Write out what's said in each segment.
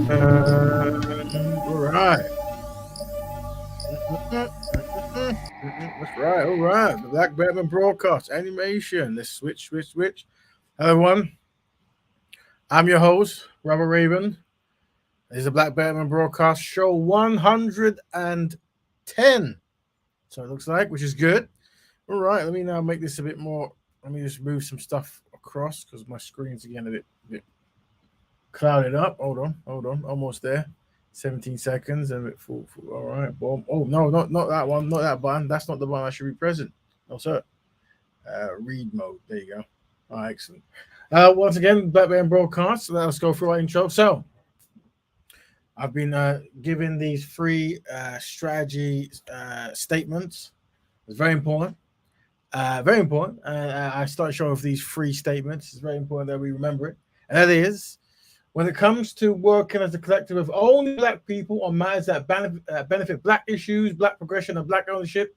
All right. That's right. All right. The Black Batman broadcast animation. Let's switch. Hello, everyone. I'm your host, Robert Raven. This is the Black Batman broadcast show 110. So it looks like, which is good. All right. Let me now make this a bit more. Let me just move some stuff across because my screen's again a bit clouded up. Hold on. Almost there. 17 seconds and a bit full. All right. Boom. Oh, no, not that one. Not that button. That's not the one I should be present. No, sir. Read mode. There you go. All right, excellent. Once again, Batman broadcast. Let us go through our intro. So, I've been given these free strategy statements. It's very important. Very important. I start showing off these free statements. It's very important that we remember it. And that is, when it comes to working as a collective of only black people on matters that benefit black issues, black progression, and black ownership,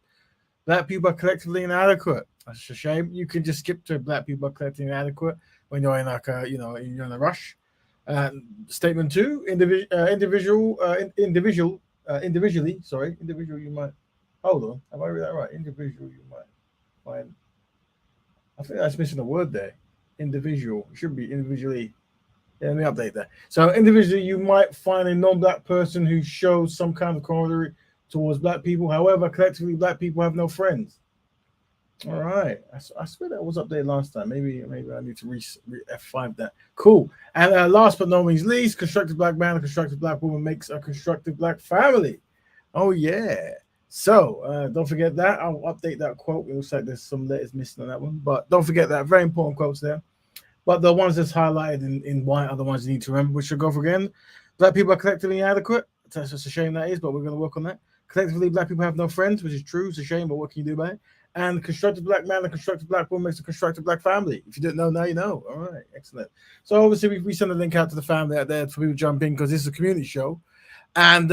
black people are collectively inadequate. That's a shame. You can just skip to black people are collectively inadequate when you're in like you're in a rush. Statement two: individually. You might hold on. Have I read that right? Individual, you might find. I think that's missing a word there. Individual. It should be individually. Yeah, let me update that. So individually, you might find a non-black person who shows some kind of camaraderie towards black people. However, collectively, black people have no friends. All right, I swear that was updated last time. Maybe I need to F5 that. Cool. And last but not least, constructive black man and constructive black woman makes a constructive black family. Oh yeah. So don't forget that. I'll update that quote. It looks like there's some letters missing on that one, but don't forget that. Very important quotes there. But the ones that's highlighted in white are the ones you need to remember. We should go for again. Black people are collectively inadequate. That's just a shame that is, but we're going to work on that. Collectively, black people have no friends, which is true. It's a shame, but what can you do about it? And constructive black man and constructive black woman makes a constructive black family. If you didn't know, now you know. All right, excellent. So obviously, we send a link out to the family out there for people to jump in because this is a community show. And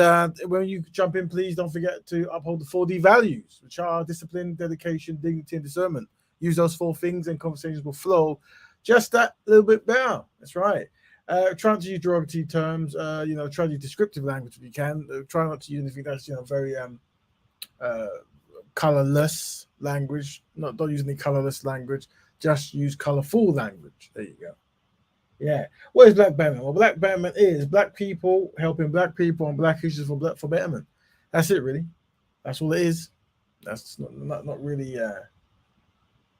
when you jump in, please don't forget to uphold the 4D values, which are discipline, dedication, dignity, and discernment. Use those 4 things and conversations will flow just that little bit better. That's right. Try not to use derogatory terms. Try to use descriptive language if you can. Try not to use anything that's very colorless language. Don't use any colorless language. Just use colorful language. There you go. Yeah. What is Black Batman? Well, Black Batman is black people helping black people on black issues for betterment. That's it, really. That's all it is. That's not really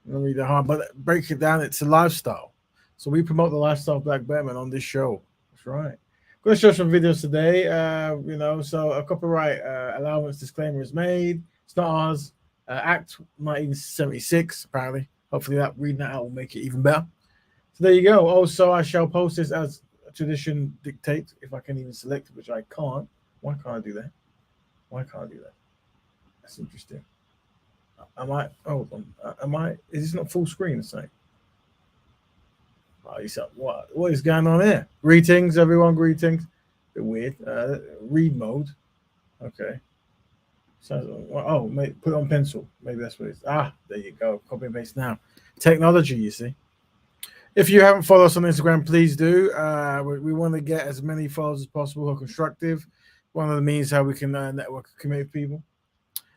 that hard, but break it down. It's a lifestyle. So we promote the lifestyle of Black Batman on this show. That's right. I'm going to show some videos today. So a copyright allowance disclaimer is made. It's not ours. Act 1976, apparently. Hopefully reading that out will make it even better. So there you go. Also, I shall post this as tradition dictates, if I can even select it, which I can't. Why can't I do that? That's interesting. Is this not full screen? It's like, what is going on here? Greetings, everyone. Greetings. Bit weird. Read mode. Okay. Put it on pencil. Maybe that's what it is. There you go. Copy and paste now. Technology, you see. If you haven't followed us on Instagram, please do. We want to get as many followers as possible who are constructive. One of the means how we can network and commit with people.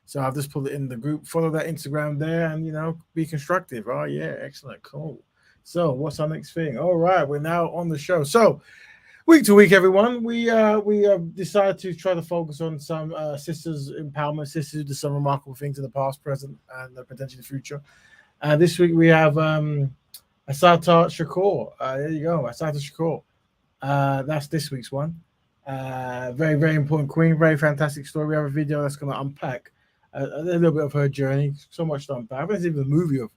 So I've just put it in the group. Follow that Instagram there and, be constructive. Oh, yeah. Excellent. Cool. So what's our next thing? All right. We're now on the show. So week to week, everyone, we decided to try to focus on some sisters empowerment, sisters who did some remarkable things in the past, present, and potentially the future. This week we have Assata Shakur. There you go. Assata Shakur. That's this week's one. Very, very important queen. Very fantastic story. We have a video that's going to unpack a little bit of her journey. So much to unpack. There's even a movie of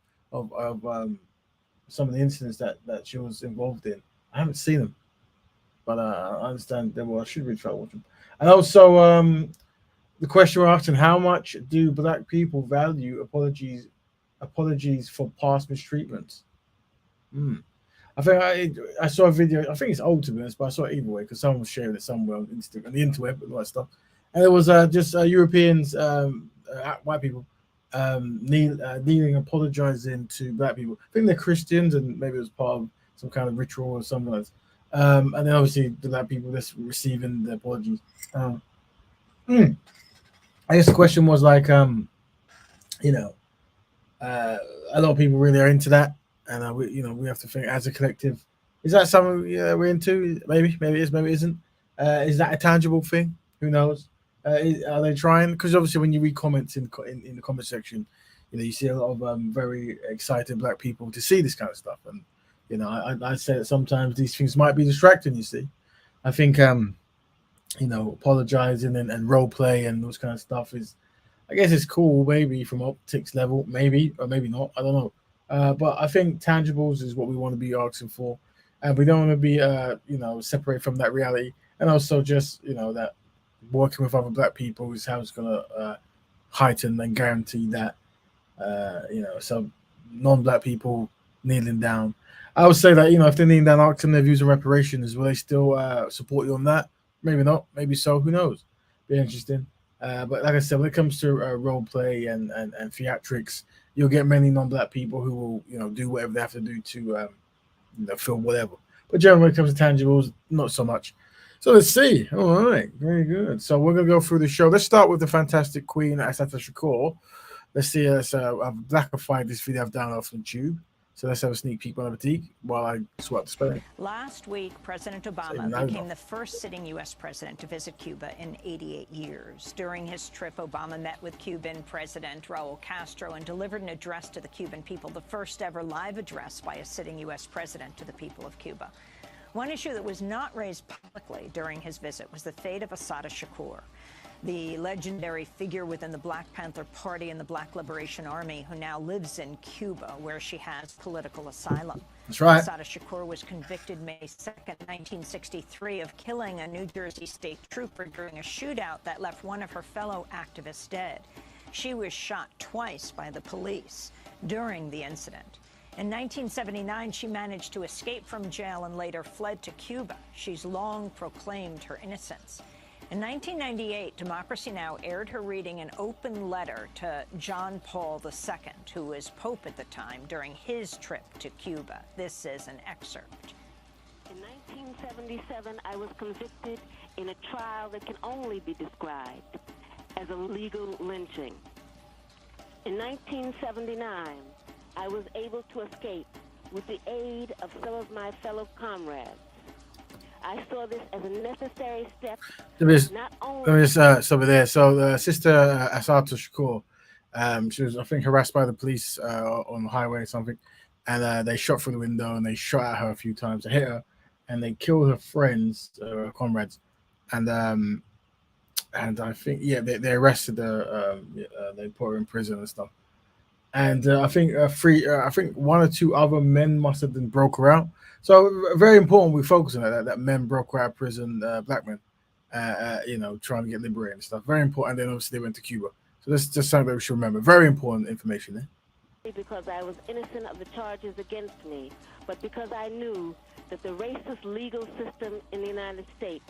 some of the incidents that she was involved in. I haven't seen them, but I understand them. Well, I should really try to watch them. And also, the question we're asking: how much do black people value apologies for past mistreatments? I saw a video. I think it's old to be honest, but I saw it either way because someone was sharing it somewhere on Instagram, on the interweb, and all that stuff. And it was just Europeans, white people, kneeling, apologizing to black people. I think they're Christians, and maybe it was part of some kind of ritual or something like that. And then obviously the black people just receiving the apologies. Um, mm, I guess the question was like, you know, uh, a lot of people really are into that, and we have to think as a collective. Is that something we're into? Maybe it is, maybe it isn't. Is that a tangible thing? Who knows? Are they trying? Because obviously, when you read comments in the comment section, you see a lot of very excited black people to see this kind of stuff, and I say that sometimes these things might be distracting. You see, I think apologizing and role play and those kind of stuff is, I guess it's cool, maybe from optics level, maybe or maybe not. I don't know. But I think tangibles is what we want to be asking for, and we don't want to be, separate from that reality. And also, just that working with other black people is how it's gonna heighten and guarantee that, so non-black people kneeling down. I would say that if they're kneeling down, asking their views on reparations, will they still support you on that? Maybe not. Maybe so. Who knows? Be interesting. But like I said, when it comes to role play and theatrics, you'll get many non-black people who will do whatever they have to do to film whatever. But generally, when it comes to tangibles, not so much. So let's see. All right, very good. So we're gonna go through the show. Let's start with the fantastic Queen Assata Shakur. Let's see. I've blackified this video I've downloaded from YouTube. So let's have a sneak peek on the boutique while I swap the spelling. Last week, President Obama became the first sitting U.S. president to visit Cuba in 88 years. During his trip, Obama met with Cuban President Raul Castro and delivered an address to the Cuban people, the first ever live address by a sitting U.S. president to the people of Cuba. One issue that was not raised publicly during his visit was the fate of Assata Shakur, the legendary figure within the Black Panther Party and the Black Liberation Army, who now lives in Cuba, where she has political asylum. That's right. Assata Shakur was convicted May 2nd, 1963, of killing a New Jersey state trooper during a shootout that left one of her fellow activists dead. She was shot twice by the police during the incident. In 1979, she managed to escape from jail and later fled to Cuba. She's long proclaimed her innocence. In 1998, Democracy Now! Aired her reading an open letter to John Paul II, who was Pope at the time, during his trip to Cuba. This is an excerpt. In 1977, I was convicted in a trial that can only be described as a legal lynching. In 1979, I was able to escape with the aid of some of my fellow comrades. I saw this as a necessary step. Let me just stop it there. So, Sister Assata Shakur, she was, I think, harassed by the police on the highway or something, and they shot through the window and they shot at her a few times. They hit her, and they killed her friends, her comrades, and I think they arrested her. They put her in prison and stuff. And I think I think one or two other men must have been broke her out. So very important we focus on that men broke her out of prison, black men, trying to get liberated and stuff. Very important. And then obviously they went to Cuba. So that's just something that we should remember. Very important information there. Because I was innocent of the charges against me, but because I knew that the racist legal system in the United States,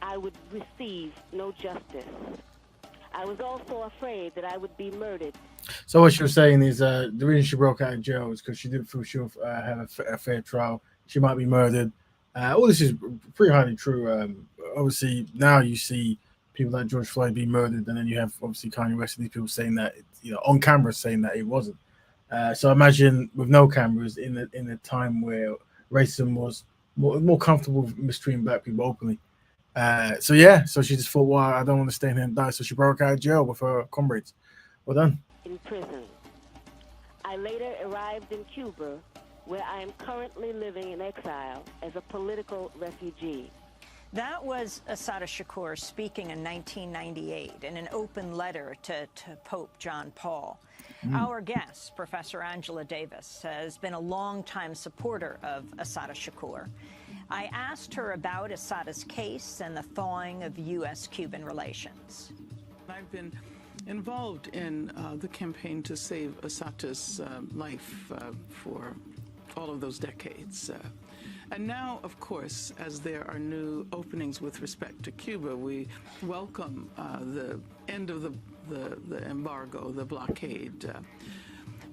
I would receive no justice. I was also afraid that I would be murdered. So what she was saying is the reason she broke out of jail is because she didn't feel she'll have a fair trial. She might be murdered. All this is pretty highly true. Obviously, now you see people like George Floyd being murdered, and then you have obviously Kanye West and these people saying that, on camera saying that it wasn't. So imagine with no cameras in a time where racism was more comfortable mistreating black people openly. So she just thought, well, I don't want to stay in here and die. So she broke out of jail with her comrades. Well done. In prison. I later arrived in Cuba, where I am currently living in exile as a political refugee. That was Assata Shakur speaking in 1998 in an open letter to Pope John Paul. Our guest, Professor Angela Davis, has been a longtime supporter of Assata Shakur. I asked her about Assata's case and the thawing of U.S.-Cuban relations. I've been involved in the campaign to save Assata's life for all of those decades. And now, of course, as there are new openings with respect to Cuba, we welcome the end of the embargo, the blockade.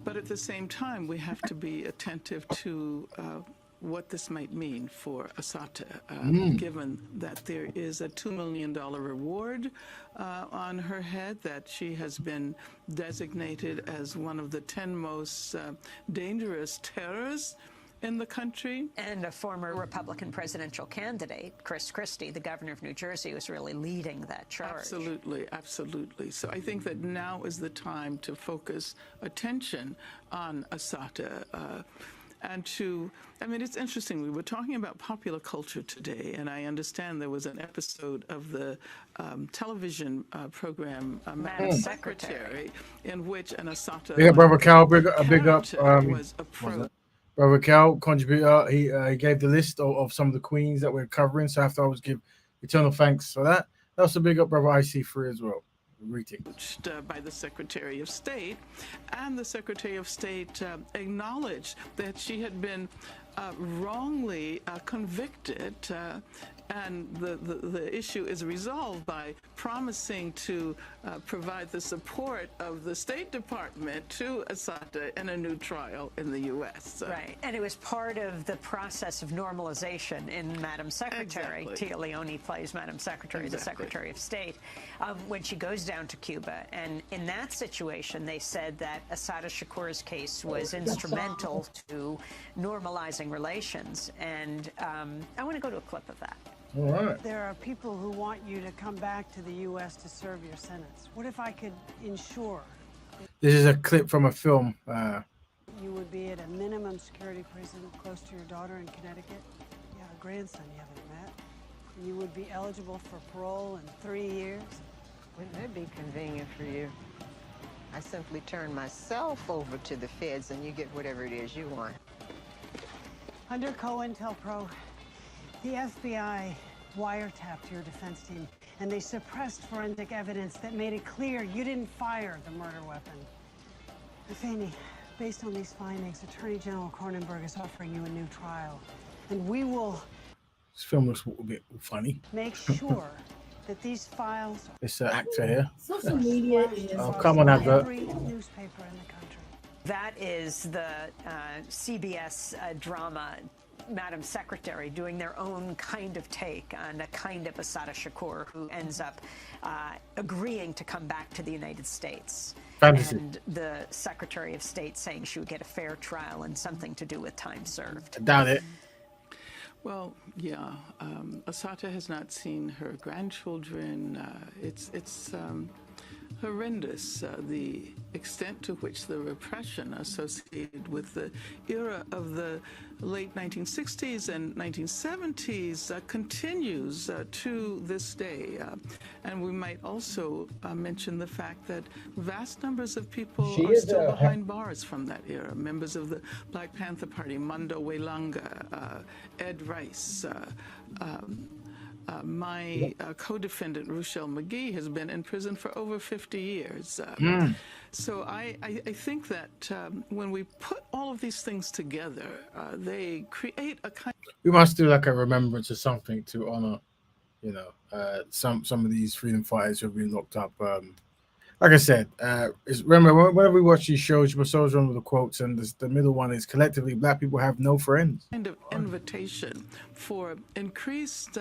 But at the same time, we have to be attentive to what this might mean for Assata, given that there is a $2 million reward on her head, that she has been designated as one of the 10 most dangerous terrorists in the country. And a former Republican presidential candidate, Chris Christie, the governor of New Jersey, was really leading that charge. Absolutely, absolutely. So I think that now is the time to focus attention on Assata. It's interesting, we were talking about popular culture today, and I understand there was an episode of the television program Madam Secretary, in which an Assata Big up, Brother Cal, big up, was approached. Brother Cal, contributor, he gave the list of some of the queens that we're covering, so I have to always give eternal thanks for that. Also big up Brother IC3 as well. Greetings. By the Secretary of State, and the Secretary of State acknowledged that she had been wrongly convicted, and the issue is resolved by promising to provide the support of the State Department to Assata in a new trial in the U.S. Right, and it was part of the process of normalization in Madam Secretary. Exactly. Tia Leone plays Madam Secretary, the Secretary of State, when she goes down to Cuba. And in that situation, they said that Assata Shakur's case was instrumental to normalizing relations. And I want to go to a clip of that. All right. There are people who want you to come back to the U.S. to serve your sentence. What if I could ensure This is a clip from a film. you would be at a minimum security prison close to your daughter in Connecticut? You have a grandson you haven't met. And you would be eligible for parole in 3 years. Wouldn't that be convenient for you? I simply turn myself over to the feds and you get whatever it is you want. Under COINTELPRO, the FBI wiretapped your defense team, and they suppressed forensic evidence that made it clear you didn't fire the murder weapon. Afeni, based on these findings, Attorney General Cronenberg is offering you a new trial, and we will This film looks a bit funny. make sure that these files This actor here. Social media is Oh, come on, advert. every newspaper in the country. That is the CBS drama Madam Secretary doing their own kind of take on a kind of Assata Shakur who ends up agreeing to come back to the United States. Fantasy. And the Secretary of State saying she would get a fair trial and something to do with time served. I doubt it. Well, yeah, Assata has not seen her grandchildren. It's horrendous, the extent to which the repression associated with the era of the late 1960s and 1970s continues to this day. And we might also mention the fact that vast numbers of people are still behind bars from that era. Members of the Black Panther Party, Mando Welanga, Ed Rice, my co-defendant, Rochelle McGee, has been in prison for over 50 years. So I think that when we put all of these things together, they create a kind We must do like a remembrance or something to honor, some of these freedom fighters who have been locked up. Like I said, remember whenever we watch these shows, you must always remember the quotes, and the middle one is collectively Black people have no friends. of invitation for increased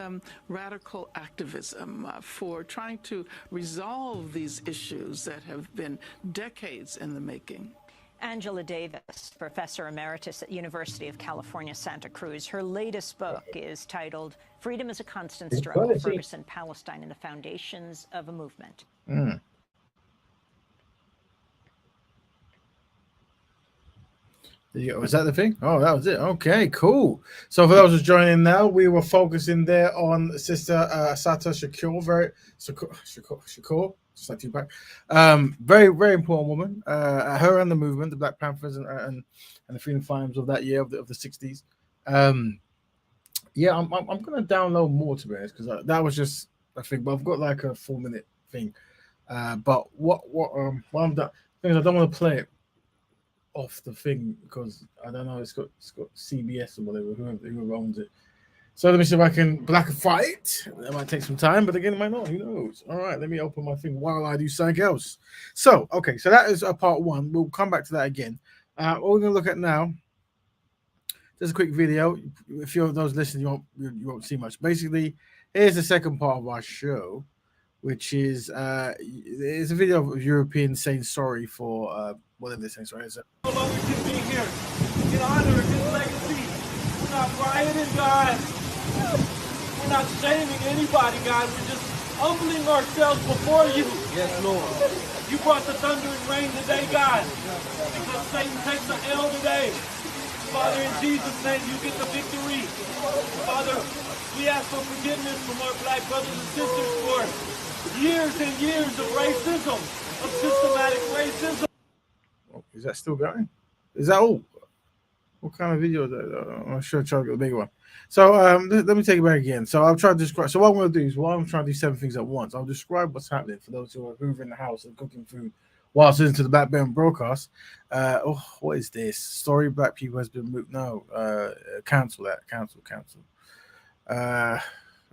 radical activism, for trying to resolve these issues that have been decades in the making. Angela Davis, Professor Emeritus at University of California, Santa Cruz. Her latest book is titled Freedom is a Constant Struggle, Ferguson, Palestine, and the Foundations of a Movement. Was that the thing? Oh, that was it. Okay, cool. So for those who's joining now, we were focusing there on Sister Assata Shakur, Shakur, just like Tupac. Very, very important woman. Her and the movement, the Black Panthers and the freedom fighters of that year of the 60s. Yeah, I'm gonna download more, to be honest, because that was just a thing. But I've got like a 4-minute thing. But what I'm done, thing is I don't want to play it off the thing because I don't know. It's got CBS or whatever, whoever owns it. So let me see if I can blackify it. That might take some time, but again, it might not. Who knows? All right, let me open my thing while I do something else. So, okay, so that is a part one. We'll come back to that again. What we're going to look at now, just a quick video. If you're those listening, you won't see much. Basically, here's the second part of our show, which is it's a video of Europeans saying sorry for whatever they're saying sorry. No longer can be here in honor of his legacy. We're not rioting, God. We're not shaming anybody, God. We're just humbling ourselves before you. Yes, Lord. You brought the thunder and rain today, God, because Satan takes the L today. Father, in Jesus' name, you get the victory. Father, we ask for forgiveness from our black brothers and sisters for years and years of racism, of systematic racism. Oh, is that still going? Is that all? What kind of video is that? I'm sure I'll try to get the big one. So let me take it back again. So I'll try to describe. So what I'm going to do is, I'm trying to do 7 things at once. I'll describe what's happening for those who are hoovering the house and cooking food whilst listening to the Black Bear broadcast. What is this? Story black people has been moved. No, cancel that. Cancel. Let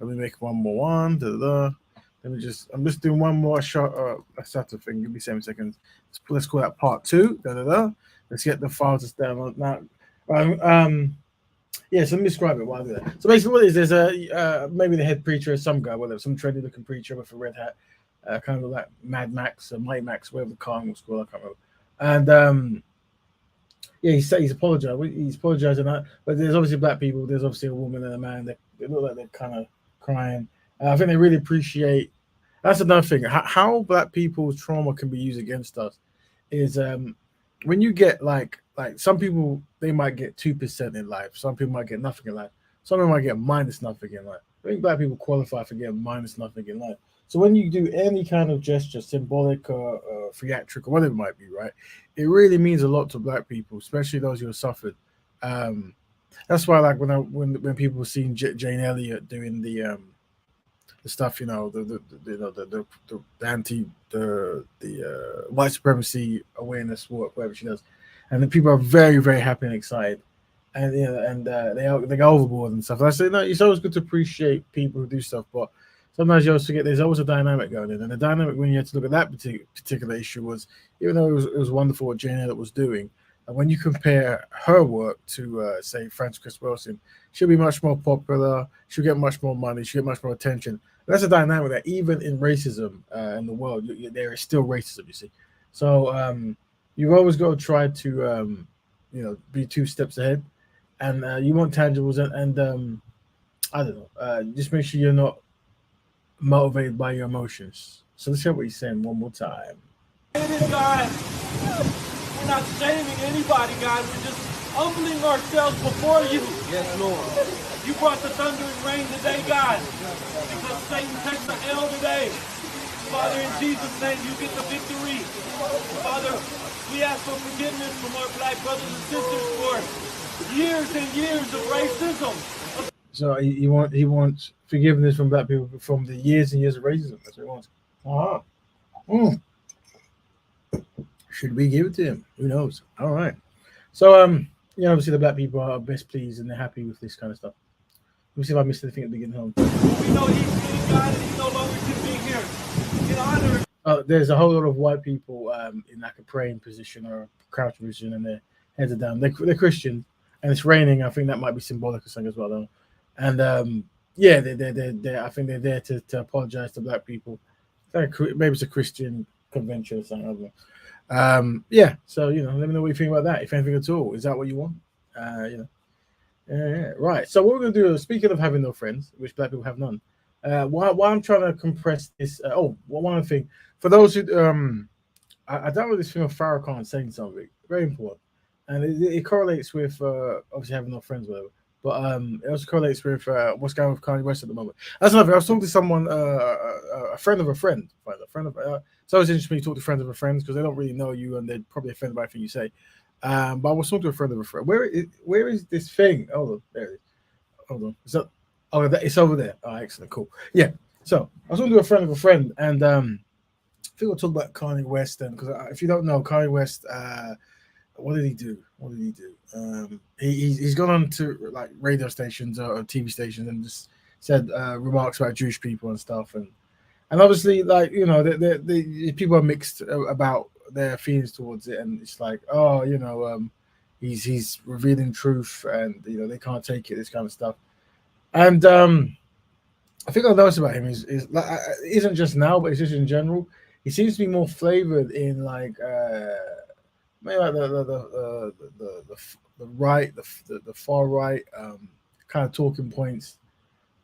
me make one more one. Let me I'm just doing one more shot. Assata thing. Give me 7 seconds. Let's call that part 2. Let's get the files to download now. Yeah, so let me describe it while I do that. So basically what it is, there's a maybe the head preacher is some guy, whether some trendy looking preacher with a red hat, kind of like Mad Max or Mighty Max, whatever the car was called, I can't remember. And yeah, he's apologized. He's apologizing, but there's obviously black people, there's obviously a woman and a man. They look like they're kind of crying. I think they really appreciate. That's another thing. How black people's trauma can be used against us is when you get like some people, they might get 2% in life. Some people might get nothing in life. Some people might get minus nothing in life. I think black people qualify for getting minus nothing in life. So when you do any kind of gesture, symbolic or theatric or whatever it might be, right, it really means a lot to black people, especially those who have suffered. That's why, like when people seen Jane Elliott doing the stuff, the white supremacy awareness work, whatever she does, and the people are very, very happy and excited, and they go overboard and stuff. And I say, no, it's always good to appreciate people who do stuff, but sometimes you also forget there's always a dynamic going in, and the dynamic when you had to look at that particular issue was, even though it was wonderful what Jane Elliott was doing, and when you compare her work to say Frances Cress Welsing, she'll be much more popular, she'll get much more money, she'll get much more attention. And that's a dynamic that even in racism in the world, there is still racism, you see. So you've always got to try to be 2 steps ahead, and you want tangibles, and I don't know, just make sure you're not motivated by your emotions. So let's hear what he's saying one more time. God, we're not shaming anybody, God. We're just humbling ourselves before you. Yes, Lord. You brought the thunder and rain today, God, because Satan takes the L today. Father, in Jesus' name, you get the victory. Father, we ask for forgiveness from our black brothers and sisters for years and years of racism. So he wants forgiveness from black people from the years and years of racism. That's what he wants. Should we give it to him? Who knows? All right. So obviously the black people are best pleased and they're happy with this kind of stuff. Let me see if I missed anything at the beginning. Home. We know he's being God and he no longer can be here. In honor. There's a whole lot of white people in like a praying position or a crouch position, and their heads are down. They're Christian, and it's raining. I think that might be symbolic or something as well, though. And they're I think they're there to apologize to black people. Maybe it's a Christian convention or something. I don't know. So let me know what you think about that, if anything at all. Is that what you want? Right. So what we're gonna do, speaking of having no friends, which black people have none, while I'm trying to compress this, one other thing for those who I downloaded this film of Farrakhan saying something very important, and it correlates with obviously having no friends, whatever. But it also correlates with what's going on with Kanye West at the moment. That's another thing. I was talking to someone, a friend of a friend, so it's interesting when you talk to friends of a friend because they don't really know you and they're probably offended by anything you say. But I was talking to a friend of a friend. Where is this thing? Hold on, there it is. Hold on. It's over there. Oh, excellent, cool. Yeah. So I was talking to a friend of a friend, and I think we'll talk about Kanye West. And because if you don't know, Kanye West what did he do? What did he do? He's gone on to like radio stations or TV stations and just said remarks about Jewish people and stuff, and obviously, like, you know, the people are mixed about their feelings towards it, and it's like, oh, you know, he's revealing truth, and you know they can't take it, this kind of stuff. And I think I noticed about him is like it isn't just now, but it's just in general. He seems to be more flavored in like maybe like the right, the far right kind of talking points,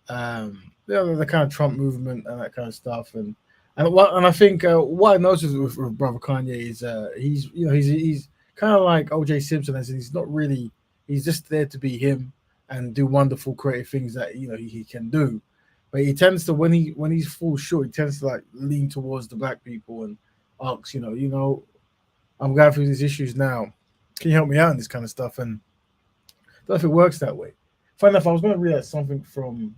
the kind of Trump movement and that kind of stuff, and I think what I noticed with brother Kanye is he's, you know, he's kind of like OJ Simpson, as in he's not really, he's just there to be him and do wonderful creative things that, you know, he can do, but he tends to, when he's full short, he tends to like lean towards the black people and asks, you know, I'm going through these issues now, can you help me out in this kind of stuff, and I don't know if it works that way. Funny enough, I was going to read out something from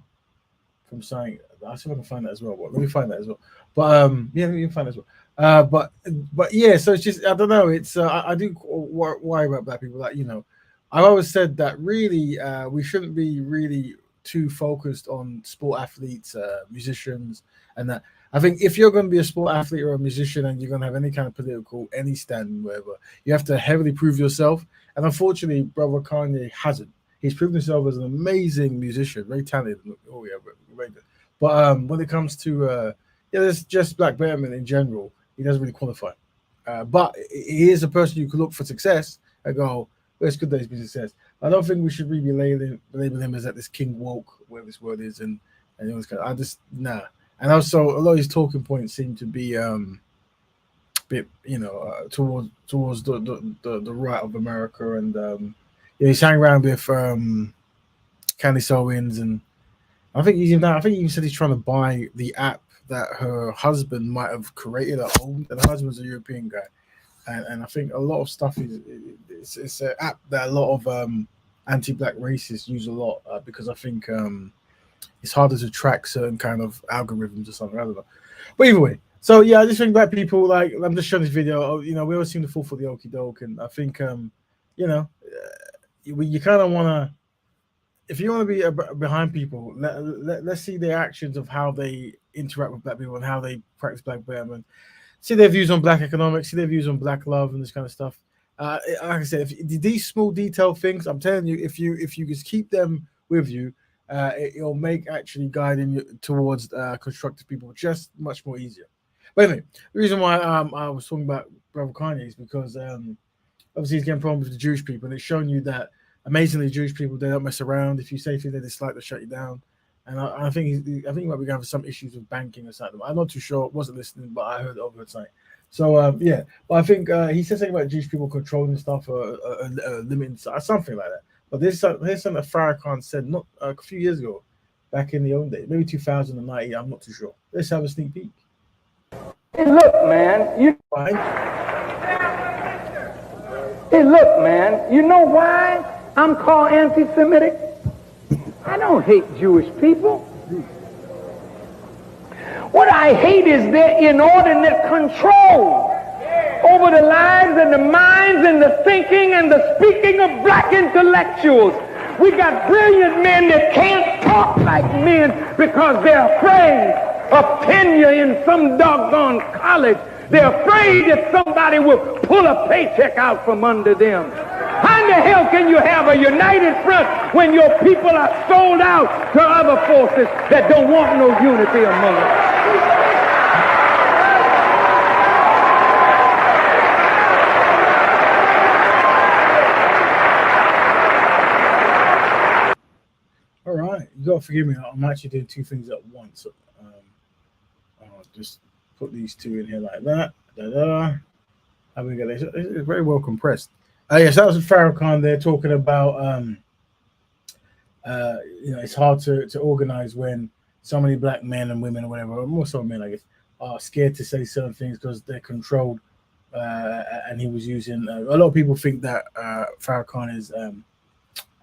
saying, I'll see if I can find that as well. But let me find that as well. But yeah, you can find that as well. But yeah, so it's just, I don't know. It's I do worry about black people. Like, you know, I've always said that really we shouldn't be really too focused on sport athletes, musicians, and that. I think if you're going to be a sport athlete or a musician and you're going to have any kind of political, any stand, whatever, you have to heavily prove yourself. And unfortunately, brother Kanye hasn't. He's proven himself as an amazing musician, very talented. Oh yeah, very good. But when it comes to yeah, there's just black Bearman in general, he doesn't really qualify. But he is a person you could look for success and go, well, it's good that he's been success. I don't think we should really be labeling him as that this king woke, whatever this word is, and all this kind of, I just nah. And also, a lot of his talking points seem to be bit, you know, towards the right of America, and yeah, he's hanging around with Candace Owens, and I think he even said he's trying to buy the app that her husband might have created at home. And her husband's a European guy, and I think a lot of stuff it's an app that a lot of anti-black racists use a lot because I think it's harder to track certain kind of algorithms or something. I don't know, but either way. So yeah, I just think black people, like, I'm just showing this video. You know, we always seem to fall for the okie doke, and I think you know, you kind of want to, if you want to be behind people, let's see their actions of how they interact with black people and how they practice black betterment. See their views on black economics, see their views on black love and this kind of stuff. Like I said, if these small detail things, I'm telling you, if you just keep them with you, it'll make actually guiding you towards constructive people just much more easier. But anyway, the reason why I was talking about Brother Kanye is because obviously he's getting problems with the Jewish people, and it's showing you that amazingly Jewish people, they don't mess around. If you say things, they dislike to shut you down. And I think he might be having some issues with banking or something. I'm not too sure. Wasn't listening, but I heard over the site. So yeah, but I think he said something about Jewish people controlling stuff or limiting something like that. But here's something that Farrakhan said not a few years ago, back in the old days, maybe 2090. I'm not too sure. Let's have a sneak peek. Hey, look, man. Hey, look, man. You know why I'm called anti-Semitic? I don't hate Jewish people. What I hate is their inordinate control over the lives and the minds and the thinking and the speaking of black intellectuals. We got brilliant men that can't talk like men because they're afraid of tenure in some doggone college. They're afraid that somebody will pull a paycheck out from under them. How in the hell can you have a united front when your people are sold out to other forces that don't want no unity among us? All right, you gotta forgive me. I'm actually doing two things at once. I'll just put these two in here like that. How we get this? It's very well compressed. Yes, that was Farrakhan there talking about you know, it's hard to organize when so many black men and women or whatever, or more so men, I guess, are scared to say certain things because they're controlled. And he was using a lot of people think that Farrakhan is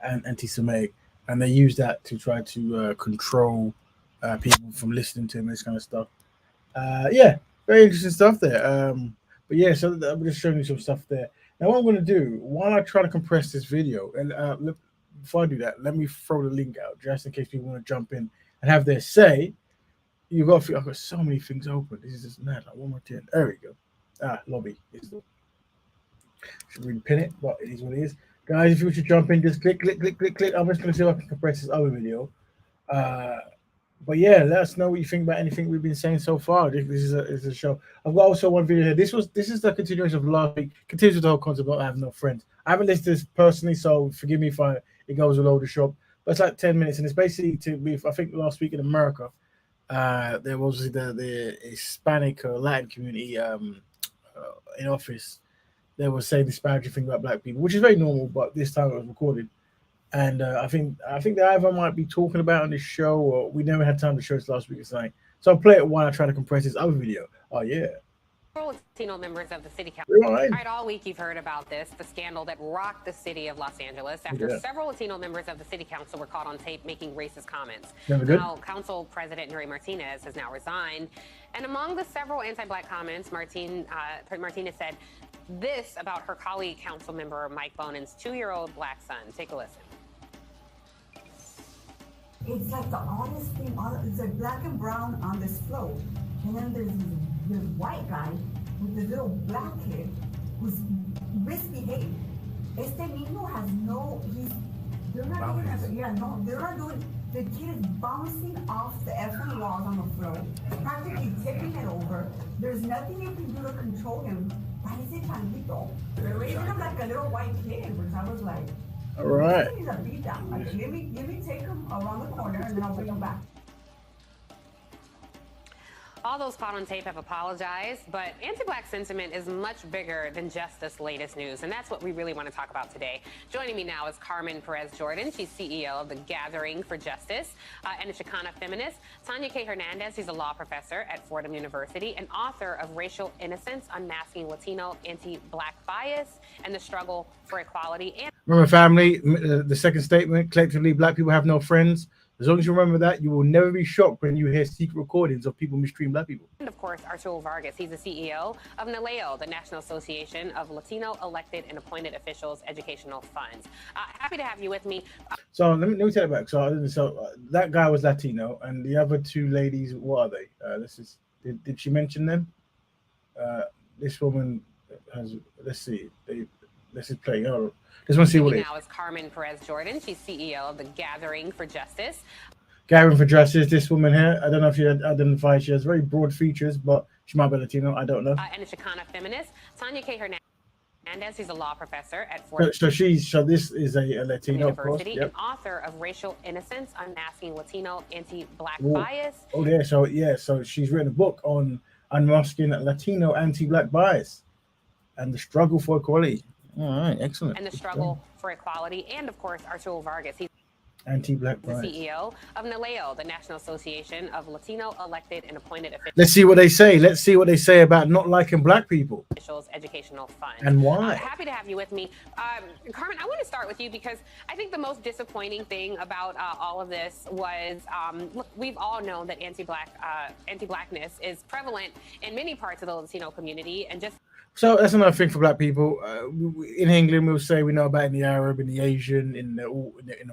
anti-Semitic, and they use that to try to control people from listening to him, this kind of stuff. Yeah, very interesting stuff there. But yeah, so I'm just showing you some stuff there. Now, what I'm going to do while I try to compress this video, and before I do that, let me throw the link out just in case people want to jump in and have their say. You got, I've got so many things open. This is just mad. Like 1 more 10. There we go. Lobby. Should really pin it, but it is what it is. Guys, if you want to jump in, just click. I'm just going to see if I can compress this other video. But yeah, let us know what you think about anything we've been saying so far. This is a show. I've got also one video here. This is the continuation of last week. Continues with the whole concept about I have no friends. I haven't listened to this personally, so forgive me if it goes all over the shop. But it's like 10 minutes, and it's basically to be. I think last week in America, there was the Hispanic or Latin community in office. They were saying disparaging thing about black people, which is very normal, but this time it was recorded. And I think that either might be talking about on this show, or we never had time to show this last week or something. So I'll play it while I try to compress this other video. Oh yeah. Latino members of the city council. Right, all week you've heard about the scandal that rocked the city of Los Angeles after several Latino members of the city council were caught on tape making racist comments. Now, council president Nuri Martinez has now resigned, and among the several anti-black comments, Martinez said this about her colleague council member Mike Bonan's 2-year-old black son. Take a listen. It's like the oddest thing. It's like black and brown on this float, and then there's this white guy with this little black kid who's misbehaved. Este niño has they're not doing, the kid is bouncing off the effing walls on the floor, practically tipping it over. There's nothing you can do to control him. Parece changuito. They're raising him like a little white kid, which I was like, all right. He's a beat down. Like, let me take him around the corner and then I'll bring him back. All those caught on tape have apologized, but anti-black sentiment is much bigger than just this latest news, and that's what we really want to talk about today. Joining me now is Carmen Perez-Jordan. She's CEO of the Gathering for Justice and a Chicana feminist. Tanya K. Hernandez, she's a law professor at Fordham University and author of Racial Innocence, Unmasking Latino Anti-Black Bias and the Struggle for Equality. And remember, family, the second statement, collectively, black people have no friends. As long as you remember that, you will never be shocked when you hear secret recordings of people mistreating black people. And of course, Arturo Vargas. He's the CEO of NALEO, the National Association of Latino Elected and Appointed Officials Educational Funds. Happy to have you with me. So let me take it back. So that guy was Latino, and the other two ladies, what are they? Did she mention them? This woman has. Let's see. Let's just play. Just want to see what it is. Now is Carmen Perez-Jordan. She's CEO of the Gathering for Justice. Gathering for Justice. This woman here, I don't know if she identifies. She has very broad features, but she might be Latino. I don't know. And a Chicana feminist. Tanya K. Hernandez. She's a law professor at Fordham. So this is a Latino, University, of course. Yep. And author of Racial Innocence, Unmasking Latino Anti-Black Bias. Oh yeah. So she's written a book on unmasking Latino anti-black bias and the struggle for equality. All right, excellent. And the struggle for equality, and of course, Arturo Vargas. He's anti-black the CEO of NALEO, the National Association of Latino Elected and Appointed Officials. Let's see what they say about not liking black people. Educational Fund. And why? Happy to have you with me. Carmen, I want to start with you because I think the most disappointing thing about all of this was, look, we've all known that anti-blackness is prevalent in many parts of the Latino community, and just so that's another thing for black people. In England, we'll say we know about in the Arab, in the Asian, in the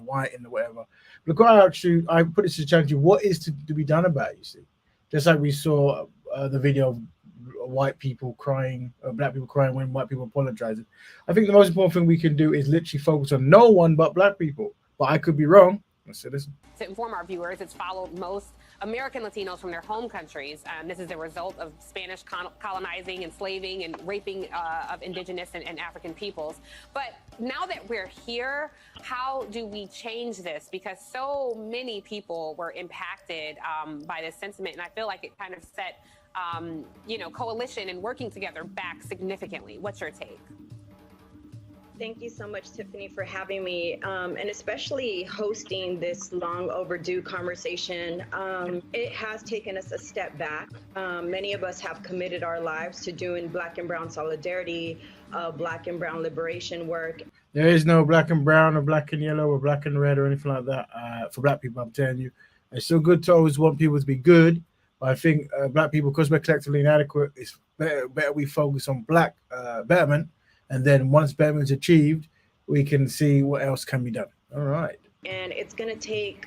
white, in the whatever. Look, I put it to challenge you. What is to be done about it? You see, just like we saw the video of white people crying, black people crying when white people apologizing. I think the most important thing we can do is literally focus on no one but black people. But I could be wrong. Let's say this. To inform our viewers, it's followed most American Latinos from their home countries. This is a result of Spanish colonizing, enslaving, and raping of indigenous and African peoples. But now that we're here, how do we change this? Because so many people were impacted by this sentiment, and I feel like it kind of set, coalition and working together back significantly. What's your take? Thank you so much, Tiffany, for having me, and especially hosting this long overdue conversation. It has taken us a step back. Many of us have committed our lives to doing Black and Brown solidarity, Black and Brown liberation work. There is no black and brown or black and yellow or black and red or anything like that for black people, I'm telling you. It's still good to always want people to be good, but I think black people, because we're collectively inadequate, it's better we focus on black betterment and then once betterment is achieved, we can see what else can be done. All right. And it's going to take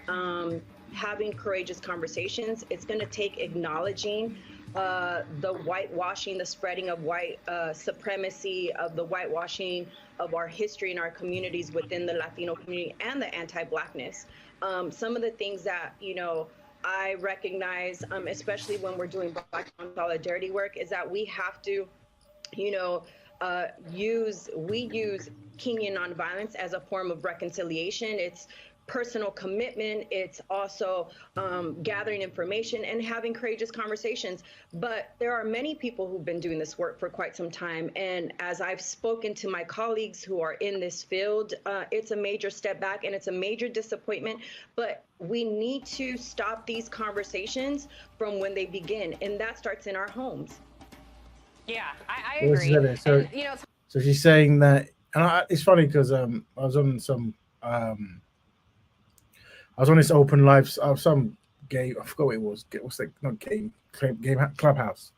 having courageous conversations. It's going to take acknowledging the whitewashing, the spreading of white supremacy, of the whitewashing of our history and our communities within the Latino community and the anti-Blackness. Some of the things that, I recognize, especially when we're doing Black solidarity work, is that we have to, use Kenyan nonviolence as a form of reconciliation. It's personal commitment. It's also gathering information and having courageous conversations. But there are many people who've been doing this work for quite some time. And as I've spoken to my colleagues who are in this field, it's a major step back and it's a major disappointment. But we need to stop these conversations from when they begin. And that starts in our homes. Yeah, I agree. So, so she's saying that, and it's funny because I was on this open live of some game. I forgot what it was. What's that? Not game. Clubhouse.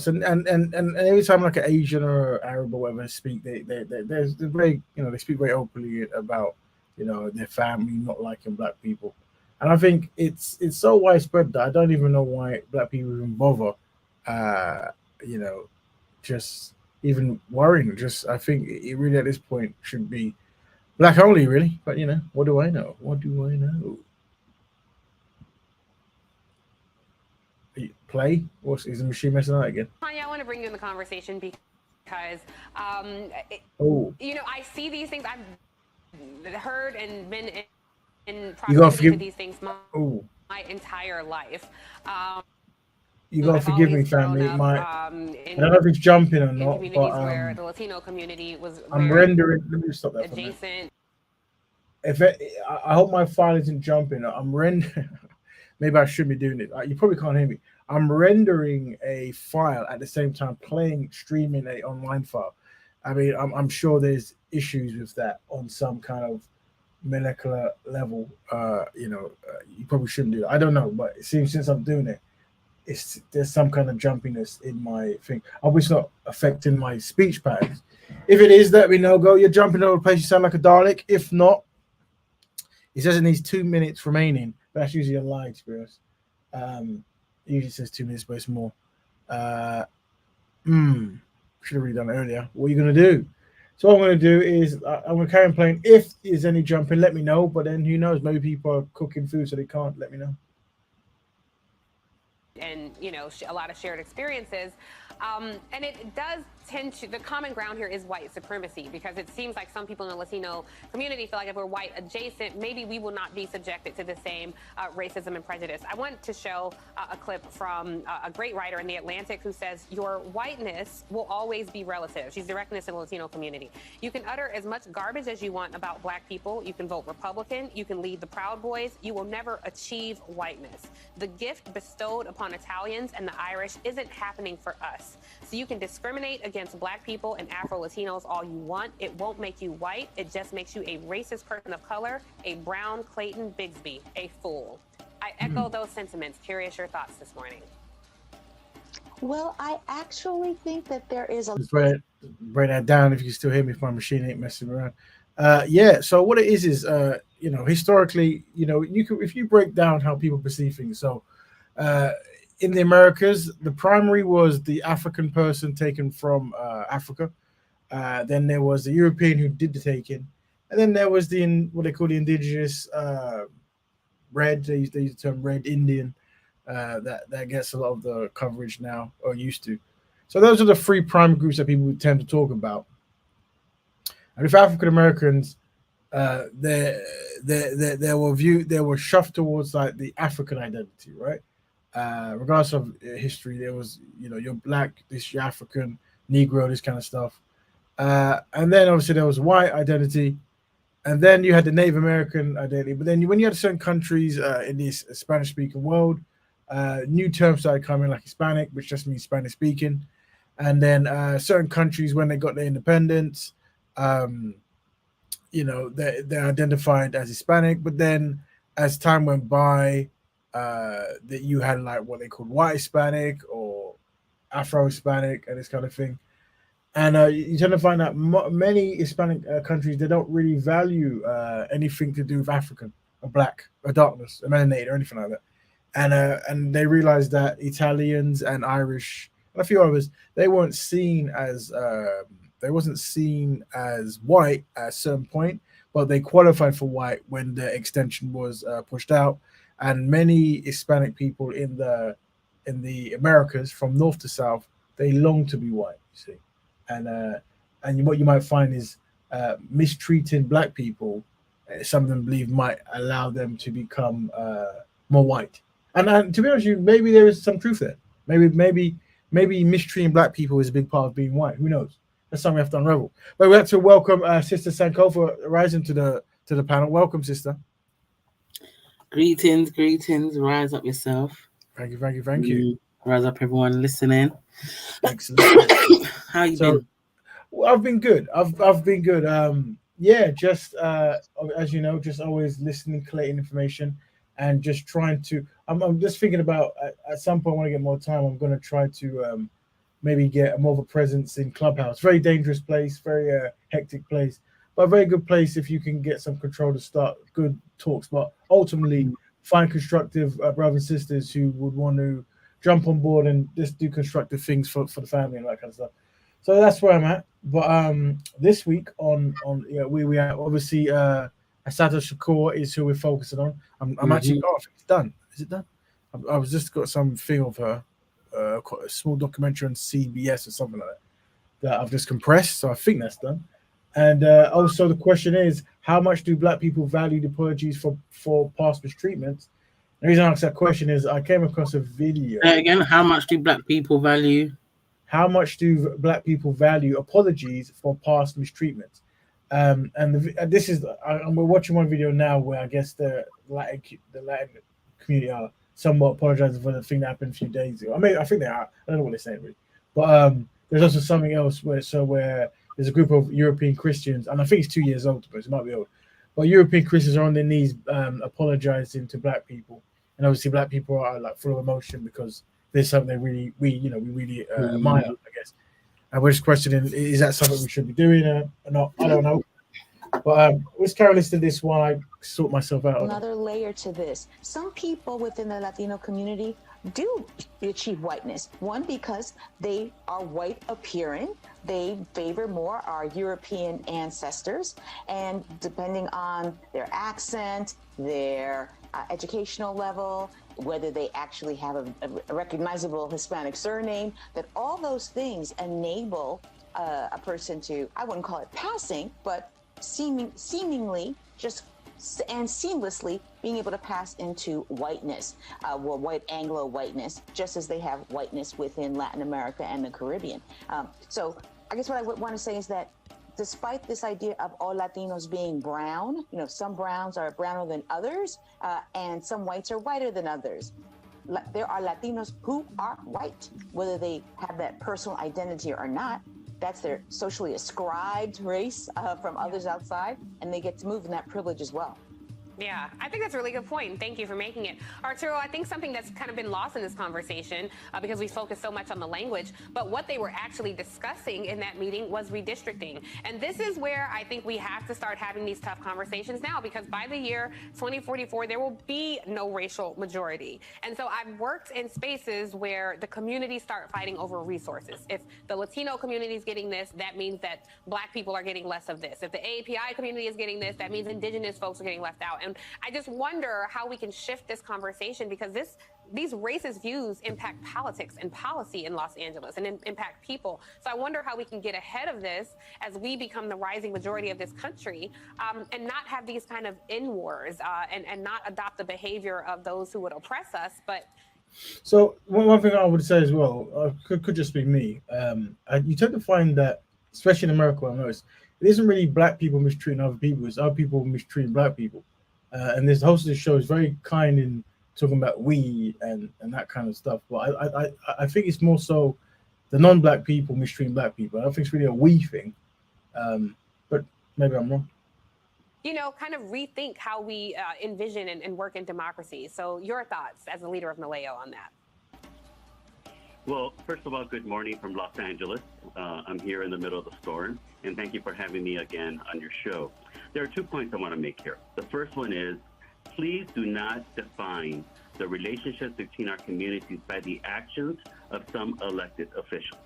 And every time like an Asian or Arab or whatever speak, they're very they speak very openly about their family not liking Black people, and I think it's so widespread that I don't even know why Black people even bother. Just even worrying. Just I think it really at this point should be Black only, really. But what do I know? What do I know? Play? Is the machine messing up again? Tanya, I want to bring you in the conversation because I see these things. I've heard and been in proximity to these things my entire life. You gotta forgive me, family. I don't know if it's jumping or not, but where the Latino community was I'm rendering. Let me stop that. Adjacent. I hope my file isn't jumping. I'm rendering. Maybe I shouldn't be doing it. You probably can't hear me. I'm rendering a file at the same time streaming a online file. I mean, I'm sure there's issues with that on some kind of molecular level. You probably shouldn't do that. I don't know, but it seems since I'm doing it, there's some kind of jumpiness in my thing. I hope it's not affecting my speech patterns. If it is, let me know. You're jumping all over the place. You sound like a Dalek. If not, it says it needs 2 minutes remaining. But that's usually a lie, to be honest. Usually says 2 minutes, but it's more. Should have really done it earlier. What are you going to do? So what I'm going to do is I'm going to carry on playing. If there's any jumping, let me know. But then who knows? Maybe people are cooking food, so they can't. Let me know. And a lot of shared experiences, and it does tend to, the common ground here is white supremacy, because it seems like some people in the Latino community feel like if we're white adjacent, maybe we will not be subjected to the same racism and prejudice. I want to show a clip from a great writer in The Atlantic who says your whiteness will always be relative. She's directing this in the Latino community. You can utter as much garbage as you want about Black people. You can vote Republican. You can lead the Proud Boys. You will never achieve whiteness. The gift bestowed upon Italians and the Irish isn't happening for us. So you can discriminate against Black people and Afro-Latinos all you want. It won't make you white. It just makes you a racist person of color, a brown Clayton Bigsby, a fool. I echo those sentiments. Curious your thoughts this morning. Well, I actually think that there is a... Just write that down if you can still hear me if my machine ain't messing around. So what it is historically, if you break down how people perceive things. So in the Americas, the primary was the African person taken from Africa. Then there was the European who did the taking. And then there was what they call the indigenous red, they use the term red Indian, that gets a lot of the coverage now, or used to. So those are the three primary groups that people tend to talk about. And with African Americans, they were shoved towards like the African identity, right? Regardless of history, there was, you're Black, you're African, Negro, this kind of stuff. And then obviously there was white identity, and then you had the Native American identity. But then when you had certain countries in this Spanish-speaking world, new terms started coming like Hispanic, which just means Spanish-speaking. And then certain countries, when they got their independence, they're identified as Hispanic. But then as time went by, that you had like what they called white Hispanic or Afro Hispanic and this kind of thing. And you tend to find that many Hispanic countries, they don't really value anything to do with African or black or darkness or melanated or anything like that. And they realized that Italians and Irish and a few others, they wasn't seen as white at a certain point, but they qualified for white when the extension was pushed out. And many Hispanic people in the Americas, from north to south, they long to be white. You see, and what you might find is mistreating black people. Some of them believe might allow them to become more white. And to be honest, with you maybe there is some truth there. Maybe mistreating black people is a big part of being white. Who knows? That's something we have to unravel. But we have to welcome Sister Sankofa rising to the panel. Welcome, sister. Greetings. Rise up yourself. Thank you. Rise up, everyone listening. Excellent. How you been? Well, I've been good. I've been good. Yeah, just as you know, just always listening, collating information, and just trying to. I'm just thinking about at some point when I get more time, I'm going to try to maybe get more of a presence in Clubhouse. Very dangerous place, very hectic place, but a very good place if you can get some control to start good talks. But ultimately, find constructive brothers and sisters who would want to jump on board and just do constructive things for the family and that kind of stuff. So that's where I'm at. But this week on we are obviously Assata Shakur is who we're focusing on. I'm actually I think it's done. Is it done? I was just got some thing of her, a small documentary on CBS or something like that I've just compressed. So I think that's done. And also the question is, how much do black people value the apologies for past mistreatments? The reason I asked that question is I came across a video. Again, how much do black people value? How much do black people value apologies for past mistreatments? And this is, we're watching one video now where I guess the Latin community are somewhat apologizing for the thing that happened a few days ago. I mean, I think they are. I don't know what they're saying really, but there's also something else where there's a group of European Christians, and I think it's 2 years old, but it might be old. But European Christians are on their knees apologizing to black people, and obviously black people are like full of emotion because there's something we really admire, I guess. And we're just questioning, is that something we should be doing or not? I don't know. But let's carry on to this while I sort myself out. Another layer to this. Some people within the Latino community do achieve whiteness. One, because they are white appearing. They favor more our European ancestors. And depending on their accent, their educational level, whether they actually have a recognizable Hispanic surname, that all those things enable a person to, I wouldn't call it passing, but seemingly just and seamlessly being able to pass into whiteness, white Anglo whiteness, just as they have whiteness within Latin America and the Caribbean. So I guess what I would want to say is that despite this idea of all Latinos being brown, some browns are browner than others, and some whites are whiter than others. There are Latinos who are white, whether they have that personal identity or not. That's their socially ascribed race from others outside, and they get to move in that privilege as well. Yeah, I think that's a really good point, and thank you for making it. Arturo, I think something that's kind of been lost in this conversation because we focus so much on the language, but what they were actually discussing in that meeting was redistricting. And this is where I think we have to start having these tough conversations now, because by the year 2044, there will be no racial majority. And so I've worked in spaces where the communities start fighting over resources. If the Latino community is getting this, that means that black people are getting less of this. If the API community is getting this, that means indigenous folks are getting left out. And I just wonder how we can shift this conversation, because these racist views impact politics and policy in Los Angeles and impact people. So I wonder how we can get ahead of this as we become the rising majority of this country, and not have these kind of in-wars and not adopt the behavior of those who would oppress us. But so one thing I would say as well, could just be me. You tend to find that, especially in America, I noticed, it isn't really black people mistreating other people, it's other people mistreating black people. And this host of the show is very kind in talking about we and that kind of stuff. But I think it's more so the non-black people mistreating black people. I don't think it's really a we thing. But maybe I'm wrong. Kind of rethink how we envision and work in democracy. So your thoughts as the leader of Maleo on that? Well, first of all, good morning from Los Angeles. I'm here in the middle of the storm, and thank you for having me again on your show. There are 2 points I want to make here. The first one is, please do not define the relationships between our communities by the actions of some elected officials.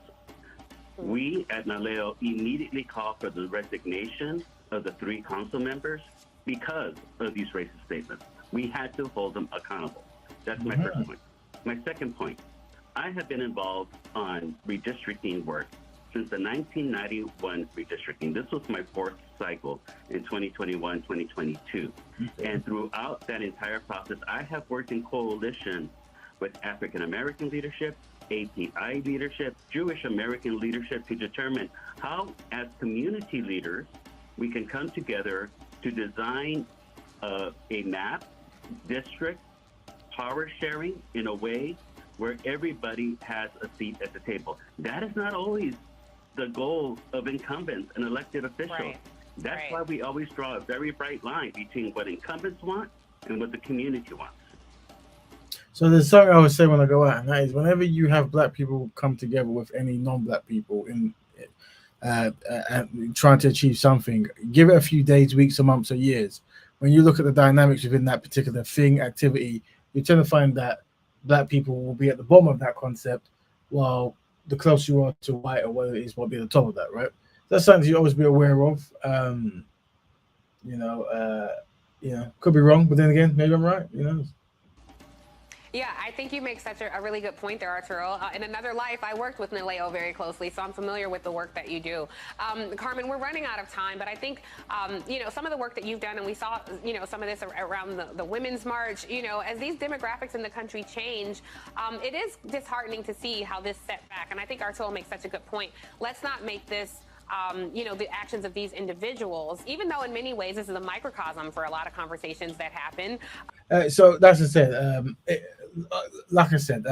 We at NALEO immediately call for the resignation of the 3 council members because of these racist statements. We had to hold them accountable. That's my first point. My second point, I have been involved on redistricting work since the 1991 redistricting. This was my 4th cycle in 2021, 2022. And throughout that entire process, I have worked in coalition with African American leadership, API leadership, Jewish American leadership to determine how, as community leaders, we can come together to design a map, district, power sharing in a way where everybody has a seat at the table. That is not always the goal of incumbents and elected officials. Right. That's why we always draw a very bright line between what incumbents want and what the community wants. So there's something I would say when I go out, and that is whenever you have black people come together with any non-black people in trying to achieve something, give it a few days, weeks, or months, or years. When you look at the dynamics within that particular thing, activity, you tend to find that black people will be at the bottom of that concept, while the closer you are to white or whatever it is will be at the top of that, right? That's something you always be aware of. Could be wrong, but then again, maybe I'm right. Yeah, I think you make such a really good point there, Arturo. In another life, I worked with NALEO very closely, so I'm familiar with the work that you do. Carmen, we're running out of time, but I think, some of the work that you've done, and we saw, some of this around the Women's March, as these demographics in the country change, it is disheartening to see how this set back. And I think Arturo makes such a good point. Let's not make this the actions of these individuals, even though in many ways this is a microcosm for a lot of conversations that happen. So that's what I said. Like I said,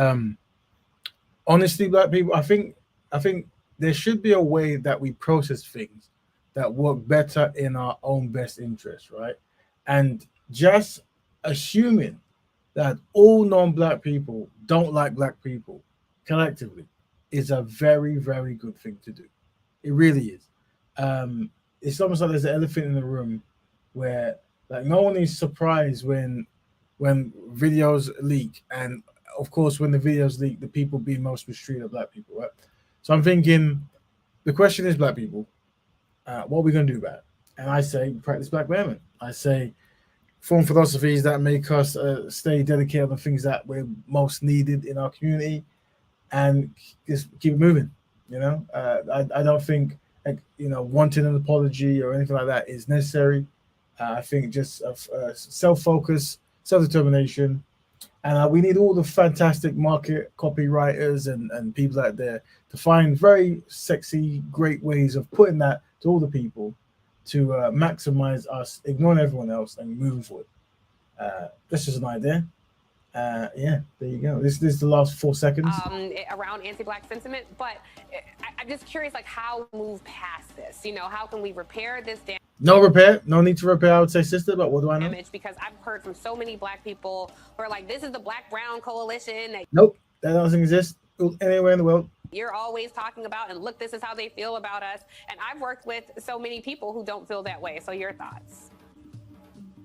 honestly, black people, I think there should be a way that we process things that work better in our own best interest, right? And just assuming that all non-black people don't like black people collectively is a very, very good thing to do. It really is. It's almost like there's an elephant in the room where no one is surprised when videos leak, and of course when the videos leak, the people being most mistreated are black people, right? So I'm thinking the question is, black people, what are we going to do about it? And I say practice black women. I say form philosophies that make us stay dedicated on the things that we're most needed in our community, and just keep it moving. I don't think wanting an apology or anything like that is necessary. I think just self-focus, self-determination, and we need all the fantastic market copywriters and people out there to find very sexy, great ways of putting that to all the people to maximize us, ignoring everyone else, and moving forward. That's just an idea. There you go. This is the last 4 seconds. Around anti-black sentiment, but I'm just curious, how move past this? How can we repair this damage? No repair, no need to repair, I would say, sister, but what do I know? Because I've heard from so many black people who are like, this is the black-brown coalition. Nope, that doesn't exist anywhere in the world. You're always talking about, and look, this is how they feel about us. And I've worked with so many people who don't feel that way. So your thoughts?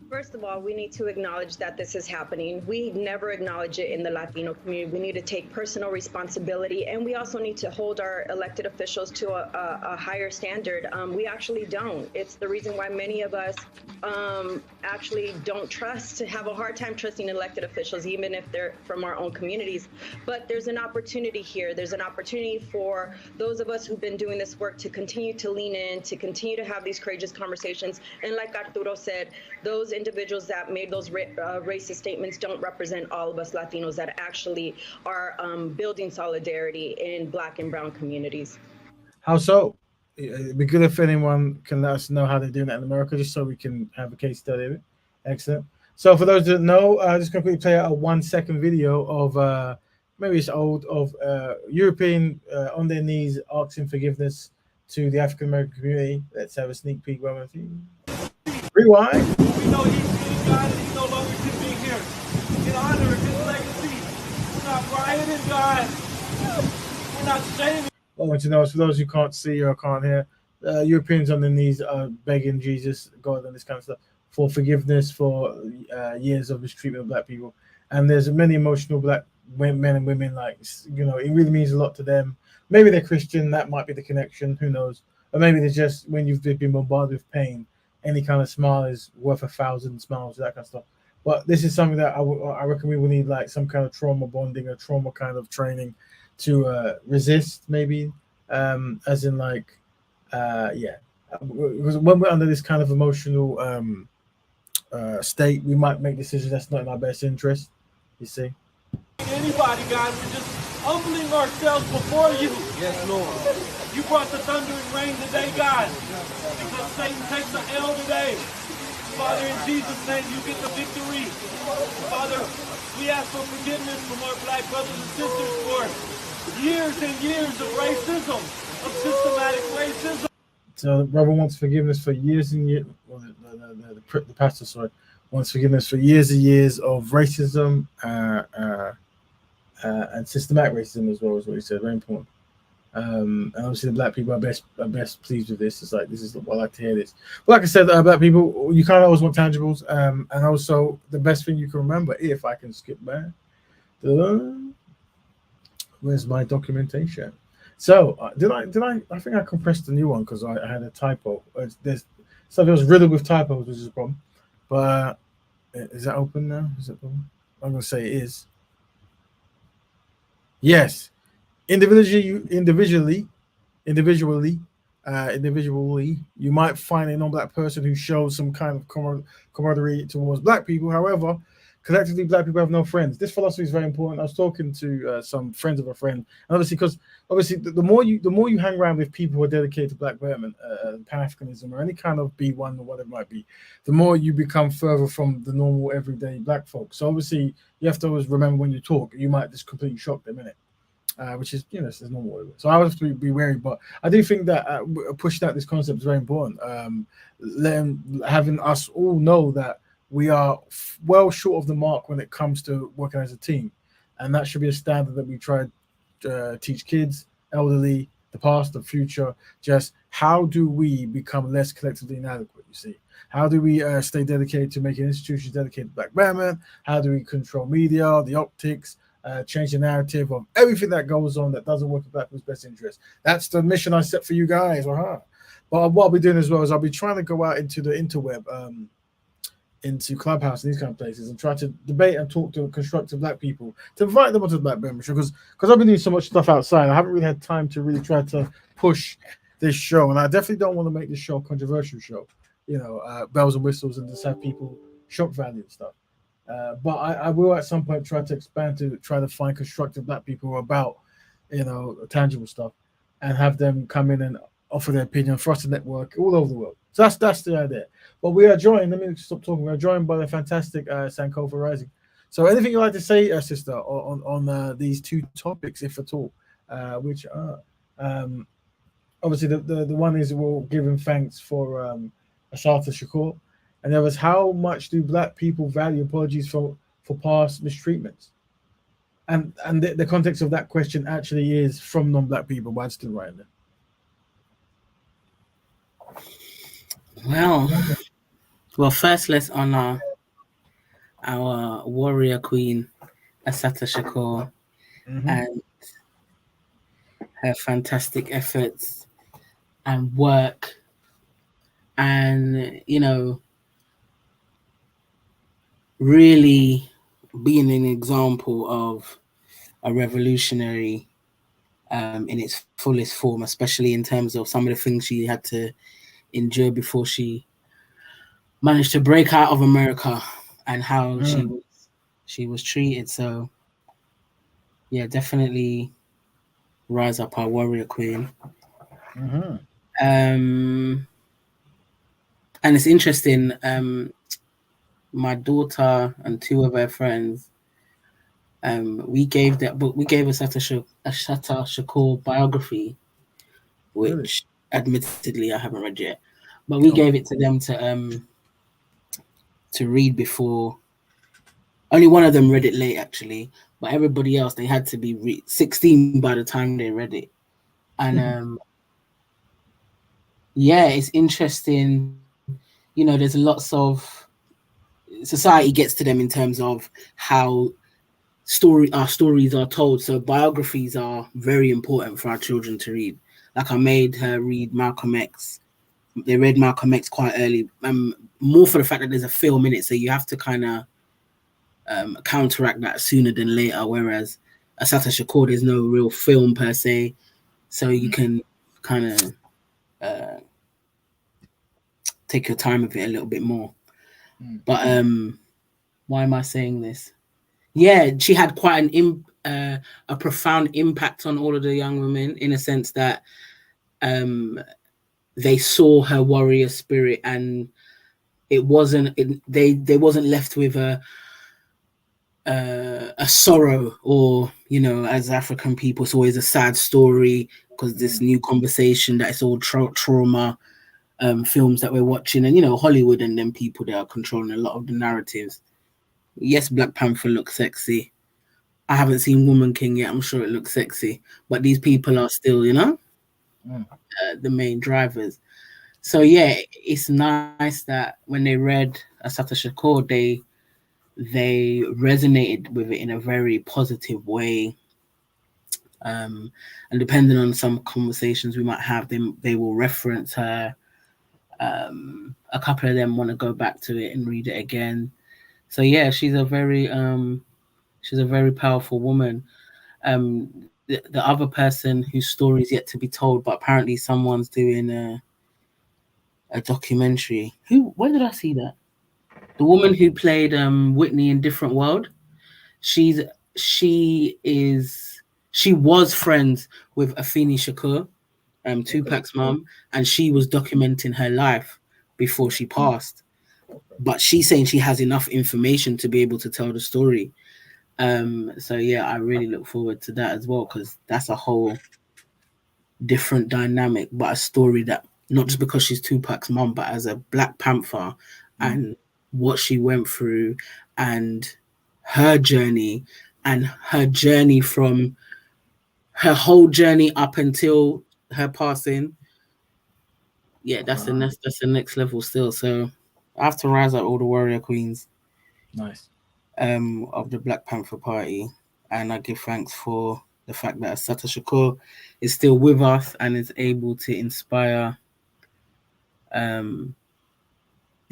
First of all, we need to acknowledge that this is happening. We never acknowledge it in the Latino community. We need to take personal responsibility, and we also need to hold our elected officials to a higher standard. We actually don't. It's the reason why many of us actually don't trust, have a hard time trusting elected officials, even if they're from our own communities. But there's an opportunity here. There's an opportunity for those of us who've been doing this work to continue to lean in, to continue to have these courageous conversations. And like Arturo said, those individuals that made those racist statements don't represent all of us Latinos that actually are building solidarity in Black and brown communities. How so? It'd be good if anyone can let us know how they're doing that in America, just so we can have a case study of it. Excellent. So for those that know, I'm just going to quickly play out a 1-second video of, maybe it's old, of European on their knees asking forgiveness to the African American community. Let's have a sneak peek. Rewind. We know he's being God and he no longer can be here. In honor of his legacy, we're not rioting, God. not shaming. I want to know, for those who can't see or can't hear, Europeans on their knees are begging Jesus, God, and this kind of stuff for forgiveness for years of mistreatment of black people. And there's many emotional black men and women, like, it really means a lot to them. Maybe they're Christian, that might be the connection, who knows? Or maybe they're just, when you've been bombarded with pain, any kind of smile is worth 1,000 smiles, that kind of stuff. But this is something that I reckon we will need, like some kind of trauma bonding or trauma kind of training to resist, maybe, as in like, yeah, because when we're under this kind of emotional state, we might make decisions that's not in our best interest. You see. Anybody, God, we're just humbling ourselves before you. Yes, Lord. You brought the thunder and rain today, God, because Satan takes the L today. Father, in Jesus' name, you get the victory. Father, we ask for forgiveness from our black brothers and sisters for years and years of racism, of systematic racism. So the brother wants forgiveness for years and years. Well, the pastor, sorry, wants forgiveness for years and years of racism and systematic racism as well, is what he said. Very important. And obviously the black people are best pleased with this. It's like, this is what I like to hear this. But like I said, black people, you kind of always want tangibles, and also the best thing you can remember, if I can skip back, where's my documentation? So did I think I compressed the new one because I had a typo. There's stuff that was riddled with typos, which is a problem. But is that open now? Is it open? I'm gonna say it is. Yes. Individually, you might find a non-black person who shows some kind of camaraderie towards black people. However, collectively, black people have no friends. This philosophy is very important. I was talking to some friends of a friend, and obviously, the more you hang around with people who are dedicated to black betterment, Pan-Africanism, or any kind of B1 or whatever it might be, the more you become further from the normal everyday black folk. So obviously, you have to always remember when you talk, you might just completely shock them, innit? Which is, it's normal. So I have to be wary, but I do think that pushing out this concept is very important. Having us all know that we are well short of the mark when it comes to working as a team, and that should be a standard that we try to teach kids, elderly, the past, the future. Just how do we become less collectively inadequate? You see, how do we stay dedicated to making institutions dedicated to black betterment? How do we control media, the optics? Change the narrative of everything that goes on that doesn't work in black people's best interest. That's the mission I set for you guys. But what I'll be doing as well is I'll be trying to go out into the interweb, into Clubhouse and these kind of places, and try to debate and talk to constructive black people to invite them onto the Black Betterment Show, because I've been doing so much stuff outside. I haven't really had time to really try to push this show, and I definitely don't want to make this show a controversial show. Bells and whistles, and just have people shock value and stuff. But I will at some point try to expand to try to find constructive black people about, tangible stuff, and have them come in and offer their opinion for us to network all over the world. So that's the idea. But we are joined, let me stop talking, we are joined by the fantastic Sankofa Rising. So anything you'd like to say, sister, on these two topics, if at all, which are, obviously the one is we're giving thanks for Assata Shakur. And there was, how much do black people value apologies for past mistreatments? And the context of that question actually is from non-black people, but I'm still writing it. Well, first let's honor our warrior queen, Assata Shakur, and her fantastic efforts and work, and really being an example of a revolutionary in its fullest form, especially in terms of some of the things she had to endure before she managed to break out of America, and how she was treated. So yeah, definitely rise up our warrior queen. And it's interesting, my daughter and two of her friends, we gave Assata Shakur biography, which admittedly I haven't read yet, but we gave it to them to read before. Only one of them read it late, actually, but everybody else they had to be 16 by the time they read it. And yeah, it's interesting. There's lots of society gets to them in terms of how our stories are told. So biographies are very important for our children to read. Like I made her read Malcolm X. They read Malcolm X quite early, more for the fact that there's a film in it, so you have to kind of counteract that sooner than later. Whereas Assata Shakur, there's no real film per se, so you can kind of take your time with it a little bit more. But why am I saying this? Yeah, she had quite a profound impact on all of the young women, in a sense that they saw her warrior spirit, and they wasn't left with a sorrow, or as African people, it's always a sad story because this new conversation that it's all trauma films that we're watching, and Hollywood and them people that are controlling a lot of the narratives. Yes, Black Panther looks sexy. I haven't seen Woman King yet. I'm sure it looks sexy, but these people are still, the main drivers. So yeah, it's nice that when they read Assata Shakur, they resonated with it in a very positive way. And depending on some conversations we might have, they will reference her. A couple of them want to go back to it and read it again. So yeah, she's a very powerful woman. The other person whose story is yet to be told, but apparently someone's doing a documentary. Where did I see that? The woman who played Whitney in Different World. She was friends with Afeni Shakur, Tupac's mom, and she was documenting her life before she passed. But she's saying she has enough information to be able to tell the story. So yeah, I really look forward to that as well, because that's a whole different dynamic, but a story that not just because she's Tupac's mom, but as a Black Panther and what she went through and her journey from her whole journey up until her passing. Yeah, that's the next level still. So I have to rise up all the warrior queens. Nice. Of the Black Panther Party, and I give thanks for the fact that Assata Shakur is still with us and is able to inspire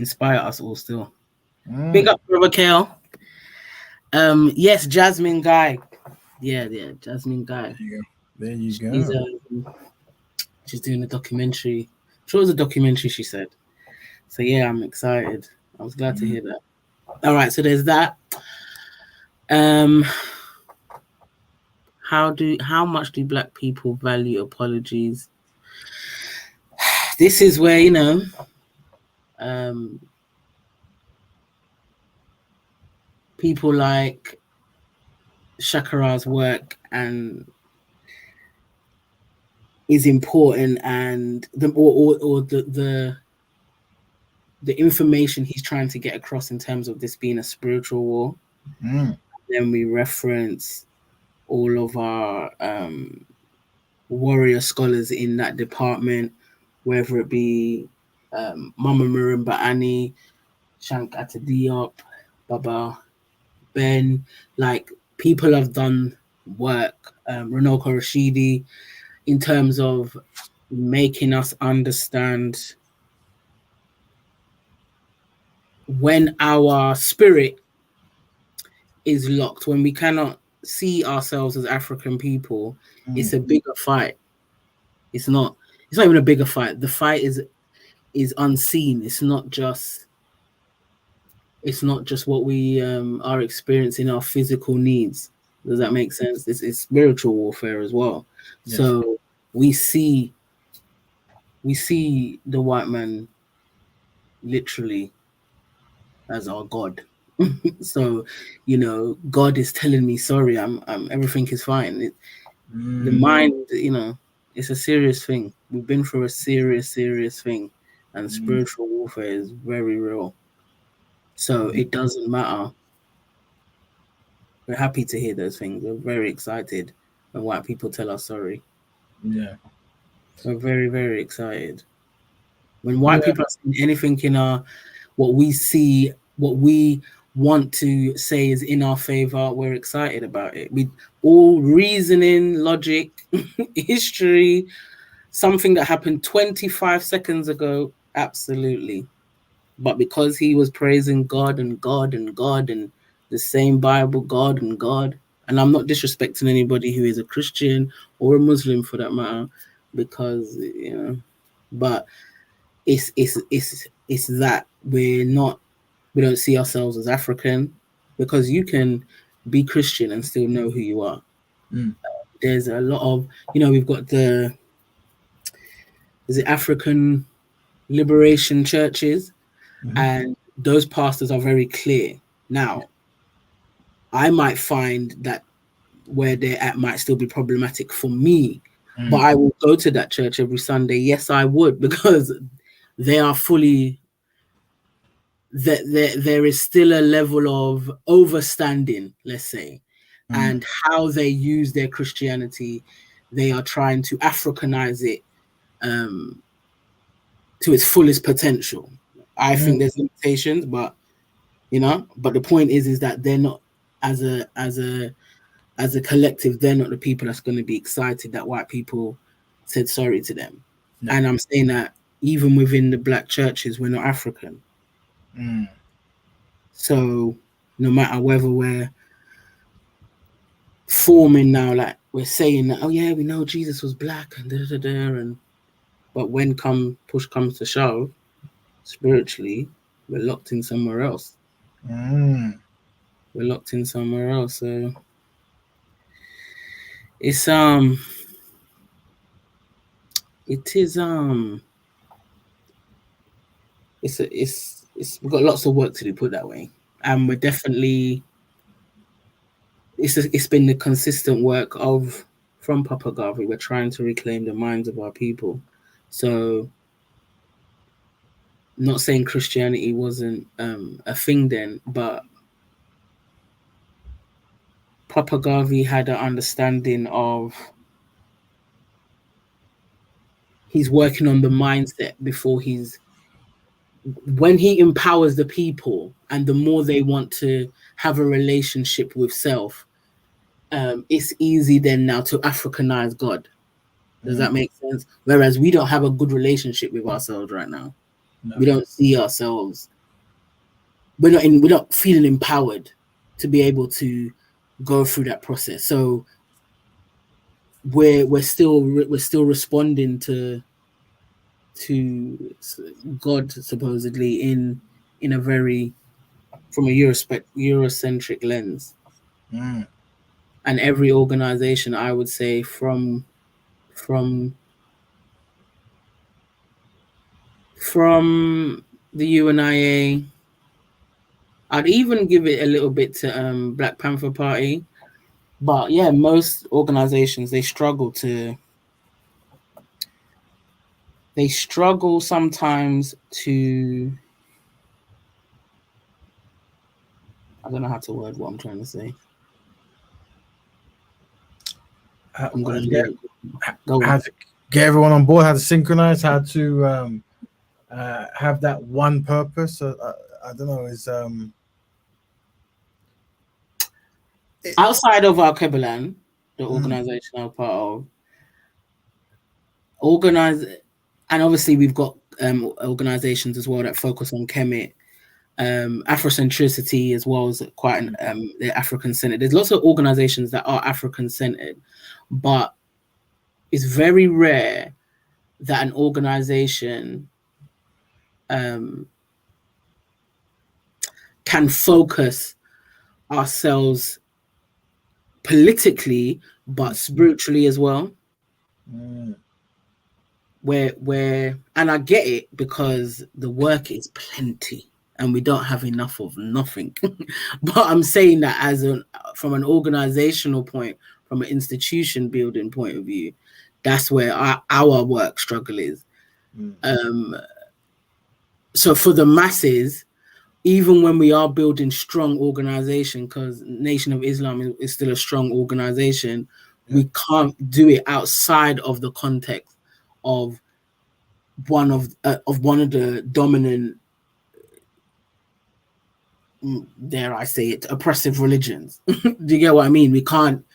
us all still. Big up, Brother Kale. Yes, Jasmine Guy. Yeah, Jasmine Guy. There you go. She's doing a documentary. Sure, it was a documentary, she said. So yeah, I'm excited. I was glad to hear that. All right, so there's that. How much do Black people value apologies? This is where people like Shakara's work and is important, and the information he's trying to get across in terms of this being a spiritual war. Then we reference all of our warrior scholars in that department, whether it be Mama Marimba Annie, Shank Atadiop, Baba Ben, like people have done work, Ronoko Rashidi, in terms of making us understand when our spirit is locked, when we cannot see ourselves as African people, it's a bigger fight. It's not even a bigger fight. The fight is unseen. It's not just what we are experiencing, our physical needs. Does that make sense? It's spiritual warfare as well. Yes. So we see the white man literally as our God. So, God is telling me, sorry, I'm everything is fine. The mind, it's a serious thing. We've been through a serious thing, and spiritual warfare is very real. So it doesn't matter We're happy to hear those things. We're very excited when white people tell us sorry. Yeah. We're very, very excited. When white Yeah. people are saying anything in our, what we see, what we want to say is in our favor, we're excited about it. We all reasoning, logic, history, something that happened 25 seconds ago, absolutely. But because he was praising God and God and God and the same Bible, God and God, and I'm not disrespecting anybody who is a Christian or a Muslim for that matter, because you know, but it's that we don't see ourselves as African, because you can be Christian and still know who you are. Mm. There's a lot of, you know, we've got the African liberation churches, and those pastors are very clear. Now, I might find that where they're at might still be problematic for me, but I will go to that church every Sunday. Yes, I would, because they are fully, there is still a level of overstanding, let's say, and how they use their Christianity. They are trying to Africanize it to its fullest potential. I think there's limitations, but you know, but the point is that they're not, as a collective, they're not the people that's going to be excited that white people said sorry to them. No. And I'm saying that even within the black churches, we're not African. So no matter whether we're forming now, like we're saying that, oh yeah, we know Jesus was black and and but when push comes to shove, spiritually, we're locked in somewhere else. We're locked in somewhere else. So it's we've got lots of work to do, put that way, and we're definitely, it's been the consistent work from Papa Garvey. We're trying to reclaim the minds of our people. So not saying Christianity wasn't a thing then, but Papa Garvey had an understanding of, he's working on the mindset before when he empowers the people, and the more they want to have a relationship with self, it's easy then now to Africanize God. Does that make sense? Whereas we don't have a good relationship with ourselves right now. No. We don't see ourselves. We're not feeling empowered to be able to go through that process. So we're still responding to God supposedly in a very, from a Eurocentric lens. And every organization, I would say, from the UNIA, I'd even give it a little bit to Black Panther Party, but yeah, most organizations, they struggle sometimes to, I don't know how to word what I'm trying to say. I'm going to how to get everyone on board, how to synchronize, how to have that one purpose. I don't know. Is outside of our Kebalan, the organization I'm part of, and obviously we've got organizations as well that focus on Kemet, Afrocentricity as well as quite they're African centered. There's lots of organizations that are African centered, but it's very rare that an organization can focus ourselves politically but spiritually as well. Where and I get it, because the work is plenty and we don't have enough of nothing. But I'm saying that from an organizational point, from an institution building point of view, that's where our work struggle is. So for the masses, even when we are building strong organization, because Nation of Islam is still a strong organization, we can't do it outside of the context of one of the dominant, dare I say it, oppressive religions. Do you get what I mean? We can't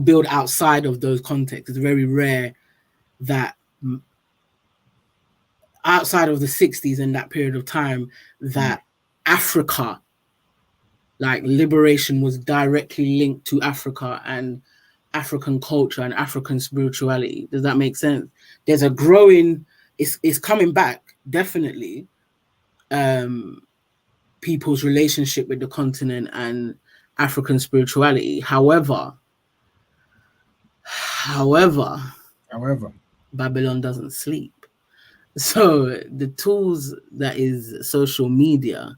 build outside of those contexts. It's very rare that outside of the 60s and that period of time that Africa, like liberation, was directly linked to Africa and African culture and African spirituality. Does that make sense? There's a growing, it's coming back, definitely. People's relationship with the continent and African spirituality. However, Babylon doesn't sleep. So the tools that is social media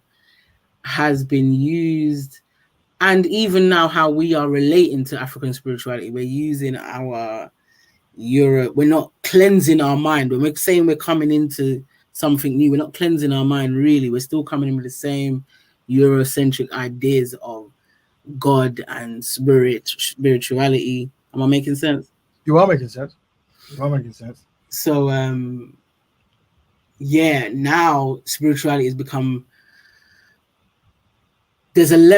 has been used, and even now how we are relating to African spirituality, we're using our Europe. We're not cleansing our mind. When we're saying we're coming into something new, we're not cleansing our mind, really. We're still coming in with the same Eurocentric ideas of God and spirituality. Am I making sense? You are making sense. So yeah, now spirituality has become, there's an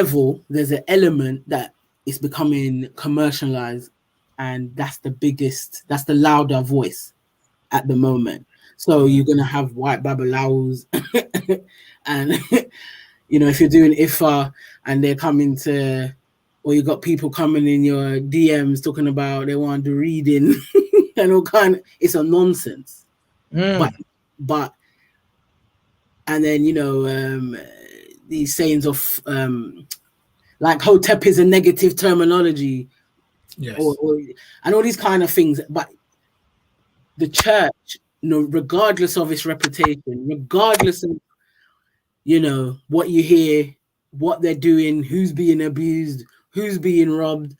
element that is becoming commercialized, and that's the louder voice at the moment. So you're gonna have white babalawos and if you're doing Ifa and they're coming to, or you got people coming in your DMs talking about they want to do reading and all kind. It's a nonsense. But and then these sayings of like Hotep is a negative terminology, yes, and all these kind of things. But the church, regardless of its reputation, regardless of what you hear, what they're doing, who's being abused, who's being robbed,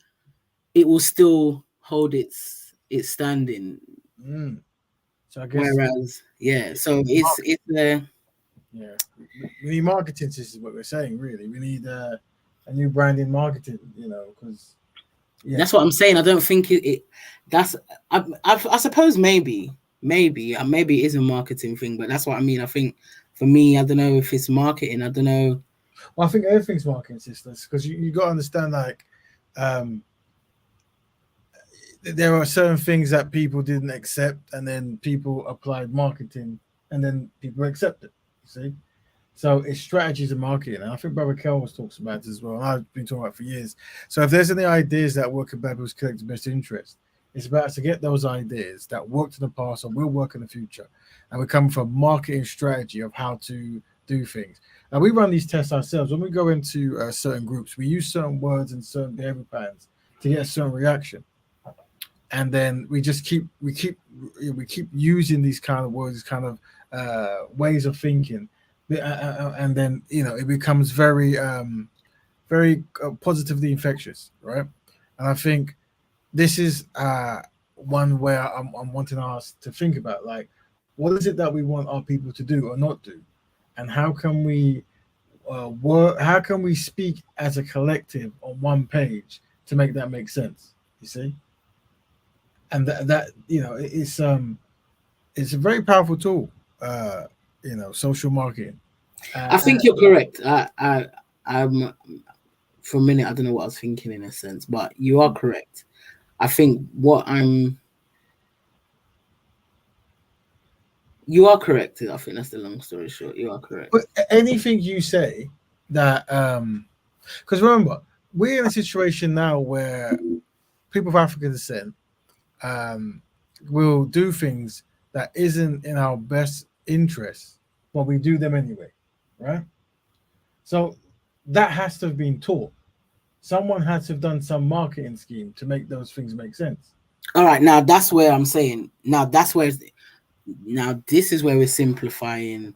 it will still hold its standing. So I guess, whereas, so it's we need marketing. This is what we're saying. Really, we need a new brand in marketing. Because that's what I'm saying. I don't think that's. I suppose maybe it is a marketing thing, but that's what I mean. I think for me, I don't know if it's marketing. I don't know. Well, I think everything's marketing, sisters, because you got to understand, like, there are certain things that people didn't accept, and then people applied marketing, and then people accept it. You see, so it's strategies of marketing, and I think Brother Kel talks about it as well. And I've been talking about it for years. So if there's any ideas that work in people's collective best interest, it's about to get those ideas that worked in the past or will work in the future, and we come from a marketing strategy of how to do things. And we run these tests ourselves. When we go into certain groups, we use certain words and certain behavior patterns to get a certain reaction, and then we keep using these kind of words, these kind of ways of thinking, and then it becomes very positively infectious, right? And I think this is one where I'm wanting us to think about, like, what is it that we want our people to do or not do, and how can we work? How can we speak as a collective on one page to make that make sense? You see, and that it's a very powerful tool. Social marketing. I think you're correct. I'm for a minute. I don't know what I was thinking in a sense, but you are correct. I think you are correct. I think that's the long story short. You are correct. But anything you say that, because remember, we're in a situation now where people of African descent will do things that isn't in our best interest, but we do them anyway, right? So that has to have been taught. Someone has to have done some marketing scheme to make those things make sense. All right, now that's where I'm saying. Now this is where we're simplifying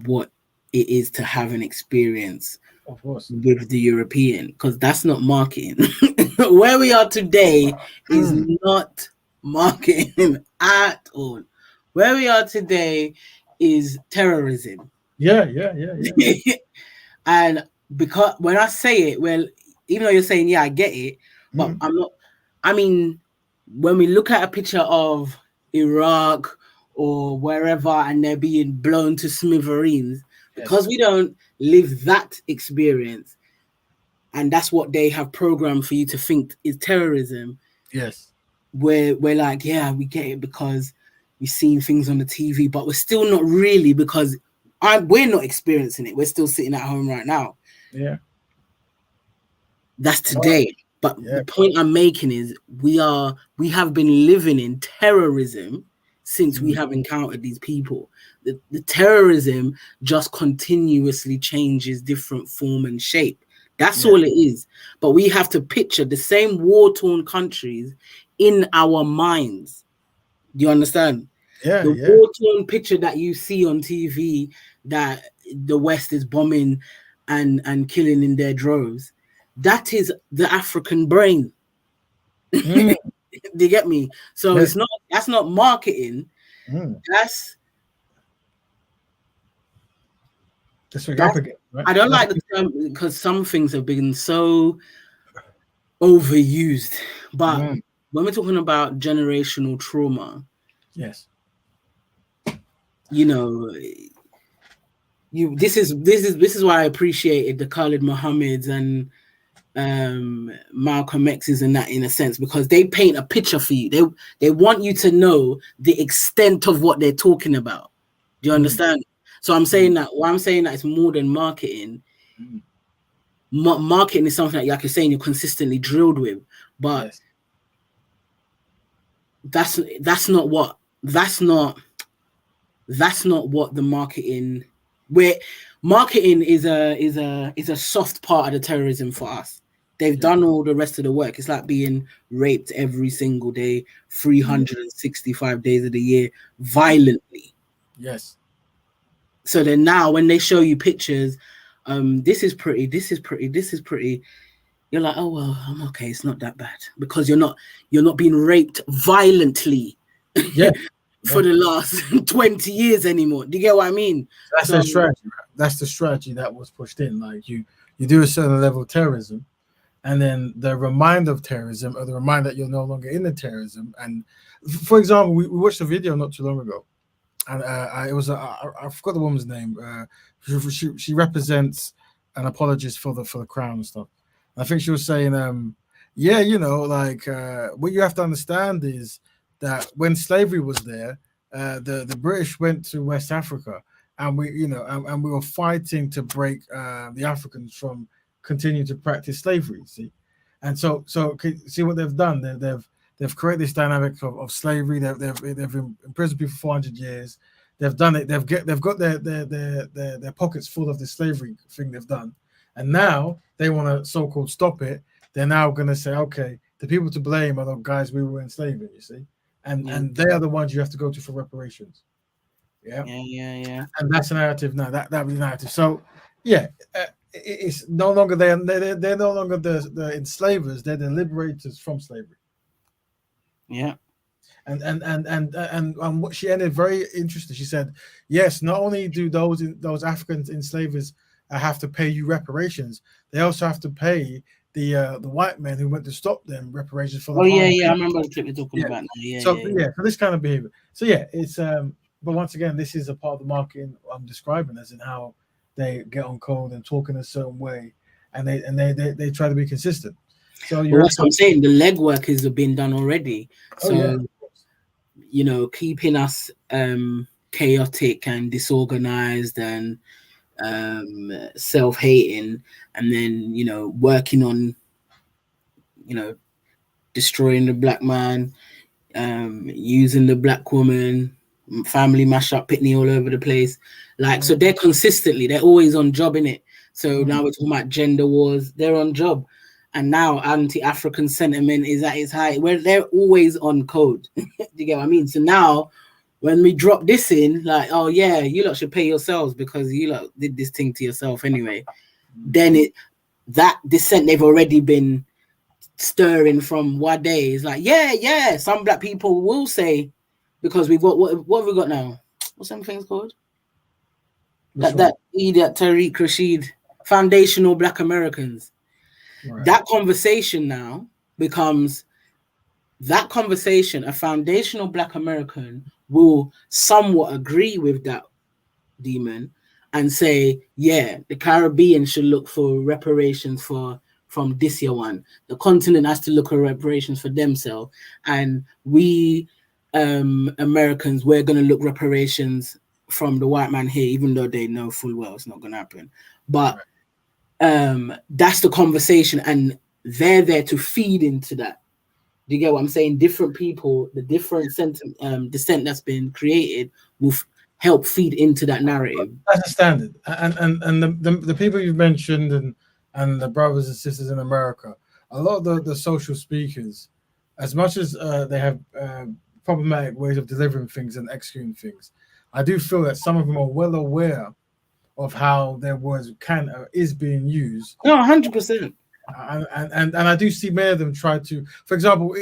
what it is to have an experience, of course, with the European, because that's not marketing. Where we are today is not marketing at all. Where we are today is terrorism. Yeah. And because when I say it, well, even though you're saying, yeah, I get it, but I'm not. I mean, when we look at a picture of Iraq or wherever and they're being blown to smithereens, because we don't live that experience, and that's what they have programmed for you to think is terrorism. Yes. We're like, yeah, we get it because we've seen things on the TV, but we're still not really, because we're not experiencing it. We're still sitting at home right now. Yeah. That's today. But the point I'm making is we have been living in terrorism since we have encountered these people. The terrorism just continuously changes different form and shape. That's all it is. But we have to picture the same war-torn countries in our minds. Do you understand? Yeah, the war-torn picture that you see on TV that the West is bombing and killing in their droves, that is the African brain. Do you get me? So that's not marketing. That's what you're up against, right? I don't like the term because some things have been so overused. But when we're talking about generational trauma, yes, you know, this is why I appreciated the Khalid Muhammad's and Malcolm X's and that, in a sense, because they paint a picture for you. They want you to know the extent of what they're talking about. Do you understand? So I'm saying that it's more than marketing. Marketing is something that, like you're saying, you're consistently drilled with, but that's not what the marketing. Where marketing is a soft part of the terrorism for us. They've done all the rest of the work. It's like being raped every single day, 365 days of the year, violently. Yes. So then now when they show you pictures, this is pretty, you're like, oh well, I'm okay, it's not that bad, because you're not being raped violently for the last 20 years anymore. Do you get what I mean? That's the strategy. Right? That's the strategy that was pushed in. Like you do a certain level of terrorism, and then the reminder of terrorism, or the reminder that you're no longer in the terrorism. And for example, we watched a video not too long ago, and it was I forgot the woman's name. She represents an apologist for the crown and stuff. And I think she was saying, what you have to understand is that when slavery was there, the British went to West Africa, and we were fighting to break the Africans from continuing to practice slavery. See, and so see what they've done. They've created this dynamic of slavery. They've imprisoned people for 400 years. They've done it. They've got their pockets full of the slavery thing they've done, and now they want to so-called stop it. They're now going to say, okay, the people to blame are the guys we were enslaving. You see, and they are the ones you have to go to for reparations. Yeah. And that's a narrative now. That was the narrative. So, it's no longer they're no longer the enslavers. They're the liberators from slavery. Yeah. And what she ended very interesting. She said, yes, not only do those African enslavers have to pay you reparations, they also have to pay the white men who went to stop them reparations for the harm. I remember the trip you're talking about now. For this kind of behavior. So it's but once again, this is a part of the marketing I'm describing, as in how they get on code and talk in a certain way, and they try to be consistent. So that's what I'm saying. The legwork has been done already. So keeping us chaotic and disorganized and self-hating, and then working on destroying the black man, using the black woman, family mash up, Pitney all over the place. So they're always on job, innit? So now we're talking about gender wars, they're on job. And now anti-African sentiment is at its height, where they're always on code. Do you get what I mean? So now when we drop this in, like, oh yeah, you lot should pay yourselves because you lot did this thing to yourself anyway. Then that dissent they've already been stirring from what day is like, some black people will say, because we've got what have we got now? What's some things called? that idiot Tariq Rashid, foundational Black Americans. Right. That conversation now becomes that conversation. A foundational Black American will somewhat agree with that demon and say, yeah, the Caribbean should look for reparations from this year one. The continent has to look for reparations for themselves, and we Americans, we're going to look reparations from the white man here, even though they know full well it's not going to happen. But that's the conversation, and they're there to feed into that. Do you get what I'm saying? Different people, the different descent that's been created will help feed into that narrative. That's a standard, and the people you've mentioned and the brothers and sisters in America, a lot of the social speakers, as much as they have problematic ways of delivering things and executing things, I do feel that some of them are well aware of how their words is being used. No, 100%. And I do see many of them try to, for example,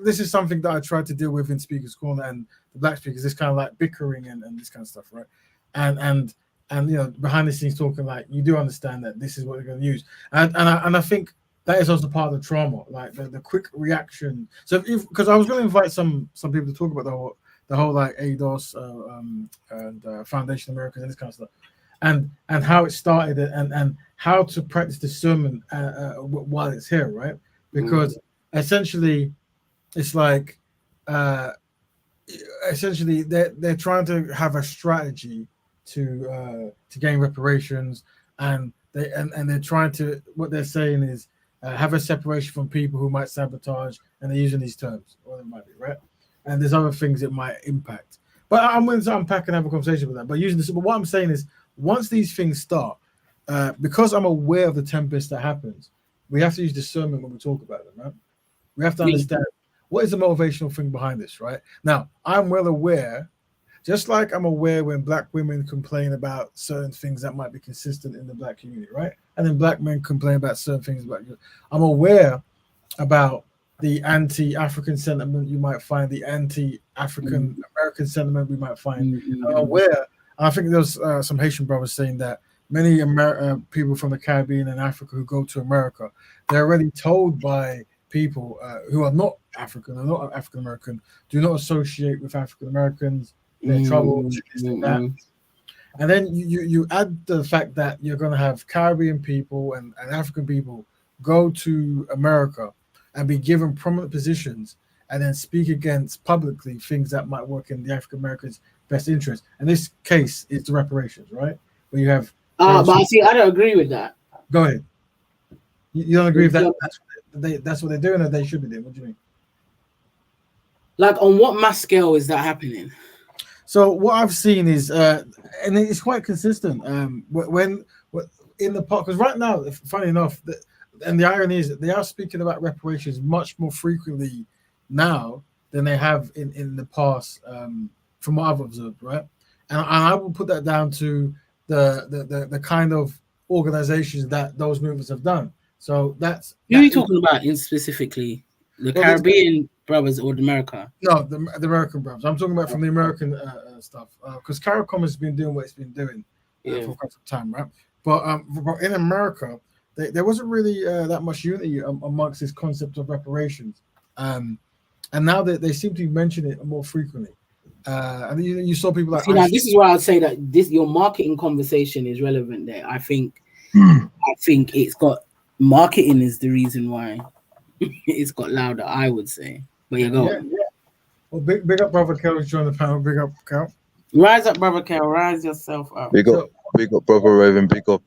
this is something that I try to deal with in Speaker's Corner and the Black speakers, this kind of like bickering and this kind of stuff, right? And you know, behind the scenes talking like, you do understand that this is what they're going to use, and I think that is also part of the trauma, like the quick reaction. So because I was going to invite some people to talk about the whole like ADOS and Foundation Americans and this kind of stuff, and how it started and how to practice discernment while it's here, right? Because essentially, it's like essentially they're trying to have a strategy to gain reparations, and they're trying to, what they're saying is have a separation from people who might sabotage, and they're using these terms, or it might be right, and there's other things it might impact. But I'm willing to unpack and have a conversation with that. But using this, but what I'm saying is, once these things start, because I'm aware of the tempest that happens, we have to use discernment when we talk about them, right? We have to understand what is the motivational thing behind this, right? Now, I'm well aware, just like I'm aware when Black women complain about certain things that might be consistent in the Black community, right? And then Black men complain about certain things about you. I'm aware about the anti-African sentiment you might find, the anti-African American sentiment we might find. I'm aware. I think there was some Haitian brothers saying that many people from the Caribbean and Africa who go to America, they're already told by people who are not African or not African American, do not associate with African Americans. They're trouble, this and that. And then you add the fact that you're going to have Caribbean people and African people go to America and be given prominent positions and then speak against publicly things that might work in the African Americans' best interest. And this case is the reparations, right? Where you have. But see, I don't agree with that. Go ahead. You don't agree with that? That's what they're doing, or they should be doing? What do you mean? Like, on what mass scale is that happening? So what I've seen is, and it's quite consistent. When in the part, because right now, funny enough, and the irony is that they are speaking about reparations much more frequently now than they have in the past, from what I've observed, right? And I will put that down to the kind of organizations that those movements have done. So that's who are you talking about in specifically? The Caribbean brothers or the America? No, the American brothers. I'm talking about from the American stuff, because CARICOM has been doing what it's been doing for quite some time, right? But in America, there wasn't really that much unity amongst this concept of reparations, and now they seem to mention it more frequently. And you saw people like. See, now this is why I'd say that your marketing conversation is relevant there. I think it's got marketing is the reason why it's got louder, I would say. But you go. Yeah. Well, big up, brother Kel, who's joined the panel. Big up, Kel. Rise up, brother Kel. Rise yourself up. Big up, brother Raven. Big up,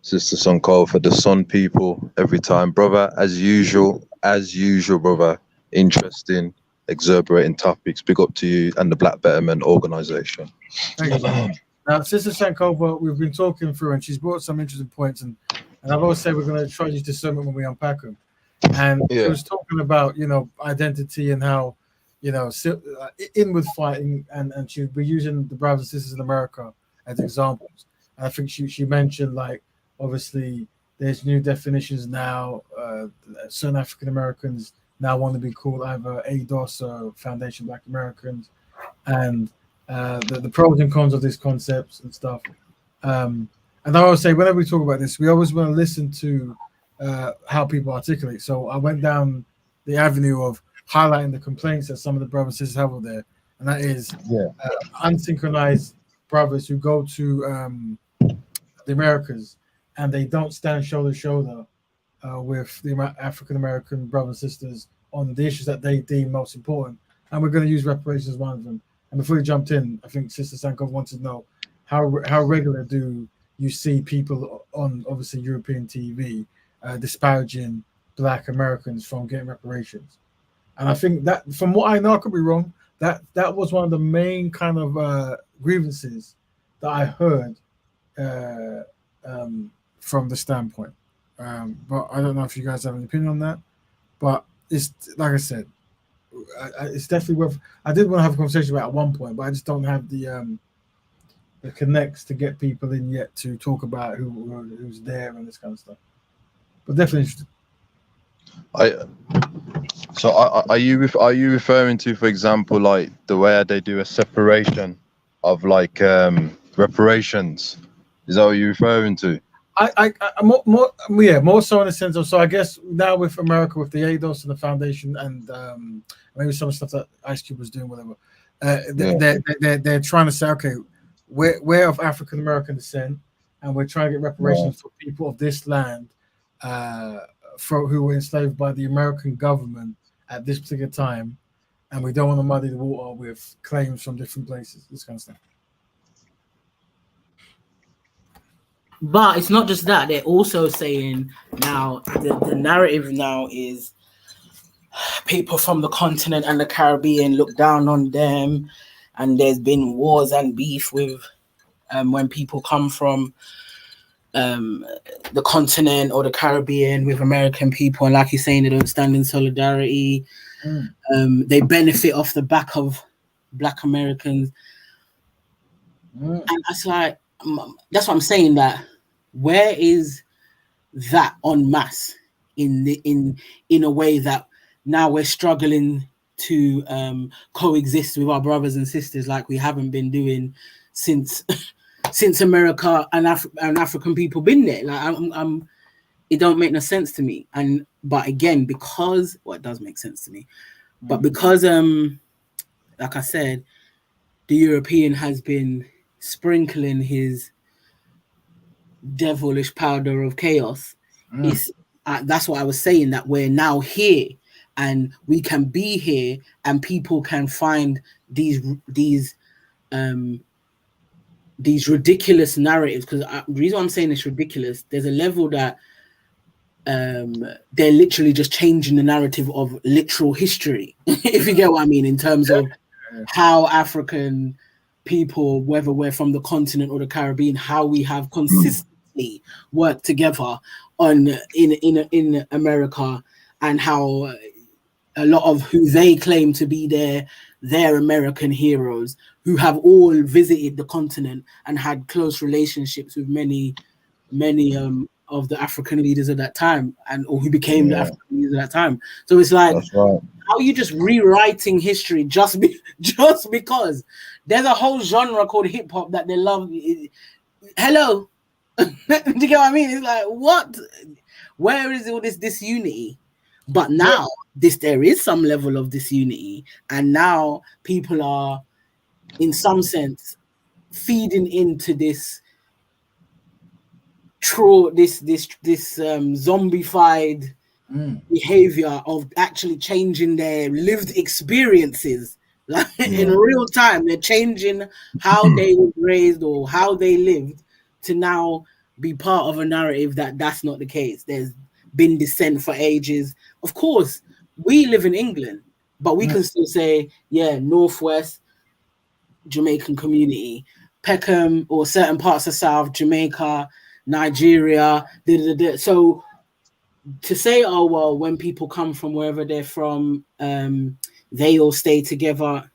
sister Sun Cole for the Sun people every time, brother. As usual, brother. Interesting, exuberating topics. Big up to you and the Black Betterment Organization. Thank you. Now, Sister Sankova, we've been talking through, and she's brought some interesting points, and I've always said we're going to try to use discernment when we unpack them. And she was talking about, identity and how, inward fighting, and she would be using the brothers and sisters in America as examples. And I think she mentioned, like, obviously, there's new definitions now. Certain African Americans now want to be called either ADOS or Foundation Black Americans, and the pros and cons of these concepts and stuff. And I always say, whenever we talk about this, we always want to listen to how people articulate. So I went down the avenue of highlighting the complaints that some of the brothers and sisters have over there, and that is unsynchronized brothers who go to the Americas and they don't stand shoulder to shoulder with the African American brothers and sisters on the issues that they deem most important. And we're going to use reparations as one of them. And before you jumped in, I think Sister Sanko wanted to know how regular do you see people on obviously European TV disparaging Black Americans from getting reparations? And I think that, from what I know, I could be wrong. That was one of the main kind of grievances that I heard from the standpoint. But I don't know if you guys have an opinion on that. But it's like I said, it's definitely worth. I did want to have a conversation about it at one point, but I just don't have the connects to get people in yet to talk about who's there and this kind of stuff. But definitely interesting. Are you referring to, for example, like the way they do a separation of like reparations? Is that what you're referring to? I more so in the sense of, so I guess now with America, with the ADOS and the foundation and maybe some of the stuff that Ice Cube was doing, whatever, they're trying to say, okay, we're of African American descent, and we're trying to get reparations for people of this land who were enslaved by the American government at this particular time, and we don't want to muddy the water with claims from different places, this kind of stuff. But it's not just that. They're also saying now the narrative now is people from the continent and the Caribbean look down on them, and there's been wars and beef with when people come from the continent or the Caribbean with American people, and like you're saying, they don't stand in solidarity. They benefit off the back of Black Americans, and it's like that's what I'm saying, that where is that en masse in a way that now we're struggling to coexist with our brothers and sisters like we haven't been doing since America and African people been there. Like it don't make no sense to me. But again, because it does make sense to me, but because like I said, the European has been sprinkling his devilish powder of chaos. That's what I was saying, that we're now here and we can be here and people can find these ridiculous narratives. Because the reason I'm saying it's ridiculous, there's a level that they're literally just changing the narrative of literal history, if you get what I mean, in terms of how African people, whether we're from the continent or the Caribbean, how we have consistently worked together in America, and how a lot of who they claim to be their American heroes, who have all visited the continent and had close relationships with many of the African leaders at that time, or who became the African leaders at that time. So it's like, how are you just rewriting history just because there's a whole genre called hip hop that they love? Hello. Do you get what I mean? It's like, what? Where is all this disunity? But now there is some level of disunity, and now people are, in some sense, feeding into this zombified behavior of actually changing their lived experiences. Like in real time, they're changing how they were raised or how they lived to now be part of a narrative that's not the case. There's been dissent for ages. Of course, we live in England, but we can still say, Northwest Jamaican community, Peckham or certain parts of South Jamaica, Nigeria. So to say, oh well, when people come from wherever they're from, they all stay together.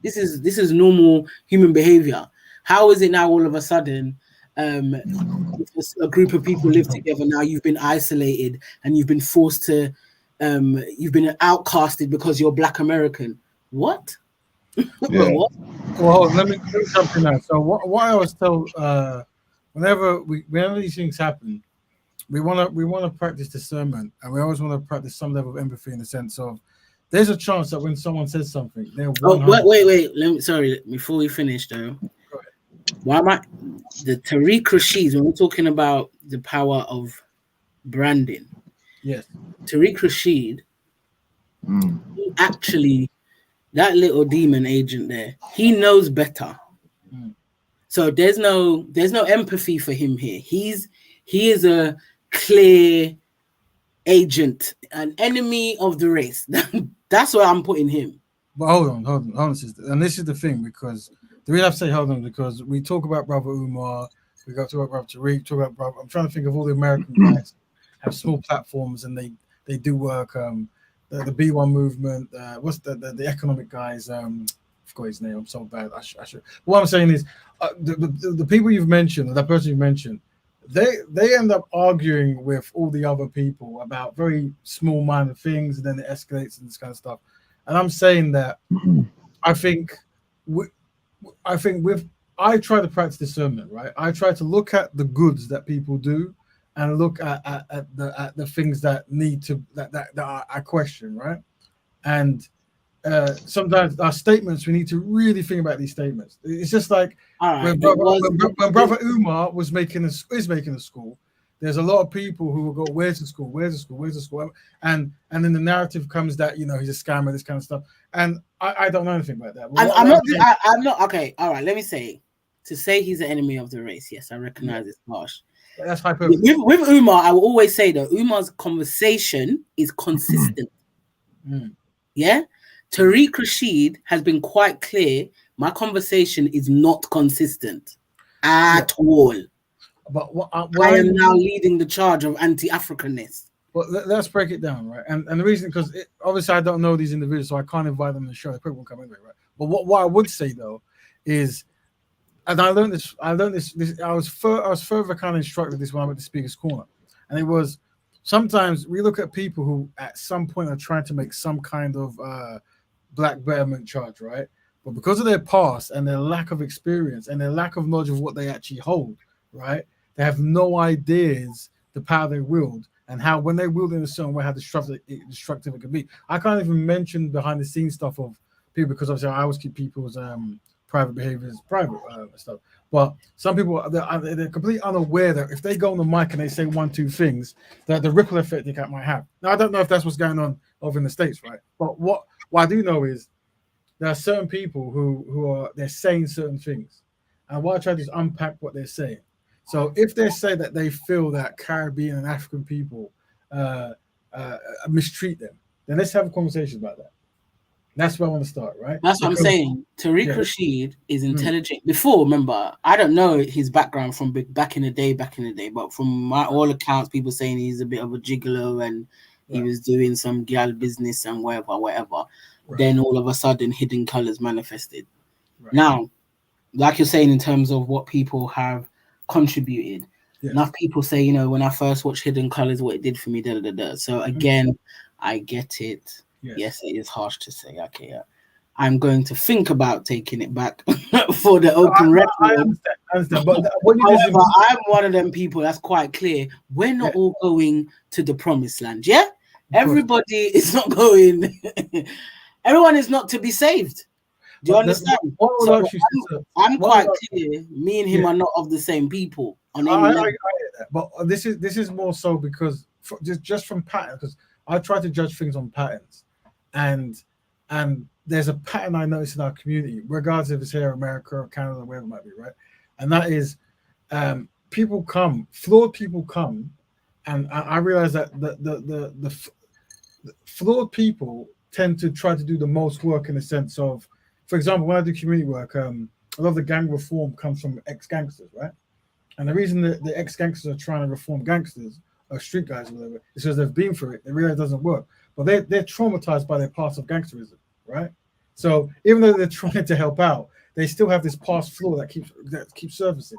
This is normal human behavior. How is it now all of a sudden, if a group of people live together, now you've been isolated and you've been forced to, you've been outcasted because you're Black American? What? Yeah. Well, hold on, let me jump in now. So what I always tell whenever these things happen, we wanna practice discernment, and we always want to practice some level of empathy in the sense of there's a chance that when someone says something, they're Oh, 100. wait. Let me. Sorry, before we finish though, why am I the Tariq Rashid? When we're talking about the power of branding, Yes. Tariq Rashid, he actually, that little demon agent there, he knows better. So there's no empathy for him here. He is a clear agent, an enemy of the race. That's where I'm putting him. But hold on, sister. And this is the thing, because the reason I say hold on, because we talk about Brother Umar, we got to talk about Brother Tariq, talk about Brother. I'm trying to think of all the American guys have small platforms and they do work. The B1 movement. What's the economic guys? I forgot his name. I'm so bad. I should. What I'm saying is, the people you've mentioned, or that person you've mentioned, they end up arguing with all the other people about very small minor things, and then it escalates and this kind of stuff. And I'm saying that I think I try to practice discernment, right? I try to look at the goods that people do and look at the things that need to that I question, right? And sometimes our statements, we need to really think about these statements. It's just like when Brother Umar is making a school. There's a lot of people who will go, "Where's the school? Where's the school? Where's the school?" And then the narrative comes that he's a scammer, this kind of stuff. And I don't know anything about that. I'm not okay. All right, let me say, to say he's an enemy of the race. Yes, I recognize it's harsh. That's hyperbole. With Umar, I will always say that Umar's conversation is consistent. Yeah, Tariq Rashid has been quite clear. My conversation is not consistent at all. But I am now leading the charge of anti-Africanness. Well, let's break it down, right? And the reason, because obviously I don't know these individuals, so I can't invite them to the show. They probably won't come anyway, right? But what I would say though is, and I learned this. I was further kind of instructed this when I went to Speaker's Corner, and it was sometimes we look at people who at some point are trying to make some kind of black betterment charge, right? But because of their past and their lack of experience and their lack of knowledge of what they actually hold, right? They have no ideas the power they wield and how when they wield in a certain way how destructive it can be. I can't even mention behind the scenes stuff of people because obviously I always keep people's private behaviors private stuff. But some people they're completely unaware that if they go on the mic and they say 1-2 things, that the ripple effect they might have. Now I don't know if that's what's going on over in the States, right? But what I do know is there are certain people who they're saying certain things, and what I try to do is unpack what they're saying. So if they say that they feel that Caribbean and African people mistreat them, then let's have a conversation about that. That's where I want to start, right? That's what I'm saying. Tariq Rashid is intelligent. Before, remember, I don't know his background from back in the day, but from all accounts, people saying he's a bit of a gigolo and he was doing some gal business and whatever. Right. Then all of a sudden, hidden colors manifested. Right. Now, like you're saying, in terms of what people have contributed, enough people say, when I first watched Hidden Colors, what it did for me, So again, I get it. Yes, it is harsh to say. Okay, I'm going to think about taking it back for the open record. I understand. But however, I'm one of them people that's quite clear. We're not all going to the promised land. Yeah, everybody is not going. Everyone is not to be saved. Do you understand? I'm quite clear. Me and him are not of the same people. On any level. I get that. But this is more so because just from patterns. Because I try to judge things on patterns, and there's a pattern I notice in our community, regardless if it's here, America or Canada, or wherever it might be, right? And that is, flawed people come, and I realize that the flawed people tend to try to do the most work in the sense of, for example, when I do community work, a lot of the gang reform comes from ex-gangsters, right? And the reason that the ex-gangsters are trying to reform gangsters or street guys or whatever is because they've been through it. They realize it doesn't work. But they're traumatized by their past of gangsterism, right? So even though they're trying to help out, they still have this past flaw that keeps surfacing.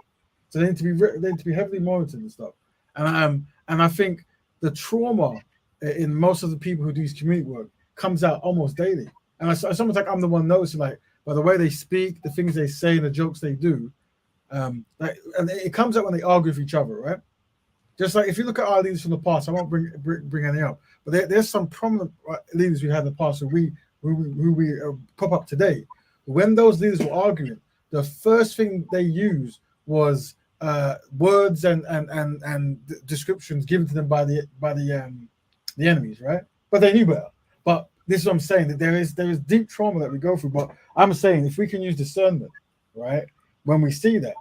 So they need to be heavily monitored and stuff. And I think the trauma in most of the people who do this community work comes out almost daily. And it's almost like I'm the one noticing, like, but the way they speak, the things they say, and the jokes they do, and it comes out when they argue with each other, right? Just like if you look at our leaders from the past, I won't bring any up, but there's some prominent leaders we had in the past who we pop up today. When those leaders were arguing, the first thing they used was words and descriptions given to them by the enemies, right? But they knew better. But this is what I'm saying, that there is deep trauma that we go through. But I'm saying if we can use discernment, right, when we see that,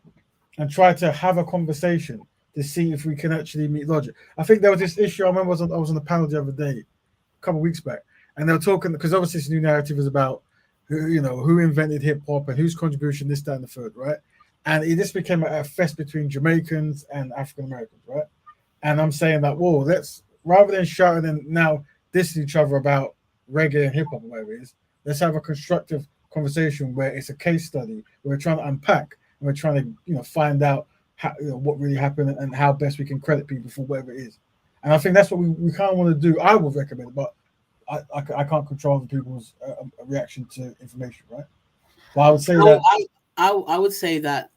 and try to have a conversation to see if we can actually meet logic. I think there was this issue. I remember I was on the panel the other day, a couple of weeks back, and they were talking because obviously this new narrative is about who invented hip hop and whose contribution this, that, and the third, right? And it just became a fest between Jamaicans and African Americans, right? And I'm saying that, whoa, let's rather than shouting and now dissing each other about reggae and hip hop or whatever it is, let's have a constructive conversation where it's a case study. Where we're trying to unpack and we're trying to find out how, what really happened and how best we can credit people for whatever it is. And I think that's what we kind of want to do. I would recommend it, but I can't control other people's reaction to information, right? But I would say I would say that,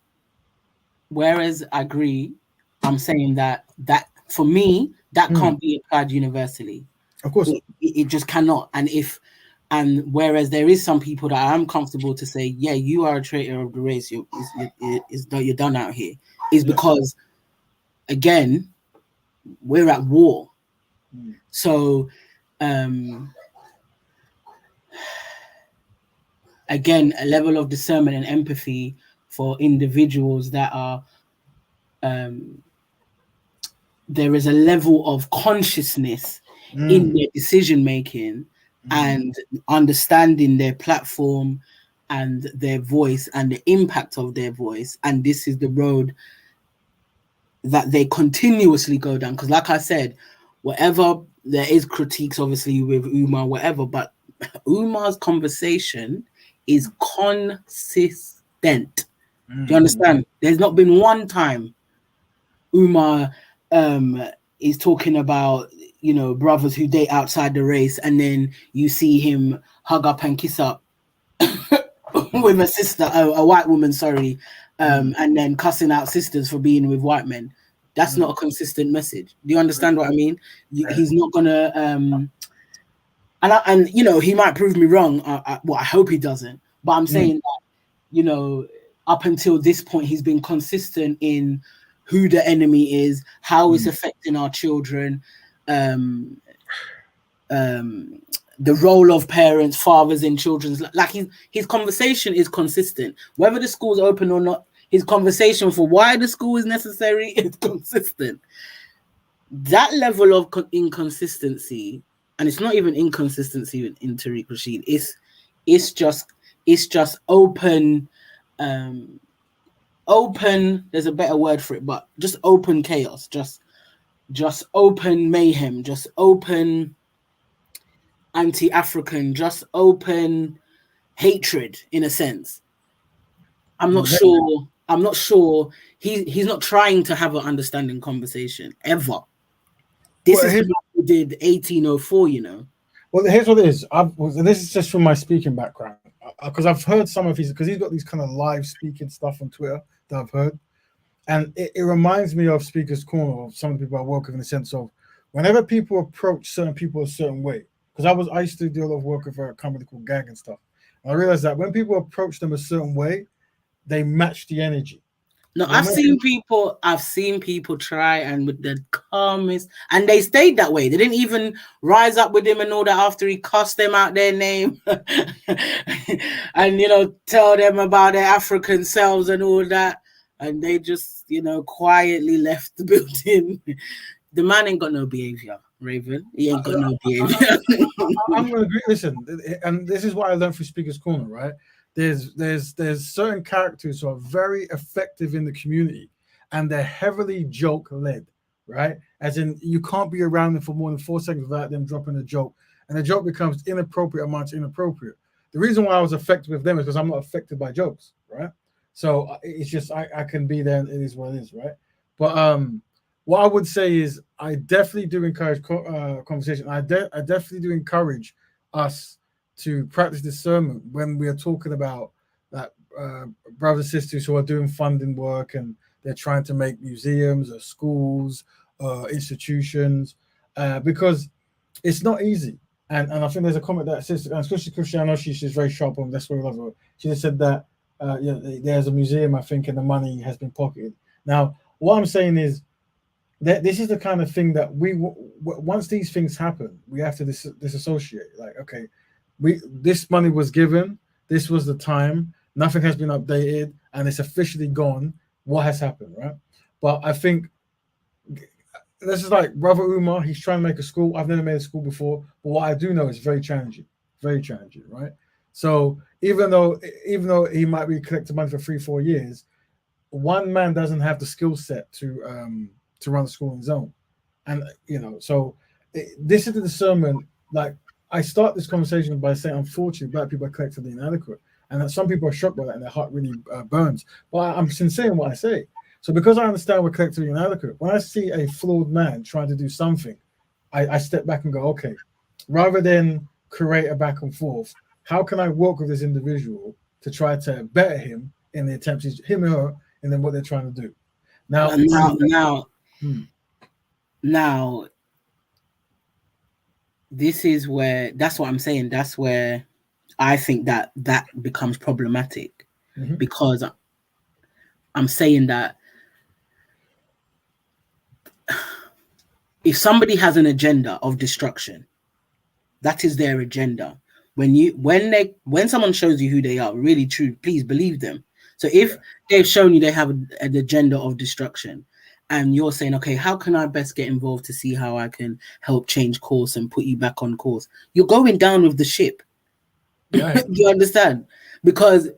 whereas I agree, I'm saying that for me, that can't be applied universally. Of course. It just cannot. And whereas there is some people that I'm comfortable to say, yeah, you are a traitor of the race, you're done out here, is because, again, we're at war. So, again, a level of discernment and empathy for individuals that are, there is a level of consciousness in their decision making and understanding their platform and their voice and the impact of their voice. And this is the road that they continuously go down. Because like I said, whatever, there is critiques obviously with Umar, whatever, but Umar's conversation is consistent. Do you understand? There's not been one time Umar is talking about, brothers who date outside the race, and then you see him hug up and kiss up with a sister, a white woman, sorry, and then cussing out sisters for being with white men. That's not a consistent message. Do you understand what I mean? He's not gonna, and he might prove me wrong. I hope he doesn't. But I'm saying that, up until this point, he's been consistent in who the enemy is, how it's affecting our children, the role of parents, fathers in children's, like his conversation is consistent. Whether the school's open or not, his conversation for why the school is necessary is consistent. That level of inconsistency, and it's not even inconsistency in Tariq Rashid, it's just open, there's a better word for it, but just open chaos, just open mayhem, just open anti-African, just open hatred in a sense. I'm not sure he's not trying to have an understanding conversation ever. This is what we did 1804, Well, here's what it is. This is just from my speaking background, because I've heard some of his, because he's got these kind of live speaking stuff on Twitter that I've heard, and it reminds me of Speaker's Corner, of some of the people I work with, in the sense of whenever people approach certain people a certain way, because I used to do a lot of work with a company called Gang and stuff, and I realized that when people approach them a certain way, they match the energy. No, I've seen people try and with the calmest, and they stayed that way. They didn't even rise up with him and all that after he cussed them out their name and tell them about their African selves and all that, and they just quietly left the building. The man ain't got no behavior, Raven. He ain't got no behavior. I'm gonna agree. Listen, and this is what I learned from Speaker's Corner, right? There's certain characters who are very effective in the community, and they're heavily joke led, right? As in, you can't be around them for more than 4 seconds without them dropping a joke, and the joke becomes inappropriate amongst inappropriate. The reason why I was effective with them is because I'm not affected by jokes, right? So it's just I can be there, and it is what it is, right? But what I would say is I definitely do encourage conversation. I definitely do encourage us to practice discernment when we are talking about that brothers and sisters who are doing funding work and they're trying to make museums or schools or institutions, because it's not easy. And I think there's a comment that says, especially Christiana, she's very sharp on, that's what we love her. She just said that there's a museum, I think, and the money has been pocketed. Now, what I'm saying is that this is the kind of thing that once these things happen, we have to disassociate. Like, okay, this money was given, this was the time, nothing has been updated, and it's officially gone. What has happened, right? But I think this is like Brother Umar. He's trying to make a school. I've never made a school before, but what I do know is very challenging, right? So even though he might be collecting money for 3-4 years, one man doesn't have the skill set to run the school on his own. And so this is the discernment. Like, I start this conversation by saying, unfortunately, Black people are collectively inadequate, and that some people are shocked by that, and their heart really burns. But I'm sincere in what I say. So because I understand we're collectively inadequate, when I see a flawed man trying to do something, I step back and go, okay, rather than create a back and forth, how can I work with this individual to try to better him in the attempts, him or her, and then what they're trying to do. Now, this is where, that's what I'm saying. That's where I think that becomes problematic, because I'm saying that if somebody has an agenda of destruction, that is their agenda. When someone shows you who they are, really true, please believe them. So if they've shown you they have an agenda of destruction, and you're saying, okay, how can I best get involved to see how I can help change course and put you back on course? You're going down with the ship. Yeah. You understand? Because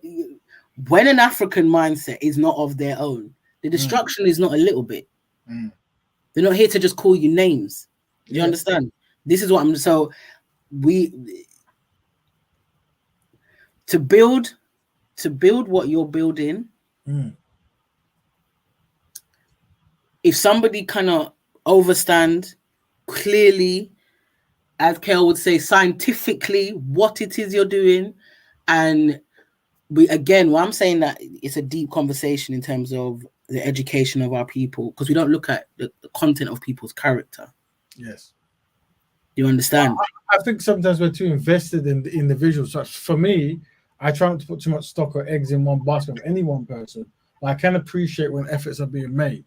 when an African mindset is not of their own, the destruction is not a little bit. They're not here to just call you names. You understand? This is what I'm, so to build what you're building, if somebody cannot overstand clearly, as Kel would say, scientifically what it is you're doing, and what I'm saying that it's a deep conversation in terms of the education of our people, because we don't look at the content of people's character. Yes. You understand? I think sometimes we're too invested in the individual. So for me, I try not to put too much stock or eggs in one basket of any one person, but I can appreciate when efforts are being made.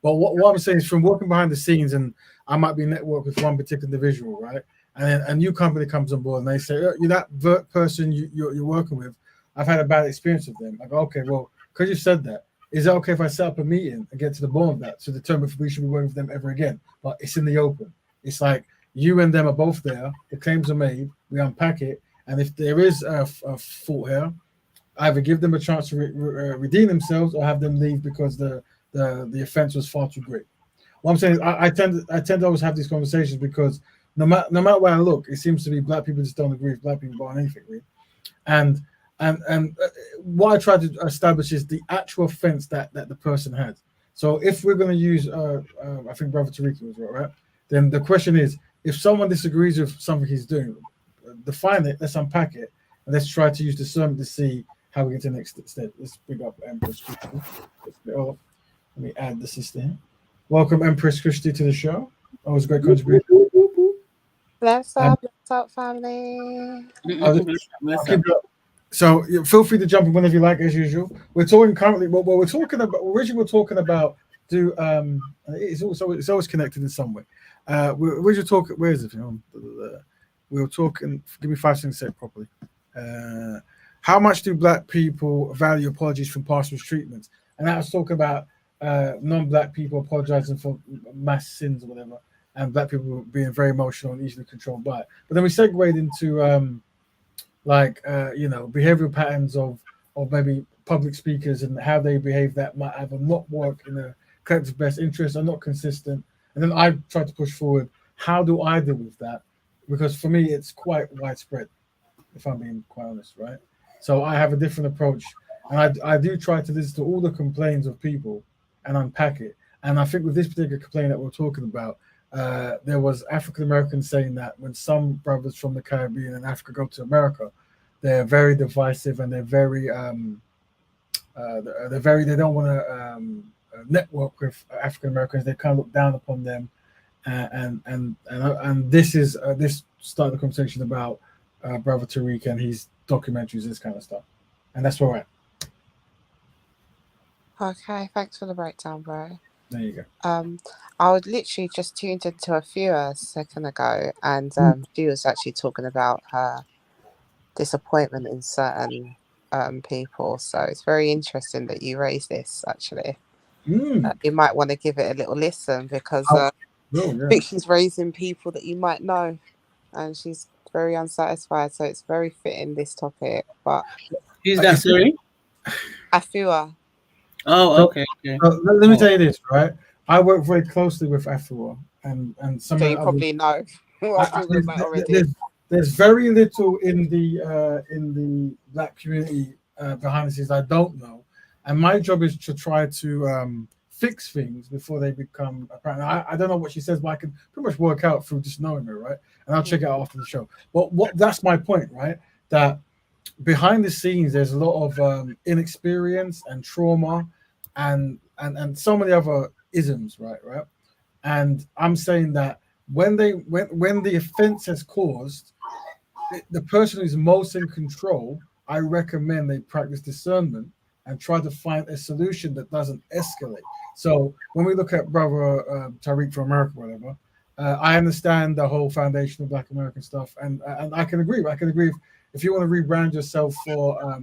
But what I'm saying is, from working behind the scenes, and I might be networked with one particular individual, right? And then a new company comes on board and they say, you're that person you're working with, I've had a bad experience with them. I go, okay, well, because you said that, is it okay if I set up a meeting and get to the bottom of that to determine if we should be working with them ever again? But it's in the open. It's like you and them are both there. The claims are made. We unpack it. And if there is a fault here, either give them a chance to redeem themselves or have them leave because the offense was far too great. What I'm saying is I tend to always have these conversations, because no matter where I look, it seems to be Black people just don't agree with Black people about anything, really. And what I try to establish is the actual offense that the person has. So if we're going to use, I think Brother Tariq was right, then the question is, if someone disagrees with something he's doing, define it, let's unpack it, and let's try to use discernment to see how we get to the next step. Let's pick up Empress Christy. Let me add the sister here. Welcome, Empress Christy, to the show. That was a great contribution. Bless up, family. So feel free to jump in whenever you like, as usual. We're talking currently. What we're talking about. Originally, we're talking about it's always connected in some way. Where is it? We were talking. Give me 5 seconds to say it properly. How much do Black people value apologies from past mistreatments? And I was talking about non-Black people apologizing for mass sins or whatever, and Black people being very emotional and easily controlled by it. But then we segued into behavioral patterns of maybe public speakers and how they behave that might either not work in the collective best interest or not consistent. And then I tried to push forward, how do I deal with that? Because for me, it's quite widespread, if I'm being quite honest, right? So I have a different approach. And I do try to listen to all the complaints of people and unpack it. And I think with this particular complaint that we're talking about, there was African Americans saying that when some brothers from the Caribbean and Africa go to America, they're very divisive and they don't want to network with African Americans. They kind of look down upon them, and this started the conversation about brother Tariq and his documentaries, this kind of stuff, and that's where we're at. Okay, thanks for the breakdown, bro. There you go. I was literally just tuned into a few a second ago, and she was actually talking about her disappointment in certain people. So it's very interesting that you raised this. Actually, you might want to give it a little listen because I think she's raising people that you might know, and she's very unsatisfied. So it's very fitting, this topic. But who's that? Sorry, Afua. Oh, okay. Let me tell you this, right? I work very closely with Afua and some So of you the probably know what I'm talking about already. There's very little in the black community behind the scenes I don't know, and my job is to try to fix things before they become apparent. I don't know what she says, but I can pretty much work out through just knowing her, right? And I'll check it out after the show. But that's my point, right? That behind the scenes there's a lot of inexperience and trauma and so many other isms, right? And I'm saying that when the offense has caused, the person who's most in control, I recommend they practice discernment and try to find a solution that doesn't escalate. So when we look at brother Tariq from America, whatever, I understand the whole foundation of Black American stuff, and I can agree. I can agree if you want to rebrand yourself for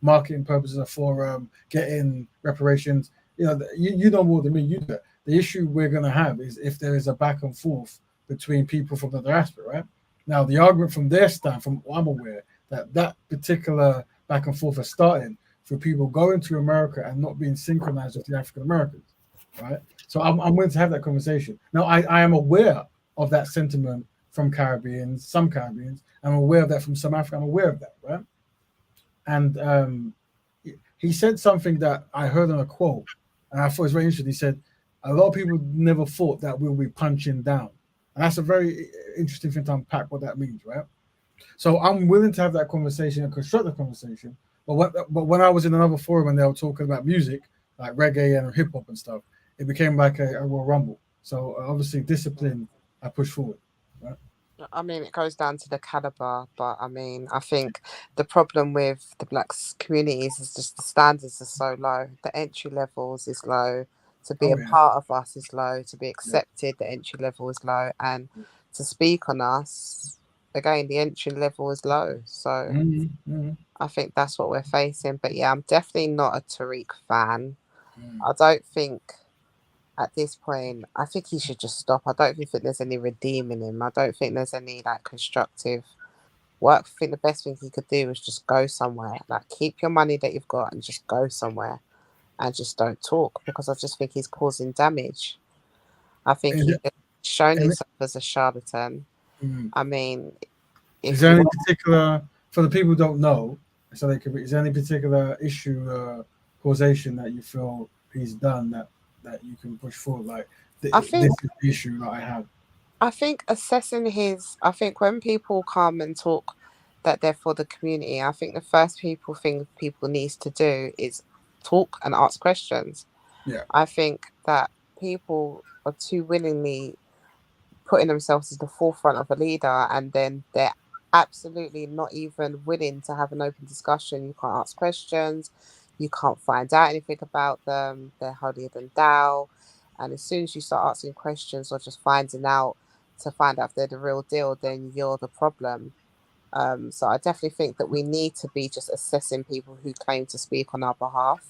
marketing purposes or for getting reparations, you know more than me. You do that. The issue we're going to have is if there is a back and forth between people from the diaspora, right? Now, the argument from their stand, from what I'm aware, that particular back and forth has started for people going to America and not being synchronized with the African Americans, right? So I'm willing to have that conversation. Now, I am aware of that sentiment from some Caribbeans. I'm aware of that from some Africa. I'm aware of that, right? And he said something that I heard in a quote, and I thought it was very interesting. He said, a lot of people never thought that we'll be punching down. And that's a very interesting thing to unpack what that means, right? So I'm willing to have that conversation and construct the conversation. But when I was in another forum and they were talking about music, like reggae and hip hop and stuff, it became like a Royal Rumble. So obviously discipline, I push forward, right? I mean, it goes down to the caliber, but I mean, I think the problem with the black communities is just the standards are so low. The entry levels is low. To be a part of us is low. To be accepted, the entry level is low, and to speak on us, again, the entry level is low. So I think that's what we're facing. But yeah, I'm definitely not a Tariq fan. I don't think. At this point, I think he should just stop. I don't think there's any redeeming him. I don't think there's any like constructive work. I think the best thing he could do is just go somewhere. Like keep your money that you've got and just go somewhere and just don't talk, because I just think he's causing damage. I think he's shown himself as a charlatan. I mean, is there any particular, for the people who don't know, so they could be, is there any particular issue causation that you feel he's done that you can push forward? Like I think this is the issue that I have. I think I think when people come and talk that they're for the community, I think the first thing people needs to do is talk and ask questions. Yeah. I think that people are too willingly putting themselves as the forefront of a leader, and then they're absolutely not even willing to have an open discussion. You can't ask questions. You can't find out anything about them. They're holier than thou. And as soon as you start asking questions or just finding out to find out if they're the real deal, then you're the problem. So I definitely think that we need to be just assessing people who claim to speak on our behalf.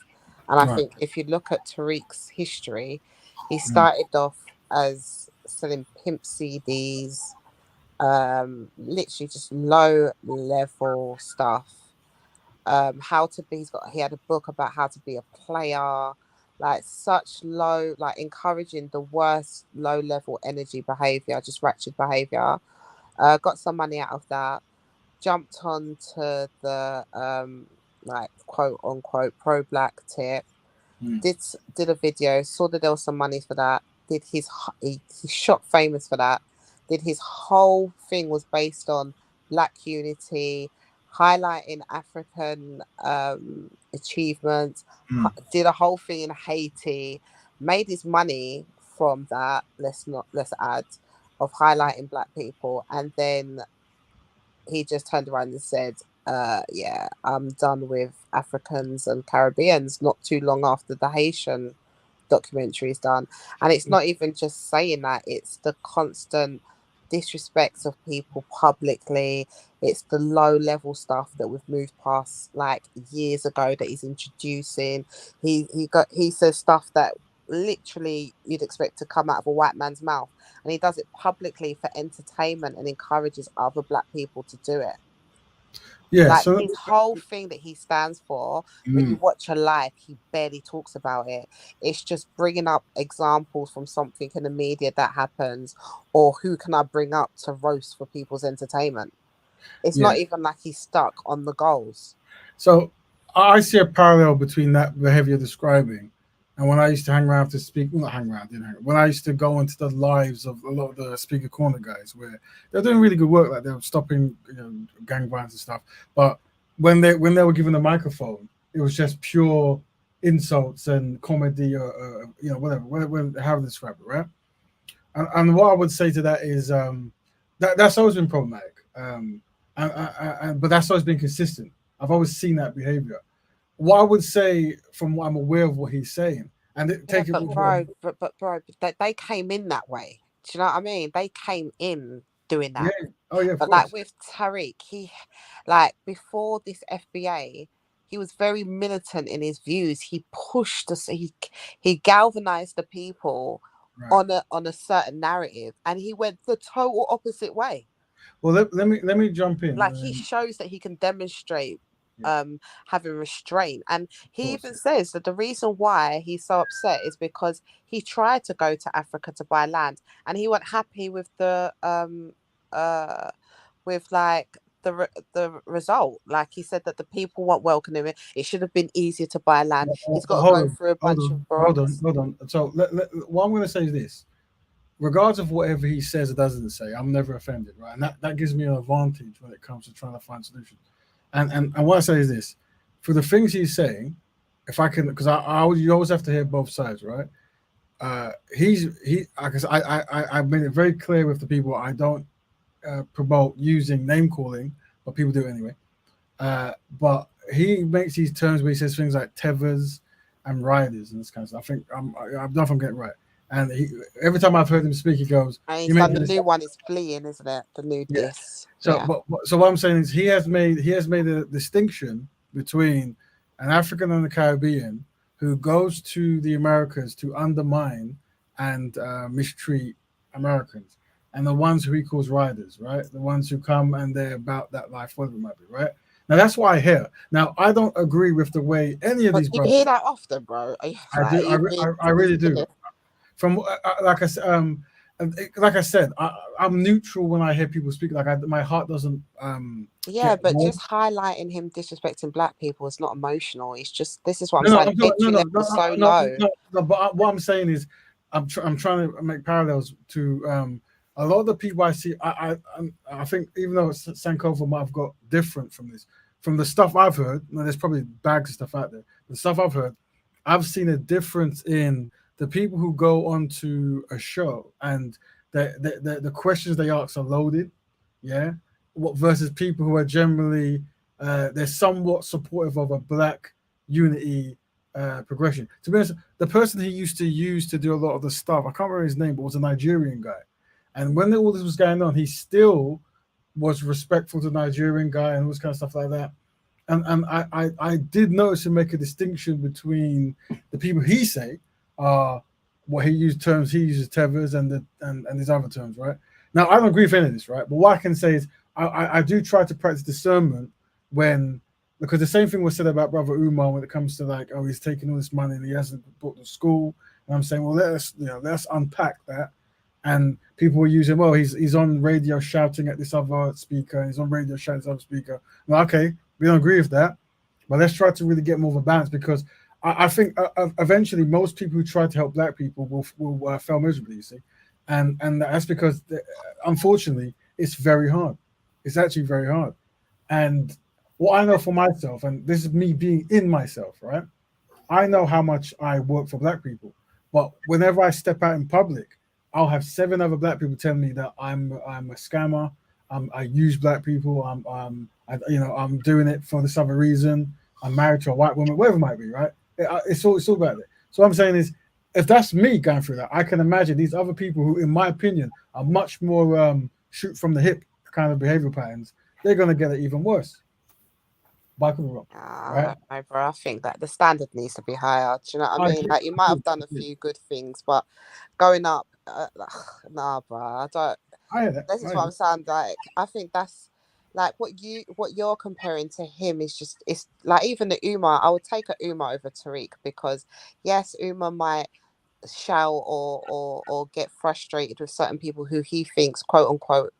And I think if you look at Tariq's history, he started off as selling pimp CDs, literally just low level stuff. He had a book about how to be a player, like such low, like encouraging the worst low level energy behavior, just ratchet behavior. Got some money out of that, jumped on to the like quote unquote pro black tip, did a video, saw that there was some money for that, did he's shot famous for that. Did his whole thing was based on Black unity, highlighting African achievements. Did a whole thing in Haiti, made his money from that. Let's add, of highlighting Black people, and then he just turned around and said, yeah, I'm done with Africans and Caribbeans not too long after the Haitian documentary is done. And it's not even just saying that, it's the constant disrespect of people publicly. It's the low level stuff that we've moved past like years ago that he's introducing. He says stuff that literally you'd expect to come out of a white man's mouth, and he does it publicly for entertainment and encourages other Black people to do it. Yeah, like so his whole thing that he stands for, when you watch a live, he barely talks about it. It's just bringing up examples from something in the media that happens, or who can I bring up to roast for people's entertainment. It's not even like he's stuck on the goals. So I see a parallel between that behavior you're describing and when I used to hang around to speak, not hang around, didn't hang, when I used to go into the lives of a lot of the Speaker Corner guys, where they're doing really good work, like they're stopping gang violence and stuff. But when they were given a microphone, it was just pure insults and comedy, or whatever, how to describe it, right? And what I would say to that is that's always been problematic, but that's always been consistent. I've always seen that behavior. What I would say, from what I'm aware of what he's saying, and take it with bro, they came in that way. Do you know what I mean? They came in doing that. Yeah. Oh yeah, but like with Tariq, he, like before this FBA, he was very militant in his views. He pushed us. He galvanized the people on a certain narrative, and he went the total opposite way. Well, let me jump in. Like he shows that he can demonstrate having restraint, and he even says that the reason why he's so upset is because he tried to go to Africa to buy land, and he wasn't happy with the result. Like he said that the people weren't welcoming him. It should have been easier to buy land. He's got to go through a bunch of bureaucracy. Hold on. So what I'm going to say is this: regardless of whatever he says or doesn't say, I'm never offended, right? And that gives me an advantage when it comes to trying to find solutions. And what I say is this: for the things he's saying, if I can, because you always have to hear both sides, right? I made it very clear with the people I don't promote using name calling, but people do it anyway. But he makes these terms where he says things like tethers and riders and this kind of stuff. I think I don't know if I'm getting right. And every time I've heard him speak, he goes. And he's done the new one is fleeing, isn't it? The new diss. So, so what I'm saying is he has made a distinction between an African and a Caribbean who goes to the Americas to undermine and mistreat Americans, and the ones who he calls riders, right? The ones who come and they're about that life, whatever it might be, right? Now that's why I hear. Now I don't agree with the way any of these. You hear that often, bro? I do. I really do. From like I said, I'm neutral when I hear people speak. Like my heart doesn't. But just highlighting him disrespecting Black people is not emotional. It's just, this is what I'm saying. Entry level is so low. But what I'm saying is, I'm trying to make parallels to a lot of the people I see. I think even though Sankofa might have got different from this, from the stuff I've heard. Now, there's probably bags of stuff out there. The stuff I've heard, I've seen a difference in the people who go onto a show and the questions they ask are loaded, versus people who are generally they're somewhat supportive of a Black unity progression. To be honest, the person he used to use to do a lot of the stuff, I can't remember his name, but was a Nigerian guy. And when all this was going on, he still was respectful to the Nigerian guy and all this kind of stuff like that. And I did notice him make a distinction between the people he say are what he uses tethers and these other terms, right? Now I don't agree with any of this, right? But what I can say is I do try to practice discernment because the same thing was said about Brother Umar when it comes to like, oh, he's taking all this money and he hasn't brought to school. And I'm saying, well, let's unpack that. And people were using, well, he's on radio shouting at this other speaker, and he's on radio shouting at this other speaker. Well, okay, we don't agree with that, but let's try to really get more of a balance, because I think eventually most people who try to help black people will fail miserably. You see, and that's because unfortunately it's very hard. It's actually very hard. And what I know for myself, and this is me being in myself, right? I know how much I work for black people, but whenever I step out in public, I'll have 7 other black people tell me that I'm a scammer. I use black people. I'm doing it for this other reason. I'm married to a white woman, whatever it might be, right? It's all about it. So what I'm saying is, if that's me going through that, I can imagine these other people who, in my opinion, are much more shoot from the hip kind of behavioral patterns. They're gonna get it even worse. But I could be wrong, I right? don't know, bro. I think that the standard needs to be higher. Do you know what I I mean? agree. Like, you might have done a few good things, but going up, nah, bro. I don't. I hear that. This I is hear what I'm that. saying. Like, I think that's like what you're comparing to him is just, it's like, even the Umar. I would take a Umar over Tariq, because yes, Umar might shout or get frustrated with certain people who he thinks, quote unquote,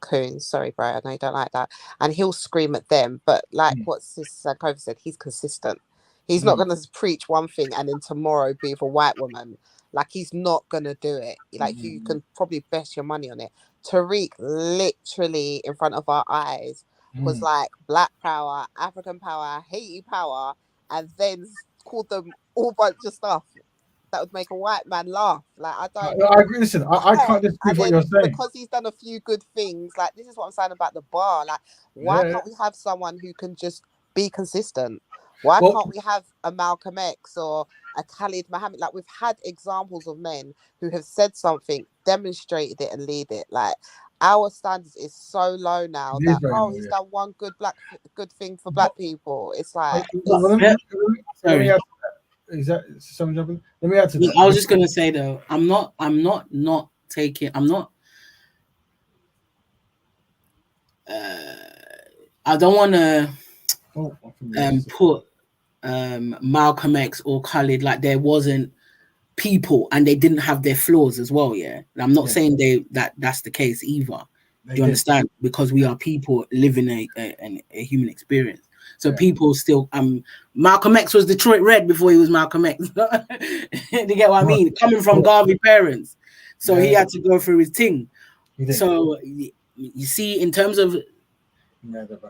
coons. Sorry, bro, I know you don't like that. And he'll scream at them. But like what Sister Sankofa said, he's consistent. He's not going to preach one thing and then tomorrow be with a white woman. Like, he's not going to do it. Like, you can probably bet your money on it. Tariq literally in front of our eyes was like black power, African power, Haiti power, and then called them all bunch of stuff that would make a white man laugh. Like, I don't. I agree. Listen, I can't disagree And with what then you're saying. because he's done a few good things, like, this is what I'm saying about the bar. Like, why Yeah. can't we have someone who can just be consistent? Why Well, can't we have a Malcolm X or a Khalid Mohammed? Like, we've had examples of men who have said something, demonstrated it, and lead it. Like, our standards is so low now it is that, very oh, low, he's yeah. done one good thing for black people. It's like, Let me Sorry. add to that. Is that someone jumping? Let me add to that. I was just gonna say though, I'm not taking. I'm not. I don't want to put Malcolm X or Khalid like there wasn't people and they didn't have their flaws as well. Yeah, and I'm not saying that's the case either. Do you understand? Because we are people living a human experience. So people still Malcolm X was Detroit Red before he was Malcolm X. Do you get what I mean? Coming from Garvey parents, so he had to go through his thing. So you see, in terms of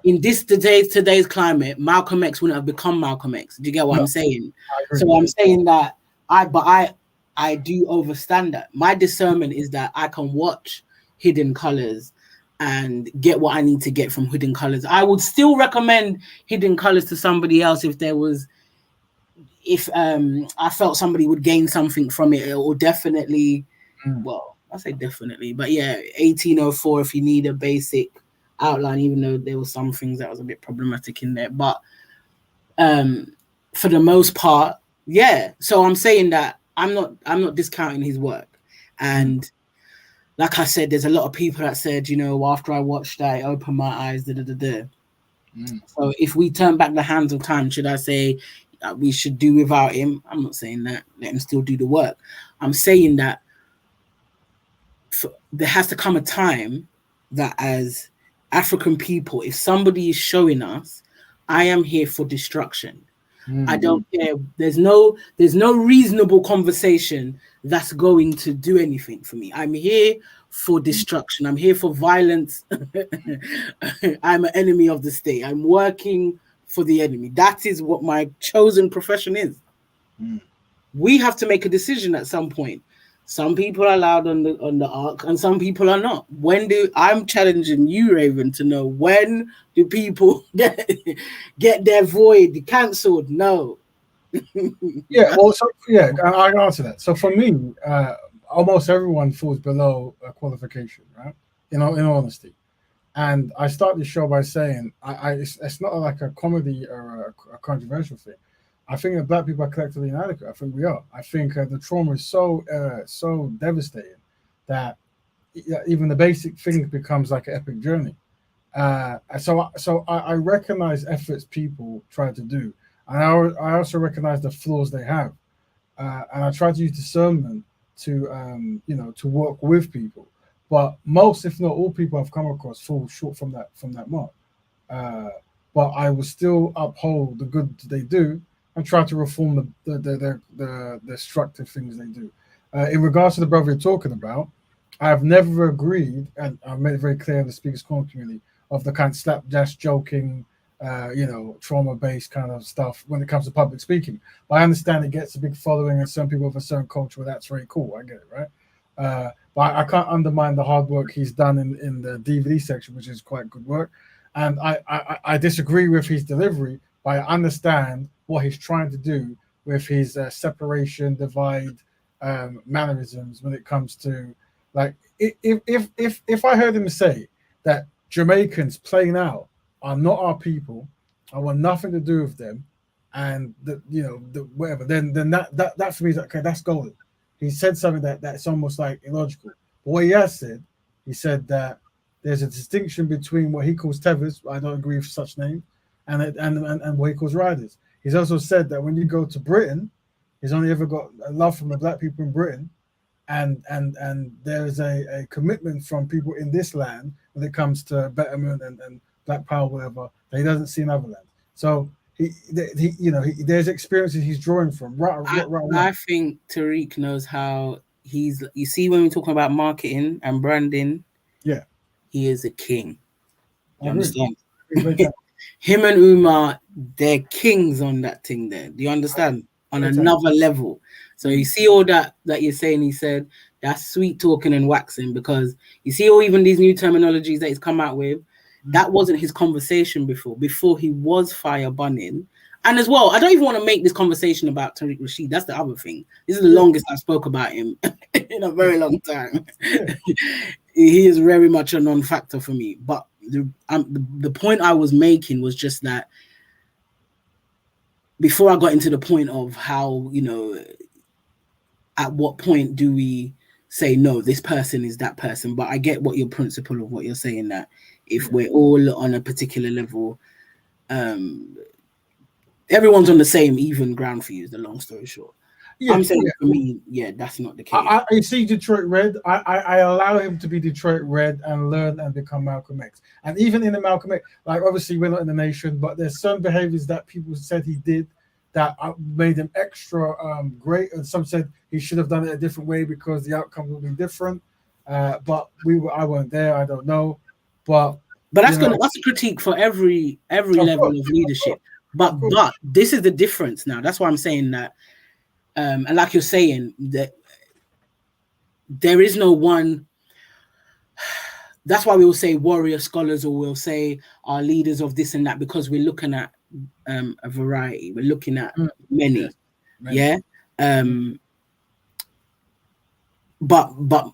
in today's climate, Malcolm X wouldn't have become Malcolm X. Do you get what I'm saying? So I'm saying that I do understand that. My discernment is that I can watch Hidden Colors and get what I need to get from Hidden Colors. I would still recommend Hidden Colors to somebody else if I felt somebody would gain something from it, or definitely, well, I say definitely, but yeah, 1804 if you need a basic outline, even though there were some things that was a bit problematic in there, but for the most part, yeah. So I'm saying that I'm not discounting his work, and like I said, there's a lot of people that said, you know, after I watched that, it opened my eyes. So if we turn back the hands of time, should I say we should do without him? I'm not saying that. Let him still do the work. I'm saying that there has to come a time that as African people, if somebody is showing us, I am here for destruction. I don't care. There's no reasonable conversation that's going to do anything for me. I'm here for destruction. I'm here for violence. I'm an enemy of the state. I'm working for the enemy. That is what my chosen profession is. We have to make a decision at some point. Some people are allowed on the ark, and some people are not. I'm challenging you, Raven, to know when do people get their void cancelled? No. Yeah, well, I answer that. So for me, almost everyone falls below a qualification, right? In all honesty. And I start the show by saying, it's not like a comedy or a controversial thing. I think that black people are collectively inadequate. I think we are. I think the trauma is so devastating that even the basic thing becomes like an epic journey. So I recognize efforts people try to do, and I also recognize the flaws they have, and I try to use discernment to to work with people. But most, if not all, people I've come across fall short from that mark. But I will still uphold the good they do, and try to reform the destructive things they do. In regards to the brother you're talking about, I've never agreed, and I've made it very clear in the Speakers Corner community, of the kind of slapdash joking, trauma-based kind of stuff when it comes to public speaking. But I understand it gets a big following, and some people of a certain culture, well, that's very cool. I get it, right? But I can't undermine the hard work he's done in the DVD section, which is quite good work. And I disagree with his delivery, but I understand what he's trying to do with his separation, divide mannerisms when it comes to, like, if I heard him say that Jamaicans playing out are not our people, I want nothing to do with them, and whatever, then that for me is okay. That's golden. He said something that's almost like illogical. But what he has said, he said that there's a distinction between what he calls tethers, I don't agree with such name, and what he calls riders. He's also said that when you go to Britain, he's only ever got a love from the black people in Britain, and there is a commitment from people in this land when it comes to betterment and black power, whatever, that he doesn't see in other lands. So there's experiences he's drawing from. I think Tariq knows how he's. You see, when we're talking about marketing and branding, yeah, he is a king. You I understand? Him and Umar, they're kings on that thing there. Do you understand? On another level. So you see all that you're saying, he said, that's sweet talking and waxing, because you see all even these new terminologies that he's come out with, that wasn't his conversation before he was fire bunning. And as well, I don't even want to make this conversation about Tariq Rashid. That's the other thing. This is the longest I spoke about him in a very long time. He is very much a non-factor for me. But the point I was making was just that before I got into the point of how, at what point do we say, no, this person is that person? But I get what your principle of what you're saying, that if we're all on a particular level, everyone's on the same even ground for you, is the long story short. I'm saying for me, that's not the case. I see Detroit Red. I allow him to be Detroit Red and learn and become Malcolm X. And even in the Malcolm X, like, obviously we're not in the nation, but there's some behaviors that people said he did that made him extra great. And some said he should have done it a different way because the outcome would be different. But I weren't there. I don't know. But that's a critique for every level of leadership. But this is the difference now. That's why I'm saying that. And like you're saying, that there is no one. That's why we will say warrior scholars, or we'll say our leaders of this and that, because we're looking at a variety. We're looking at many. Yeah. But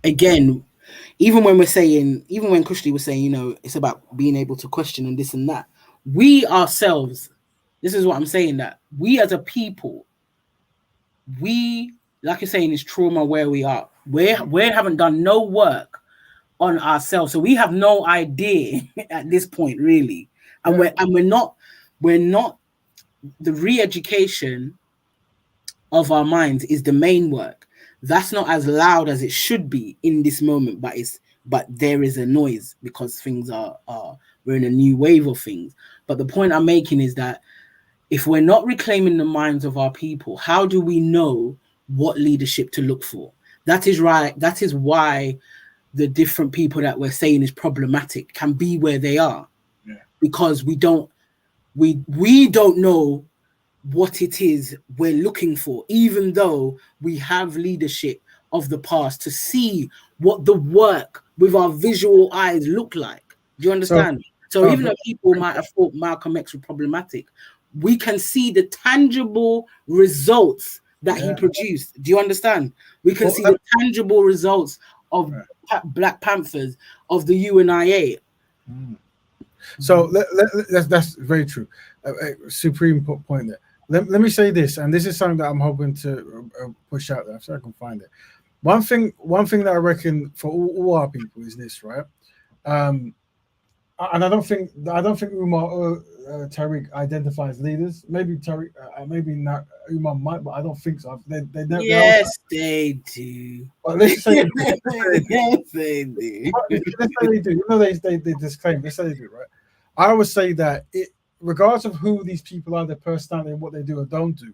again, even when Kushti was saying, it's about being able to question and this and that, we ourselves, this is what I'm saying, that we as a people, like you're saying, is trauma where we are. We haven't done no work on ourselves, so we have no idea at this point, really. And we're not the re-education of our minds is the main work. That's not as loud as it should be in this moment, but there is a noise because things we're in a new wave of things. But the point I'm making is that if we're not reclaiming the minds of our people, how do we know what leadership to look for? That is right. That is why the different people that we're saying is problematic can be where they are, because we don't know what it is we're looking for, even though we have leadership of the past to see what the work with our visual eyes look like. Do you understand? So even though people might have thought Malcolm X was problematic, we can see the tangible results that he produced. Do you understand? We can see the tangible results of Black Panthers, of the UNIA. So that's very true. Supreme point there. Let me say this, and this is something that I'm hoping to push out there, so I can find it. One thing that I reckon for all our people is this, right? And I don't think Umar or Tariq identify as leaders. Maybe Tariq, maybe not Umar might, but I don't think so. They they do. But let's say yes, they do. Let's say they do. They disclaim. Let's say they do, right? I would say that regardless of who these people are, their personality, and what they do or don't do,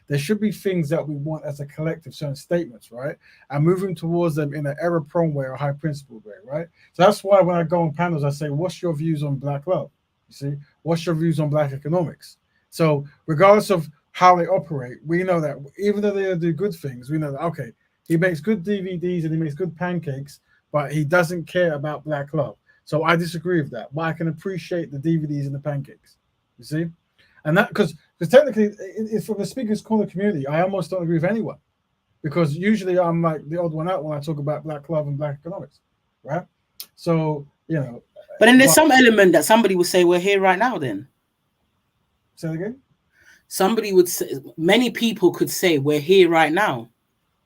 there should be things that we want as a collective, certain statements, right? And moving towards them in an error-prone way or high-principled way, right? So that's why when I go on panels, I say, what's your views on Black love? You see? What's your views on Black economics? So regardless of how they operate, we know that even though they do good things, we know that, okay, he makes good DVDs and he makes good pancakes, but he doesn't care about Black love. So I disagree with that, but I can appreciate the DVDs and the pancakes. You see? And that because technically, from the Speakers Corner community, I almost don't agree with anyone, because usually I'm like the odd one out when I talk about Black love and Black economics, right? So but then there's some element that somebody would say we're here right now. Then say it again. Somebody would say, many people could say we're here right now.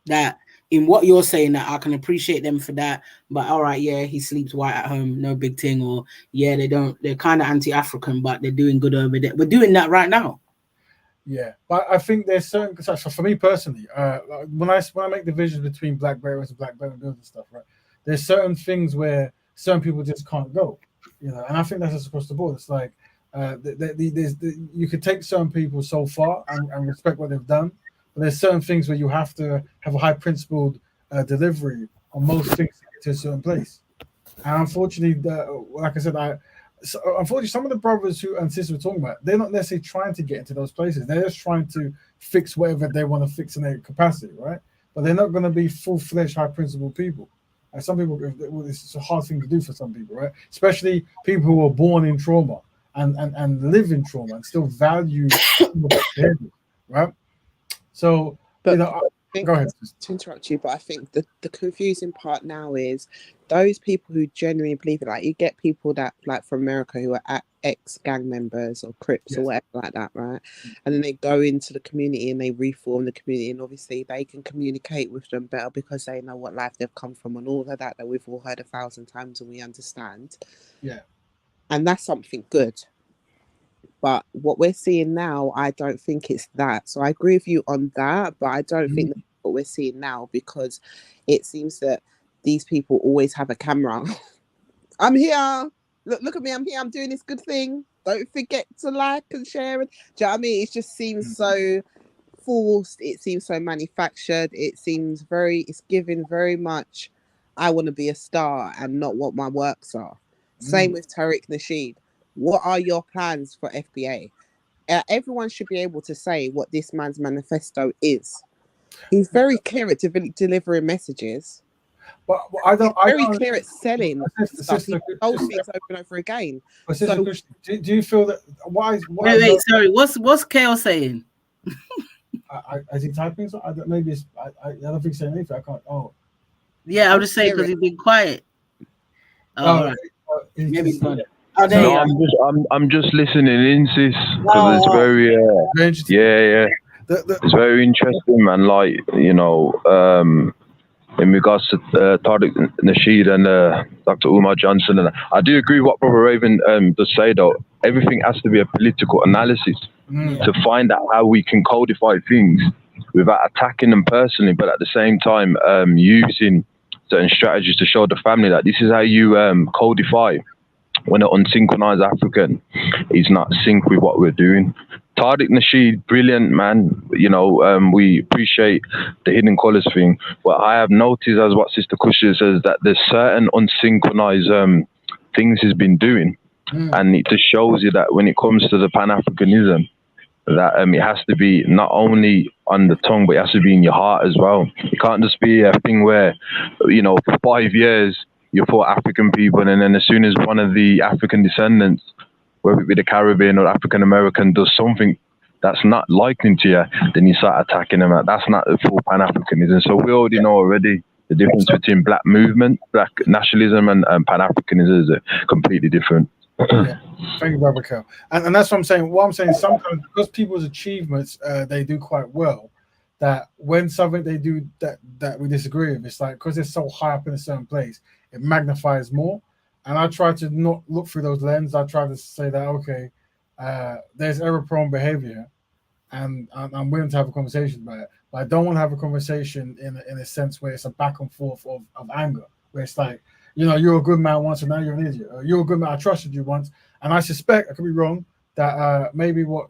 That in what you're saying, that I can appreciate them for that, but all right, yeah, he sleeps white at home, no big thing, or yeah, they're kind of anti-African, but they're doing good over there. We're doing that right now. Yeah, but I think there's certain. So for me personally, when I make divisions between Black bearers and Black bearer builders and stuff, right? There's certain things where certain people just can't go, and I think that's just across the board. It's like you could take certain people so far and respect what they've done. But there's certain things where you have to have a high principled delivery on most things to get to a certain place. And unfortunately, like I said, unfortunately, some of the brothers and sisters we're talking about, they're not necessarily trying to get into those places. They're just trying to fix whatever they want to fix in their capacity, right? But they're not going to be full-fledged, high-principled people. And some people, it's a hard thing to do for some people, right? Especially people who were born in trauma and live in trauma and still value behavior, right? So, but go ahead. To interrupt you, but I think the confusing part now is those people who genuinely believe it. Like you get people that like from America who are ex-gang members or Crips or whatever like that, right? And then they go into the community and they reform the community, and obviously they can communicate with them better because they know what life they've come from and all of that we've all heard 1,000 times and we understand. Yeah. And that's something good. But what we're seeing now, I don't think it's that. So I agree with you on that, but I don't think that's what we're seeing now, because it seems that these people always have a camera. I'm here. Look at me. I'm here. I'm doing this good thing. Don't forget to like and share. Do you know what I mean? It just seems so forced. It seems so manufactured. It's given very much, I want to be a star and not what my works are. Same with Tariq Nasheed. What are your plans for FBA? Everyone should be able to say what this man's manifesto is. He's very clear at delivering messages. But I don't. He's very clear at selling stuff. He told things over and over again. So, do you feel that? Wait, sorry. What's Kale saying? Is he typing? So maybe it's. I don't think he's saying anything. I can't. Oh. Yeah, I'm just saying because he's been quiet. All right. Maybe it's not. I'm just listening in, sis, because it's very it's very interesting, man. Like in regards to Tariq Nasheed and Dr. Umar Johnson, and I do agree with what Brother Raven does say, though. Everything has to be a political analysis to find out how we can codify things without attacking them personally, but at the same time using certain strategies to show the family that this is how you codify when an unsynchronized African is not sync with what we're doing. Tariq Nasheed, brilliant man. We appreciate the hidden colors thing. But I have noticed, as what Sister Kusha says, that there's certain unsynchronized things he's been doing. And it just shows you that when it comes to the Pan-Africanism, that it has to be not only on the tongue, but it has to be in your heart as well. It can't just be a thing where, for 5 years, you're for African people, and then as soon as one of the African descendants, whether it be the Caribbean or African American, does something that's not liking to you, then you start attacking them. That's not the full Pan-Africanism. So we already know already the difference between black movement, black nationalism, and Pan-Africanism is completely different. Yeah. Thank you, Brother Kel. And that's what I'm saying. What I'm saying is sometimes because people's achievements, they do quite well, that when something they do that we disagree with, it's like because they're so high up in a certain place, it magnifies more. And I try to not look through those lenses. I try to say that, okay, there's error-prone behavior, and I'm willing to have a conversation about it. But I don't want to have a conversation in a sense where it's a back and forth of anger, where it's like, you're a good man once and now you're an idiot. Or you're a good man, I trusted you once. And I suspect, I could be wrong, that maybe what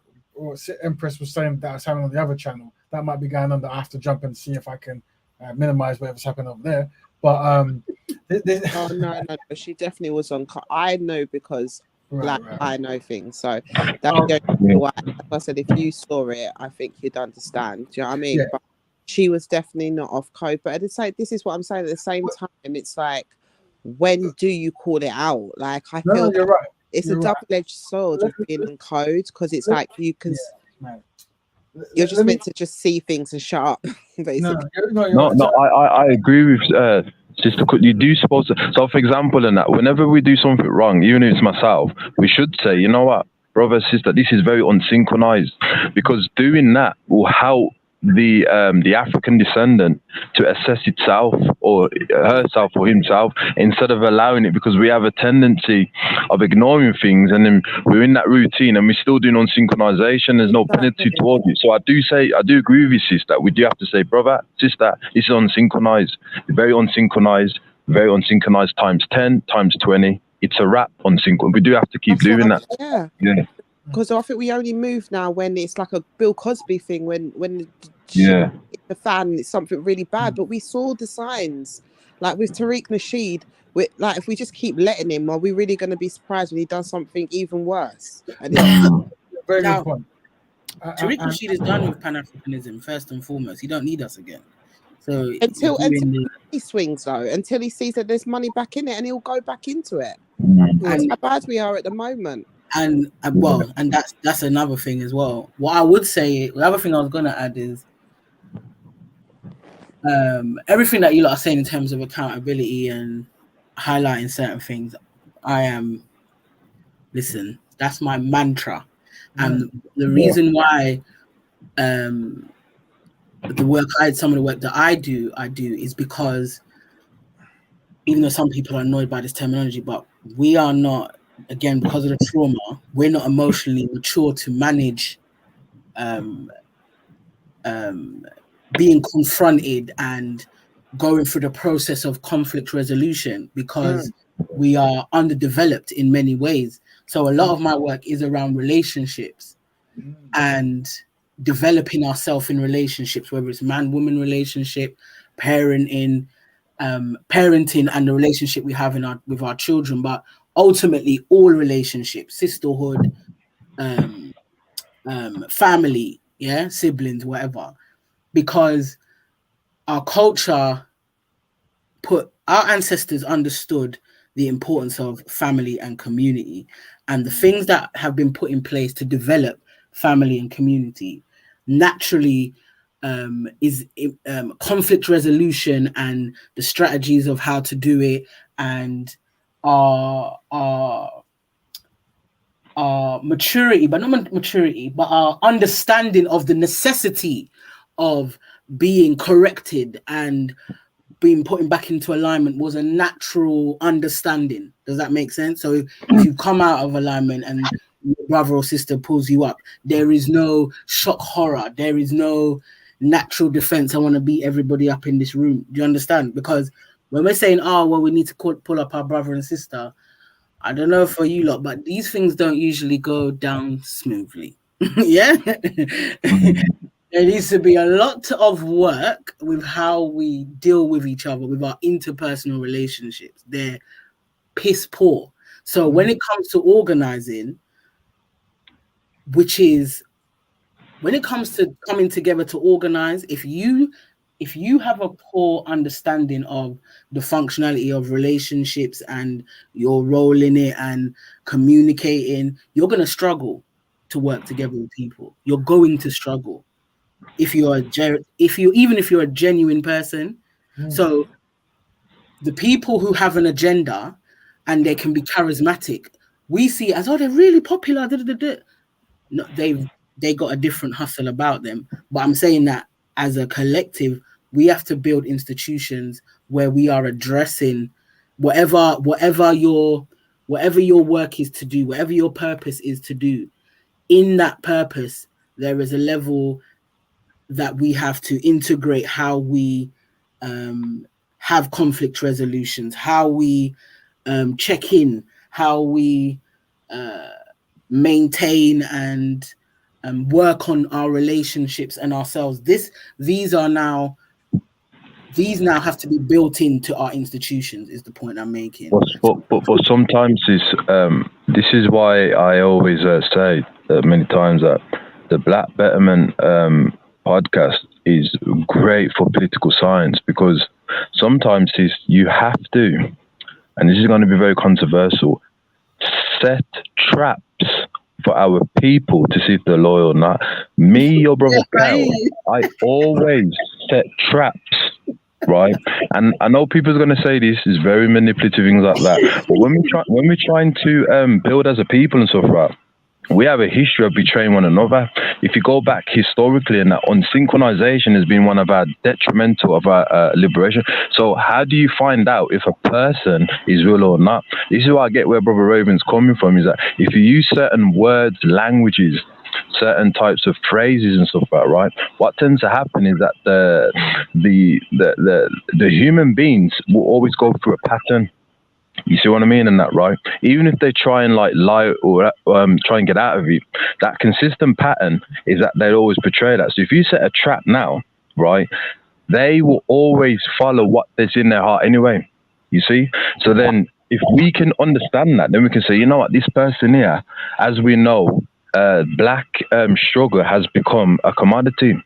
Empress was saying that was happening on the other channel, that might be going on, that I have to jump and see if I can minimize whatever's happening over there. But oh no, she definitely was on. I know because I know things, so that's the only why. Like I said, if you saw it, I think you'd understand. Do you know what I mean? Yeah. But she was definitely not off code. But it's like, this is what I'm saying. At the same time, it's like, when do you call it out? Like, I feel you're right. It's a double-edged sword with being on code, because it's like you can. You're just meant to just see things and shut up, basically. No, I agree with Sister. You do supposed to. So, for example, in that, whenever we do something wrong, even if it's myself, we should say, you know what, brother, sister, this is very unsynchronized, because doing that will help the African descendant to assess itself or herself or himself, instead of allowing it, because we have a tendency of ignoring things, and then we're in that routine and we're still doing unsynchronization. There's no penalty towards it. So I do agree with you, sister. We do have to say, brother, sister, this is unsynchronized, very unsynchronized times 10, times 20. It's a wrap on synchron. We do have to keep doing that. Yeah. Because I think we only move now when it's like a Bill Cosby thing, when the fan is something really bad. But we saw the signs, like with Tariq Nasheed. Like, if we just keep letting him, are we really going to be surprised when he does something even worse? Very good point. Tariq Nasheed is done with Pan-Africanism first and foremost. He don't need us again. So until he swings, though, until he sees that there's money back in it, and he'll go back into it. That's how bad we are at the moment. And that's another thing as well. What I would say, the other thing I was gonna add is everything that you lot are saying in terms of accountability and highlighting certain things. That's my mantra. And the reason why some of the work that I do is because, even though some people are annoyed by this terminology, but we are not, again, because of the trauma, we're not emotionally mature to manage being confronted and going through the process of conflict resolution, because we are underdeveloped in many ways. So a lot of my work is around relationships and developing ourselves in relationships, whether it's man-woman relationship, parenting and the relationship we have with our children, but ultimately all relationships, sisterhood, family, siblings, whatever, because our culture our ancestors understood the importance of family and community, and the things that have been put in place to develop family and community naturally is conflict resolution and the strategies of how to do it, and our maturity, but not maturity, but our understanding of the necessity of being corrected and being put back into alignment was a natural understanding. Does that make sense? So if you come out of alignment and your brother or sister pulls you up, there is no shock horror. There is no natural defense. I want to beat everybody up in this room. Do you understand? Because when we're saying, we need to pull up our brother and sister, I don't know for you lot, but these things don't usually go down smoothly. Yeah. There needs to be a lot of work with how we deal with each other, with our interpersonal relationships. They're piss poor. So when it comes to organizing, when it comes to coming together to organize, if you have a poor understanding of the functionality of relationships and your role in it and communicating, you're going to struggle to work together with people. You're going to struggle. If you're a genuine person. So the people who have an agenda and they can be charismatic, we see as, they're really popular. No, they got a different hustle about them. But I'm saying that as a collective, we have to build institutions where we are addressing whatever your work is to do, whatever your purpose is to do. In that purpose, there is a level that we have to integrate how we have conflict resolutions, how we check in, how we maintain and work on our relationships and ourselves. These now have to be built into our institutions, is the point I'm making. But sometimes this is why I always say many times that the Black Betterment podcast is great for political science, because sometimes you have to, and this is going to be very controversial, set traps for our people to see if they're loyal or not. Me, your brother Cal, I always set traps, right? And I know people are going to say this is very manipulative, things like that. But when we're trying to build as a people and stuff, right, we have a history of betraying one another. If you go back historically, and that unsynchronization has been one of our detrimental of our liberation. So how do you find out if a person is real or not? This is why I get where Brother Raven's coming from, is that if you use certain words, languages, certain types of phrases and stuff like that, right, what tends to happen is that the human beings will always go through a pattern. You see what I mean? And that, right? Even if they try and like lie or try and get out of it, that consistent pattern is that they always portray that. So if you set a trap now, right, they will always follow what is in their heart anyway. You see? So then if we can understand that, then we can say, you know what, this person here, as we know, black struggle has become a commodity.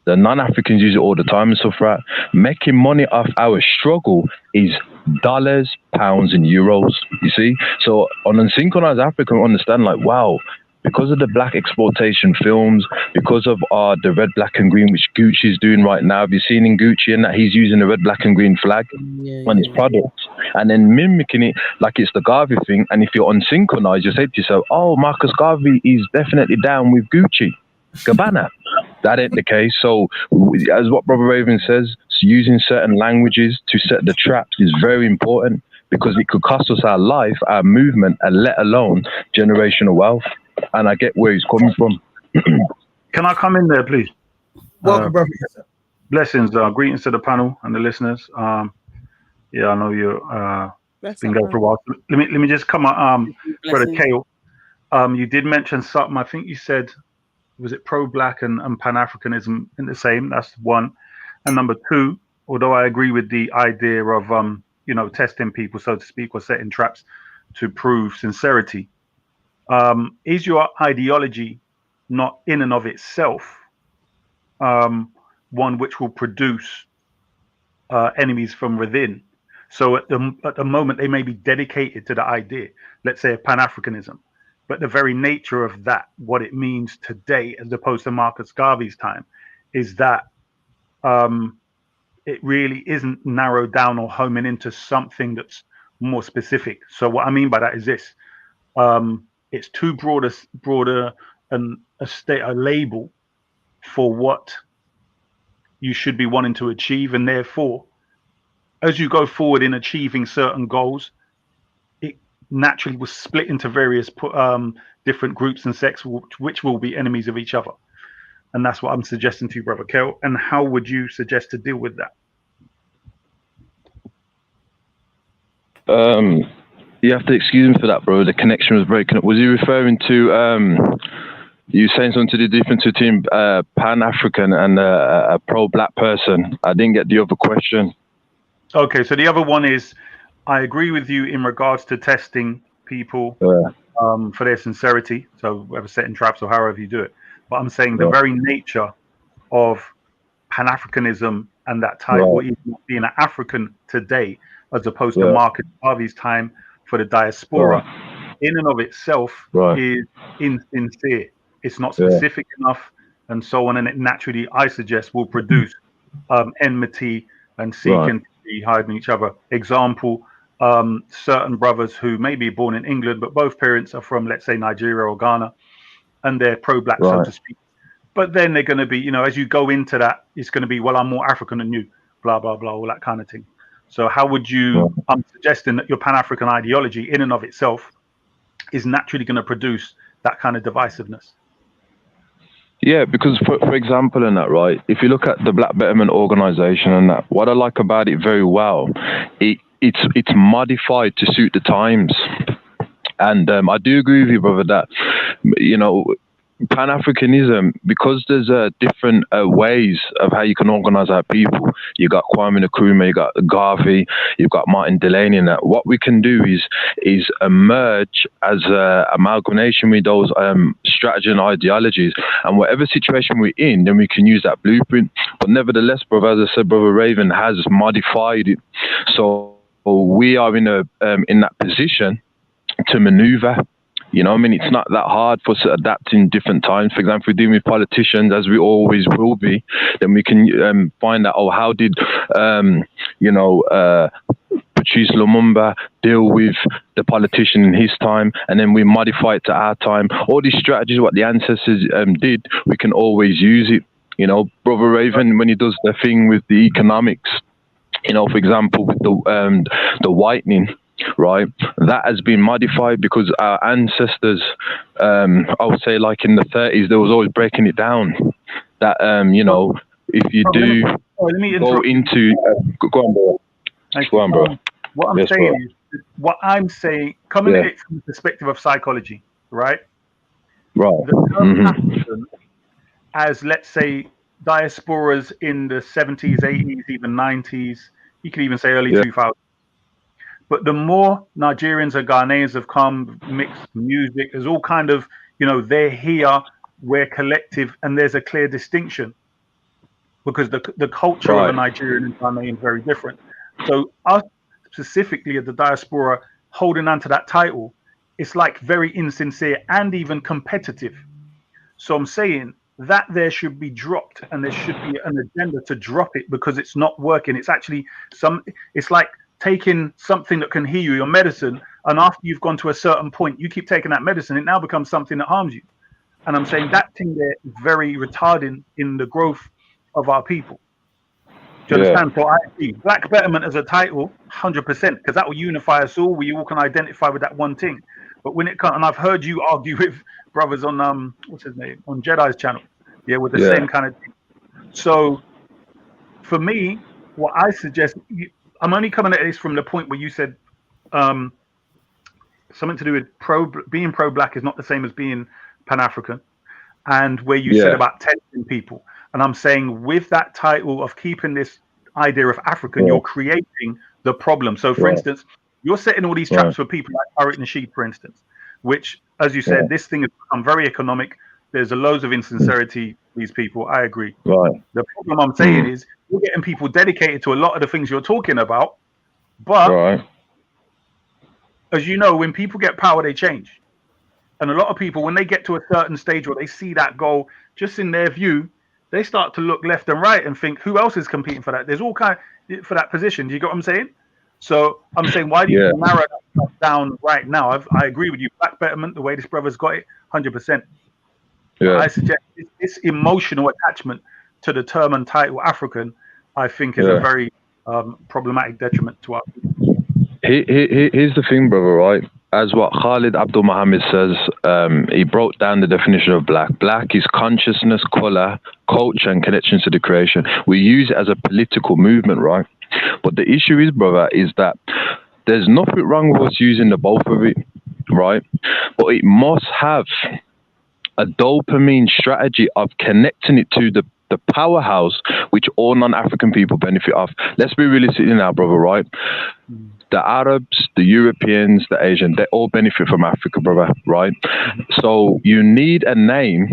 The non-Africans use it all the time and stuff, right? Making money off our struggle is dollars, pounds, and euros, you see? So on Unsynchronized Africa, understand, like, wow, because of the black exploitation films, because of the red, black, and green, which Gucci is doing right now. Have you seen in Gucci and that he's using the red, black, and green flag on his products, and then mimicking it like it's the Garvey thing? And if you're unsynchronized, you say to yourself, oh, Marcus Garvey is definitely down with Gucci Gabbana. That ain't the case. So as what Brother Raven says, using certain languages to set the traps is very important, because it could cost us our life, our movement, and let alone generational wealth. And I get where he's coming from. Can I come in there, please? Welcome, brother. Blessings. Greetings to the panel and the listeners. Yeah, I know you're been going for a while. Let me just come on, Brother Kale. You did mention something. I think you said, was it pro-black and Pan-Africanism in the same? That's one. And number two, although I agree with the idea of testing people, so to speak, or setting traps to prove sincerity, is your ideology not in and of itself one which will produce enemies from within? So at the moment, they may be dedicated to the idea, let's say, of Pan-Africanism, but the very nature of that, what it means today, as opposed to Marcus Garvey's time, is that it really isn't narrowed down or homing into something that's more specific. So what I mean by that is this: it's too broader and a label for what you should be wanting to achieve, and therefore, as you go forward in achieving certain goals, it naturally will split into various different groups and sects, which will be enemies of each other. And that's what I'm suggesting to you, Brother Kel. And how would you suggest to deal with that? You have to excuse me for that, bro. The connection was breaking up. Was he referring to you saying something to the difference between Pan-African and a pro-black person? I didn't get the other question. Okay, so the other one is, I agree with you in regards to testing people for their sincerity. So whether setting traps or however you do it. But I'm saying the very nature of Pan-Africanism and that type, or even being an African today, as opposed to Marcus Garvey's time for the diaspora, in and of itself is insincere. It's not specific enough, and so on. And it naturally, I suggest, will produce enmity and seeking to be hiding each other. Example, certain brothers who may be born in England, but both parents are from, let's say, Nigeria or Ghana, and they're pro-black, so to speak. But then they're going to be, as you go into that, it's going to be, well, I'm more African than you, blah, blah, blah, all that kind of thing. So how would you, I'm suggesting that your Pan-African ideology in and of itself is naturally going to produce that kind of divisiveness. Yeah, because for example, in that, right, if you look at the Black Betterment organization and that, what I like about it very well, it's modified to suit the times. And I do agree with you, brother, that, you know, Pan-Africanism, because there's different ways of how you can organize our people. You got Kwame Nkrumah, you got Garvey, you've got Martin Delaney, and that. What we can do is emerge as a amalgamation with those strategy and ideologies, and whatever situation we're in, then we can use that blueprint. But nevertheless, brother, as I said, brother Raven has modified it, so we are in that position to maneuver. You know, I mean, it's not that hard for us to adapt in different times. For example, if we're dealing with politicians, as we always will be, then we can find out, how did, Patrice Lumumba deal with the politician in his time, and then we modify it to our time. All these strategies, what the ancestors did, we can always use it. You know, Brother Raven, when he does the thing with the economics, you know, for example, with the whitening, right, that has been modified because our ancestors, I would say, like in the 30s, they was always breaking it down that if you do go into go on, bro. Go on, bro. What I'm saying is, coming at it from the perspective of psychology, right? Right. The term African, as let's say diasporas in the 70s, 80s, even 90s, you could even say early 2000s. But the more Nigerians and Ghanaians have come, mixed music, there's all kind of, they're here, we're collective, and there's a clear distinction because the culture of a Nigerian and Ghanaian is very different. So us specifically at the diaspora holding on to that title, it's like very insincere and even competitive. So I'm saying that there should be dropped, and there should be an agenda to drop it because it's not working. It's actually it's like taking something that can heal you, your medicine, and after you've gone to a certain point, you keep taking that medicine, it now becomes something that harms you. And I'm saying that thing there is very retarding in the growth of our people. Do you understand? So I see Black Betterment as a title, 100%, because that will unify us all. We all can identify with that one thing. But when it comes, and I've heard you argue with brothers on what's his name, on Jedi's channel, with the same kind of thing. So for me, what I suggest, I'm only coming at this from the point where you said something to do with being pro-black is not the same as being Pan-African, and where you said about testing people. And I'm saying with that title of keeping this idea of African, you're creating the problem. So for instance, you're setting all these traps for people like Tariq Nasheed, for instance, which, as you said, this thing has become very economic. There's a loads of insincerity, these people. I agree. Right. The problem I'm saying is you're getting people dedicated to a lot of the things you're talking about. But as you know, when people get power, they change. And a lot of people, when they get to a certain stage where they see that goal, just in their view, they start to look left and right and think, who else is competing for that? There's all kind for that position. Do you get what I'm saying? So I'm saying, why do you narrow that stuff down right now? I agree with you. Black Betterment, the way this brother's got it, 100%. Yeah. I suggest this emotional attachment to the term and title African, I think, is a very problematic detriment to our people. Here's the thing, brother, right? As what Khalid Abdul Muhammad says, he broke down the definition of black. Black is consciousness, color, culture, and connection to the creation. We use it as a political movement, right? But the issue is, brother, is that there's nothing wrong with us using the both of it, right? But it must have a dopamine strategy of connecting it to the powerhouse, which all non-African people benefit of. Let's be realistic now, brother, right? The Arabs, the Europeans, the Asians, they all benefit from Africa, brother, right? So you need a name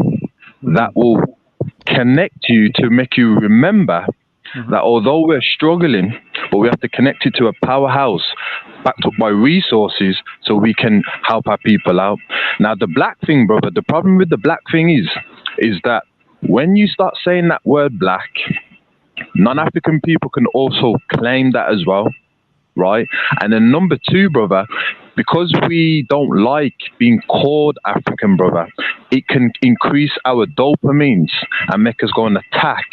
that will connect you to make you remember that although we're struggling, but we have to connect it to a powerhouse backed up by resources so we can help our people out. Now, the black thing, brother, the problem with the black thing is that when you start saying that word black, non-African people can also claim that as well, right? And then number two, brother, because we don't like being called African, brother, it can increase our dopamines and make us go and attack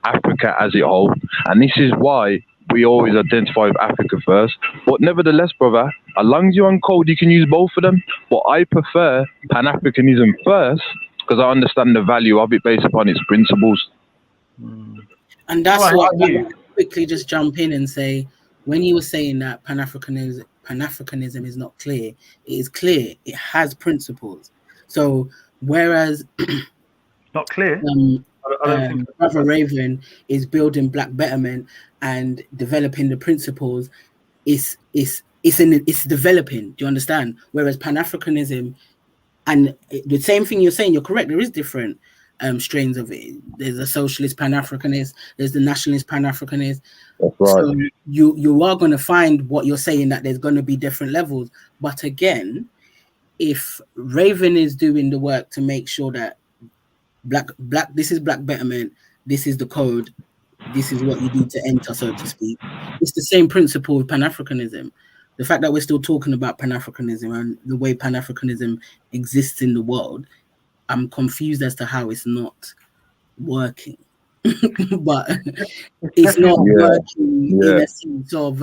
Africa as a whole. And this is why we always identify with Africa first. But nevertheless, brother, as long as you're on code, you can use both of them. But I prefer Pan-Africanism first because I understand the value of it based upon its principles. And that's why I quickly just jump in and say, when you were saying that Pan-Africanism Pan-Africanism is not clear. It is clear. It has principles. So whereas not clear. I don't think so. Brother Raven is building black betterment and developing the principles, it's developing. Do you understand? Whereas Pan-Africanism, and the same thing you're saying, you're correct. There is different strains of it. There's a socialist Pan-Africanist. There's the nationalist Pan-Africanist. That's right. So you are going to find what you're saying, that there's going to be different levels. But again, if Raven is doing the work to make sure that black, this is black betterment, this is the code, this is what you need to enter, so to speak. It's the same principle with Pan-Africanism. The fact that we're still talking about Pan-Africanism and the way Pan-Africanism exists in the world, I'm confused as to how it's not working. But it's not working in a sense of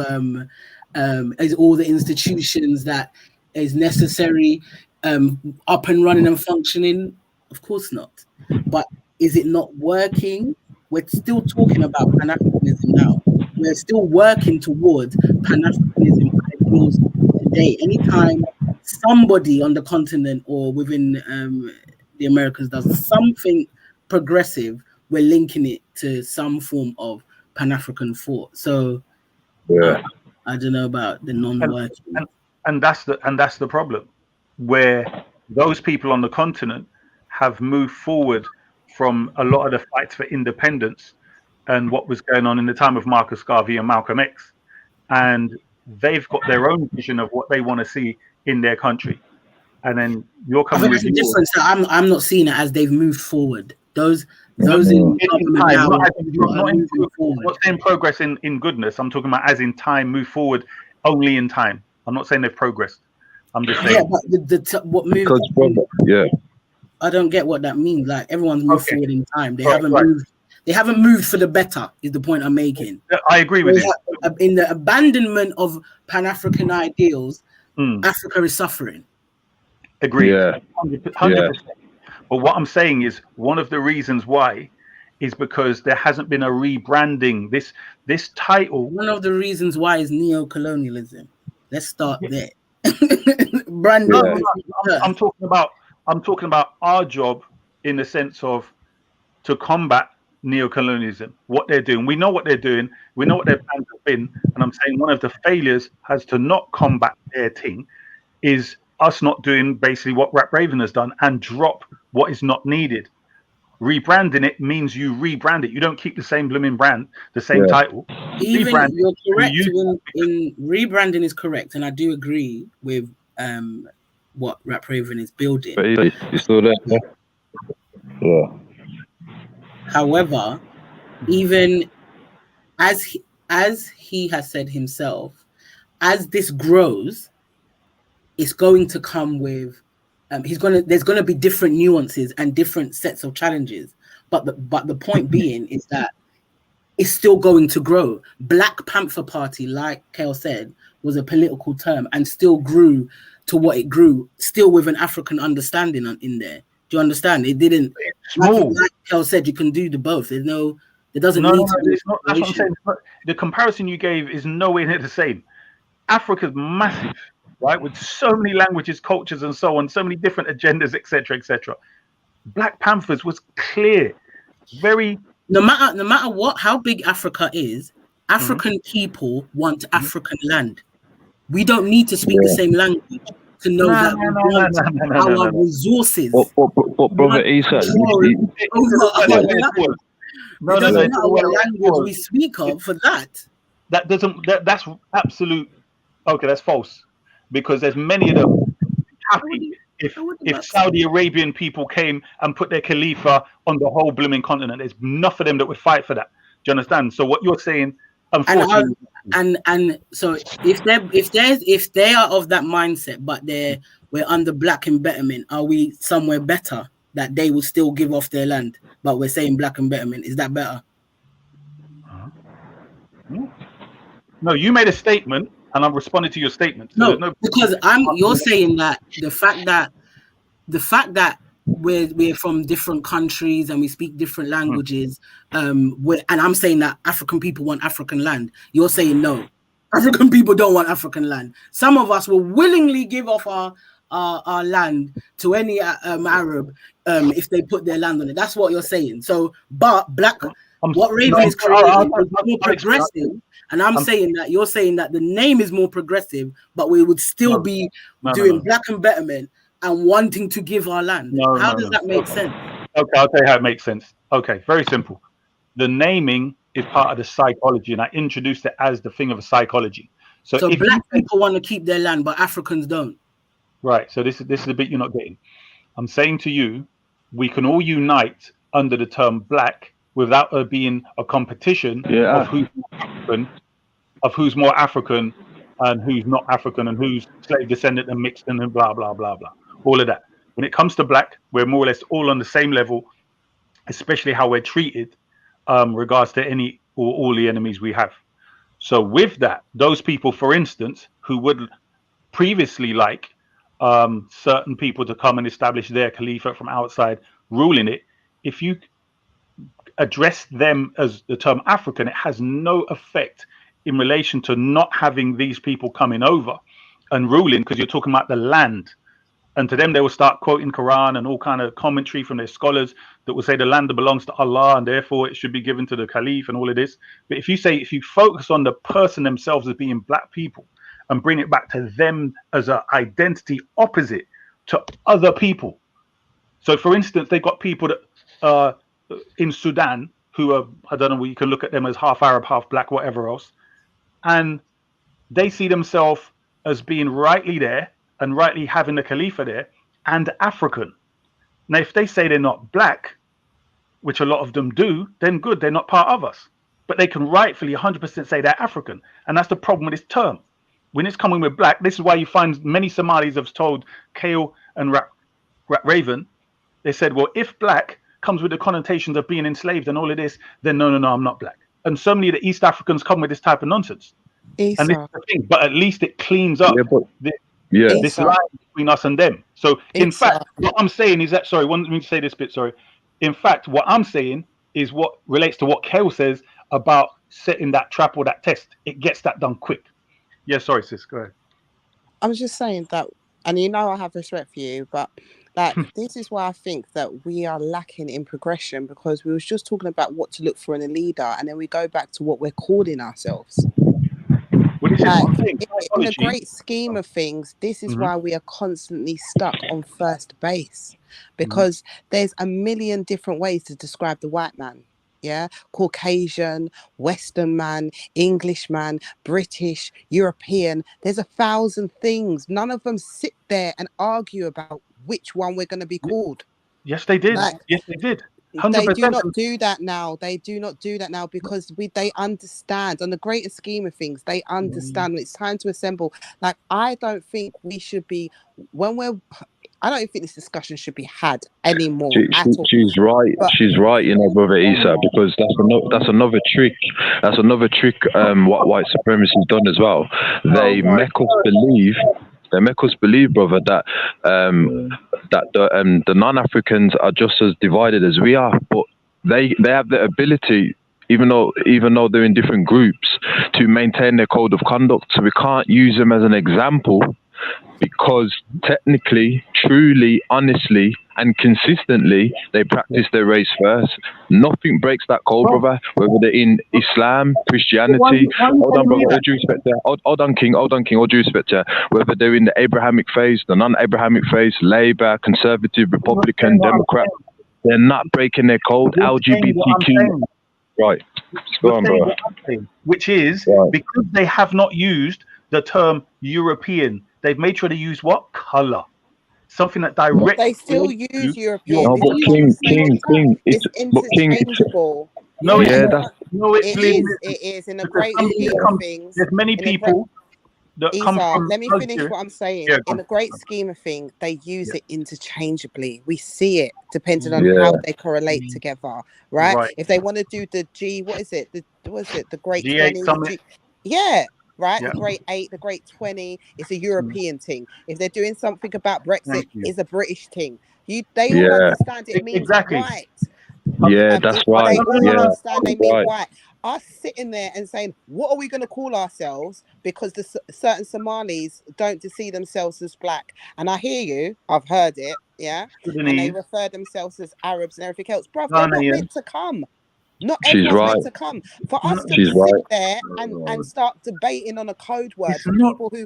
is all the institutions that is necessary up and running and functioning? Of course not. But is it not working? We're still talking about Pan-Africanism now. We're still working towards Pan-Africanism ideals today. Anytime somebody on the continent or within the Americas does something progressive, we're linking it to some form of Pan-African thought. So I don't know about the non-working. And that's the problem, where those people on the continent have moved forward from a lot of the fights for independence and what was going on in the time of Marcus Garvey and Malcolm X, and they've got their own vision of what they want to see in their country. And then you're coming with the difference that I'm not seeing it as they've moved forward. Those in government time, now, not saying progress in goodness. I'm talking about as in time, move forward only in time. I'm not saying they've progressed. I'm just saying. Yeah, but what moved? I don't get what that means. Like everyone's moved forward in time. They haven't moved. They haven't moved for the better. Is the point I'm making? I agree with you. In the abandonment of Pan-African ideals, Africa is suffering. Agreed. 100%. But what I'm saying is one of the reasons why is because there hasn't been a rebranding. This title. One of the reasons why is neo-colonialism. Let's start there. Branding. No, I'm talking about our job in the sense of to combat neo-colonialism. What they're doing, we know what they're doing. We know what their plans have been, and I'm saying one of the failures has to not combat their thing is us not doing basically what Rap Raven has done and drop what is not needed. Rebranding it means you rebrand it. You don't keep the same blooming brand, the same title. Even you're correct in rebranding is correct, and I do agree with what Rap Raven is building. But you're still there, yeah. However, even as he has said himself, as this grows, it's going to come with there's gonna be different nuances and different sets of challenges. But the point being is that it's still going to grow. Black Panther Party, like Kale said, was a political term and still grew to what it grew, still with an African understanding in there. Do you understand? It didn't. Like Kale said, you can do the both. There doesn't need to be. It's not, that's what I'm saying. The comparison you gave is nowhere near the same. Africa's massive, right? With so many languages, cultures, and so on, so many different agendas, etc., etc. Black Panthers was clear, very. No matter what, how big Africa is, African people want African land. We don't need to speak the same language to know that we want our resources. But brother Isa, what language we speak of for that. That's absolute. Okay, that's false, because there's many of them happy if Saudi Arabian people came and put their Khalifa on the whole blooming continent. There's enough of them that would fight for that. Do you understand? So what you're saying, unfortunately, and so if they are of that mindset, but we're under black embetterment, are we somewhere better that they will still give off their land, but we're saying black embetterment? Is that better? No, you made a statement, and I'm responding to your statement. So because you're saying that the fact that we're from different countries and we speak different languages, and I'm saying that African people want African land. You're saying no. African people don't want African land. Some of us will willingly give off our land to any Arab if they put their land on it. That's what you're saying. So, but what Raven is creating is more progressive, and I'm saying that you're saying that the name is more progressive, but we would still be doing black and betterment and wanting to give our land. How does that make sense? Okay, I'll tell you how it makes sense. Okay, very simple. The naming is part of the psychology, and I introduced it as the thing of a psychology. So if black people want to keep their land, but Africans don't. Right. So this is the bit you're not getting. I'm saying to you, we can all unite under the term black without there being a competition of who's more African and who's not African and who's slave descendant and mixed and blah blah blah blah. All of that. When it comes to black, we're more or less all on the same level, especially how we're treated, regards to any or all the enemies we have. So with that, those people, for instance, who would previously like certain people to come and establish their caliphate from outside ruling it, if you address them as the term African, it has no effect in relation to not having these people coming over and ruling, because you're talking about the land. And to them, they will start quoting Quran and all kind of commentary from their scholars that will say the land belongs to Allah and therefore it should be given to the Caliph and all of this. But if you focus on the person themselves as being black people and bring it back to them as an identity opposite to other people. So, for instance, they got people that in Sudan who are, I don't know, you can look at them as half Arab, half black, whatever else, and they see themselves as being rightly there and rightly having the Khalifa there and African. Now, if they say they're not black, which a lot of them do, then good, they're not part of us. But they can rightfully 100% say they're African. And that's the problem with this term. When it's coming with black, this is why you find many Somalis have told Kale and Raven, they said, well, if black comes with the connotations of being enslaved and all of this, then no, I'm not black. And so many of the East Africans come with this type of nonsense. And this is the thing, but at least it cleans up this line between us and them. So in fact, what I'm saying is that, sorry, let me say this bit, sorry. In fact, what I'm saying is what relates to what Kale says about setting that trap or that test. It gets that done quick. Yeah, sorry, sis, go ahead. I was just saying that, and you know I have respect for you, but like this is why I think that we are lacking in progression, because we was just talking about what to look for in a leader, and then we go back to what we're calling ourselves. Well, this is what I'm saying. In the great scheme of things, this is why we are constantly stuck on first base, because there's a million different ways to describe the white man. Yeah, Caucasian, Western man, English man, British, European. There's 1,000 things. None of them sit there and argue about which one we're going to be called. Yes, they did. Yes, they did. 100%. They do not do that now. They do not do that now because they understand on the greater scheme of things. They understand when it's time to assemble. Like, I don't think we should be I don't think this discussion should be had anymore. She's right. She's right, brother Isa, because that's another trick. That's another trick. What white supremacy has done as well. They make us believe, brother, that the non-Africans are just as divided as we are, but they have the ability, even though they're in different groups, to maintain their code of conduct. So we can't use them as an example, because technically, truly, honestly, and consistently, they practice their race first. Nothing breaks that code, brother, whether they're in Islam, Christianity. Hold on, brother, all due respect there. Hold on, King, all due respect there. Whether they're in the Abrahamic faith, the non-Abrahamic faith, Labour, Conservative, Republican, Democrat, they're not breaking their code. LGBTQ. Right. Go on, bro. Which is because they have not used the term European. They've made sure to use what? Colour. Something that directly... They still use European. No, but King, it's interchangeable. No, it is. In the great scheme of things. There's many people that come from... Let me finish what I'm saying. Yeah, in the great scheme of things, they use it interchangeably. We see it depending on how they correlate together, right? If they want to do the G, what is it? The great G8 20? Right, the Great 8, the Great 20, it's a European thing. If they're doing something about Brexit, it's a British thing. They all understand it means white. Yeah, that's right. They all understand they mean white. us sitting there and saying, what are we going to call ourselves? Because certain Somalis don't see themselves as black. And I hear you, I've heard it, yeah? And they Sudanese, refer themselves as Arabs and everything else. Bruv, they're not Ghanaian. meant to come. Not She's everyone's right. meant to come. For us to She's sit right. there and start debating on a code word, It's for not. people who,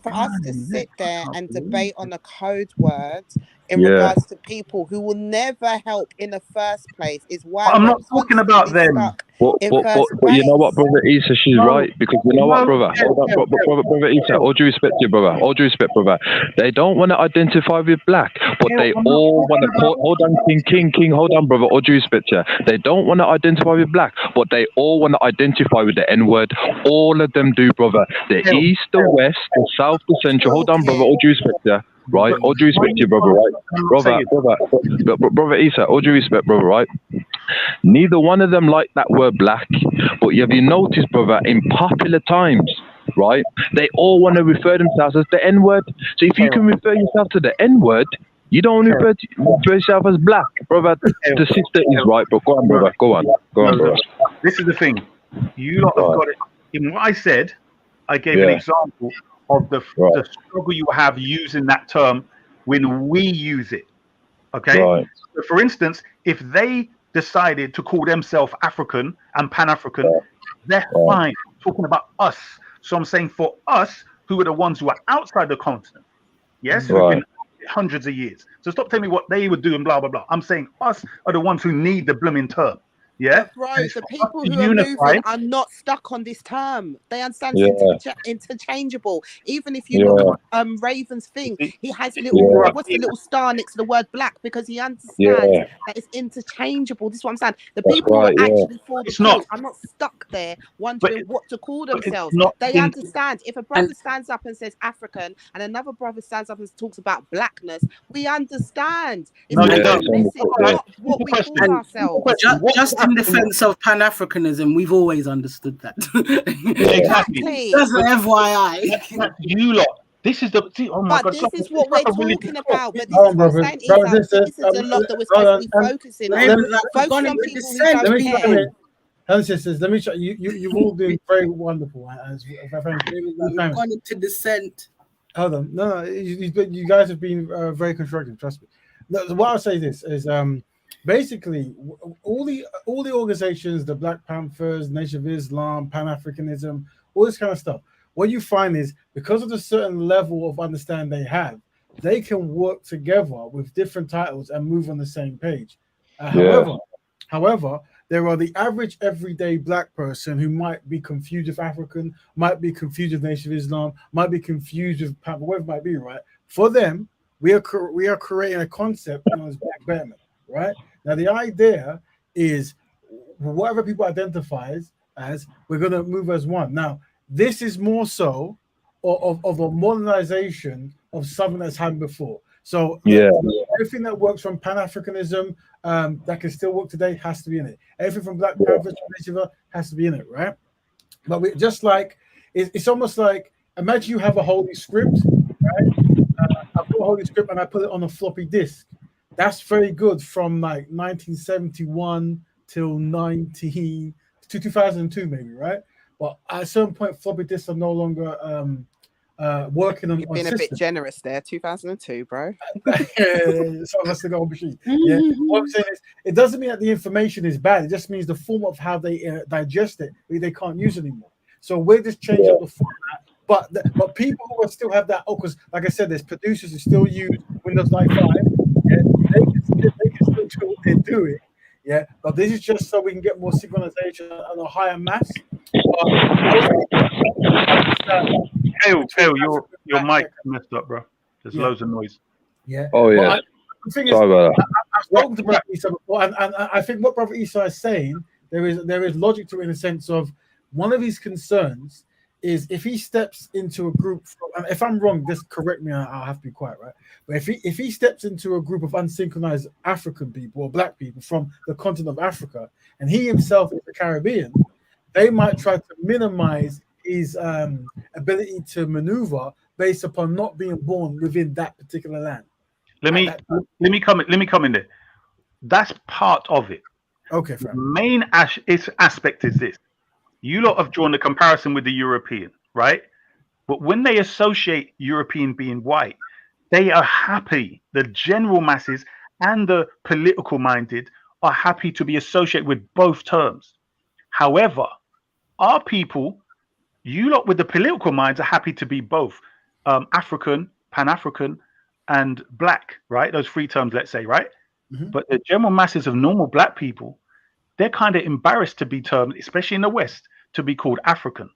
for us to sit there I and can't believe debate on a code word in Yeah. regards to people who will never help in the first place is But why I'm we're not talking about constantly them. stuck in first But you know what, base. brother Issa, she's No, right, because you know what, no, brother, hold on, brother Issa, all due respect to you, brother, all due respect, brother. They don't want to identify with black, but they I'm not all want talking to. about. Hold on, King, hold on, brother, all due respect to you. They don't want to identify with black, but they all want to identify with the N word. All of them do, brother. The east, the west, the south, the central. Hold on, brother, all due respect to you. Right, all due respect to you, brother, right? Brother Issa, all due respect, brother, right? Neither one of them like that word black, but have you noticed, brother, in popular times, right, they all want to refer themselves as the N-word. So if you can refer yourself to the N-word, you don't refer yourself as black, brother. The sister is right, but go on, brother, go on, brother. This is the thing. You lot have got it. In what I said, I gave an Yeah. example of the struggle you have using that term when we use it. Okay? Right. So for instance, if they decided to call themselves African and Pan-African, they're fine. Talking about us. So I'm saying for us, who are the ones who are outside the continent, yes, who've been hundreds of years. So stop telling me what they would do and blah, blah, blah. I'm saying us are the ones who need the blooming term. Yeah? But bro, the people to who are moving unify. are not stuck on this term. They understand Yeah. it's interchangeable. Even if you Yeah. look at Raven's thing, he has little what's the little star next to the word black because he understands Yeah. that it's interchangeable. This is what I'm saying. The That's people right, who are yeah. actually for the It's not. code are not stuck there wondering what to call But it's themselves. not They in. understand. If a brother stands up and says African and another brother stands up and talks about blackness, we understand. It's No, you like, don't. this is Right. not what we call And ourselves. just in defense of Pan-Africanism, we've always understood that. Exactly. Just an FYI. That's you lot. This is the. See, oh my But God. this is what we're talking about. But this Hold is on, what I'm brothers. saying, Brothers, Isa. sisters, This is a lot that we're hold supposed on. to be focusing on. Let me, Focus on people who don't let me care. brothers and sisters, let me show you've all doing very wonderful. We've gone into dissent. Hold on. No, you guys have been very constructive. Trust me. No, what I'll say this is basically all the organizations, the Black Panthers, Nation of Islam, Pan-Africanism, all this kind of stuff. What you find is because of the certain level of understanding they have, they can work together with different titles and move on the same page. However, there are the average everyday black person who might be confused with African, might be confused with Nation of Islam, might be confused with whatever it might be, right? For them, we are creating a concept known as black betterment, right? Now the idea is whatever people identify as, we're going to move as one. Now, this is more so of a modernization of something that's happened before. So everything that works from Pan-Africanism that can still work today has to be in it. Everything from Black Panthers has to be in it, right? But we just like it's almost like imagine you have a holy script, right? I put a holy script and I put it on a floppy disk. That's very good from like 1971 till 2002 maybe, right? But at a certain point, floppy disks are no longer working on. You've been a bit generous there. 2002, bro. So that's the gold machine. Yeah. What I'm saying is, it doesn't mean that the information is bad. It just means the form of how they digest it, they can't use anymore. So we're just changing up the format. But people who still have that, because like I said, there's producers who still use Windows 95. Yeah, they can still do what they're doing. Yeah, but this is just so we can get more synchronization and a higher mass. Hale, your mic messed up, bro. There's loads of noise. Yeah. Oh yeah. The thing is, I've spoken to Brother Isa before, and I think what Brother Isa is saying, there is logic to it in the sense of one of his concerns is if he steps into a group, and if I'm wrong, just correct me, I'll have to be quiet, right? But if he steps into a group of unsynchronized African people or black people from the continent of Africa, and he himself is a Caribbean, they might try to minimize his ability to maneuver based upon not being born within that particular land. Let me come in there. That's part of it. Okay, the main aspect is this. You lot have drawn the comparison with the European, right? But when they associate European being white, they are happy. The general masses and the political minded are happy to be associated with both terms. However, our people, you lot with the political minds, are happy to be both African, Pan-African, and black, right? Those three terms, let's say, right? But the general masses of normal black people, they're kind of embarrassed to be termed, especially in the West, to be called African.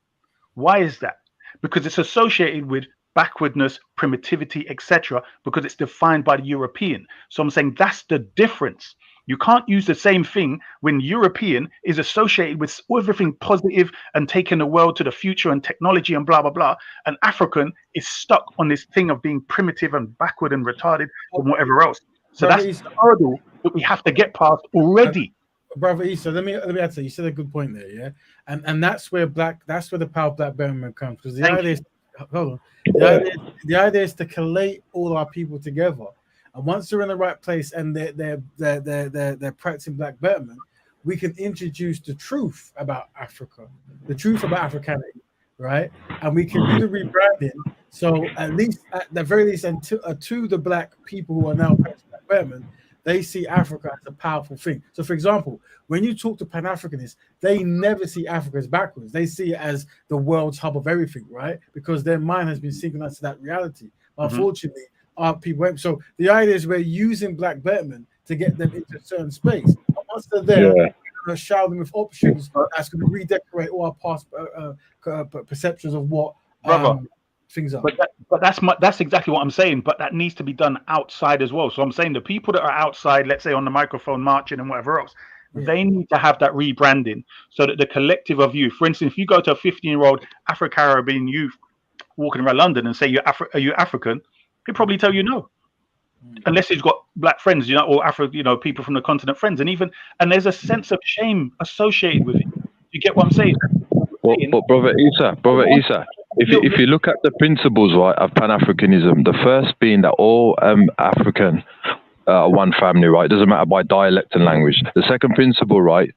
Why is that? Because it's associated with backwardness, primitivity, etc., because it's defined by the European. So I'm saying that's the difference. You can't use the same thing when European is associated with everything positive and taking the world to the future and technology and blah, blah, blah. And African is stuck on this thing of being primitive and backward and retarded and whatever else. So Brother that's the hurdle that we have to get past already. Brother Issa, let me add to that. You said a good point there, yeah, and that's where the power of black movement comes, because the idea is, hold on, the idea is to collate all our people together, and once they're in the right place and they're practicing black betterment, we can introduce the truth about Africa, the truth about Africanity, right, and we can do the rebranding. So at the very least, to the black people who are now practicing black betterment, they see Africa as a powerful thing. So, for example, when you talk to Pan-Africanists, they never see Africa as backwards. They see it as the world's hub of everything, right? Because their mind has been synchronized to that reality. Unfortunately, our people. So the idea is we're using black betterment to get them into a certain space. And once they're there, we're going to shower them with options that's going to redecorate all our past perceptions of what things are. But that's exactly what I'm saying. But that needs to be done outside as well. So I'm saying the people that are outside, let's say on the microphone marching and whatever else, they need to have that rebranding so that the collective of youth, for instance, if you go to a 15-year-old Afro-Caribbean youth walking around London and say, are you African? He'll probably tell you no. Unless he's got black friends, or people from the continent friends. And there's a sense of shame associated with it. You get what I'm saying? But brother Isa, if you look at the principles, right, of Pan-Africanism, the first being that all African one family, right? Doesn't matter by dialect and language. The second principle, right,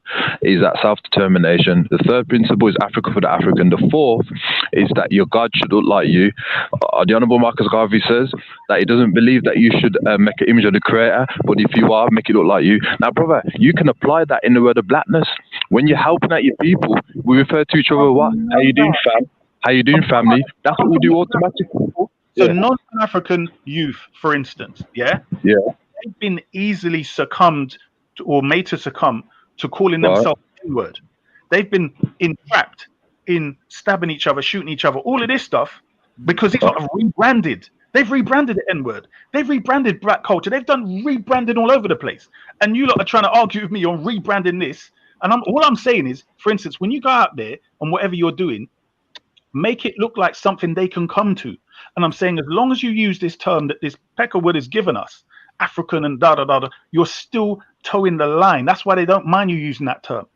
is that self-determination. The third principle is Africa for the African. The fourth is that your God should look like you. The Honorable Marcus Garvey says that he doesn't believe that you should make an image of the Creator, but if you are, make it look like you. Now, brother, you can apply that in the word of blackness. When you're helping out your people, we refer to each other, what? How you doing, fam? How you doing, family? That's what we do automatically. So non-African youth, for instance, they've been easily succumbed or made to succumb to calling themselves N-word. They've been entrapped in stabbing each other, shooting each other, all of this stuff, because these lot have rebranded. They've rebranded the N-word. They've rebranded black culture. They've done rebranding all over the place. And you lot are trying to argue with me on rebranding this. And all I'm saying is, for instance, when you go out there and whatever you're doing, make it look like something they can come to. And I'm saying, as long as you use this term that this Peckerwood has given us, African and da-da-da-da, you're still towing the line. That's why they don't mind you using that term.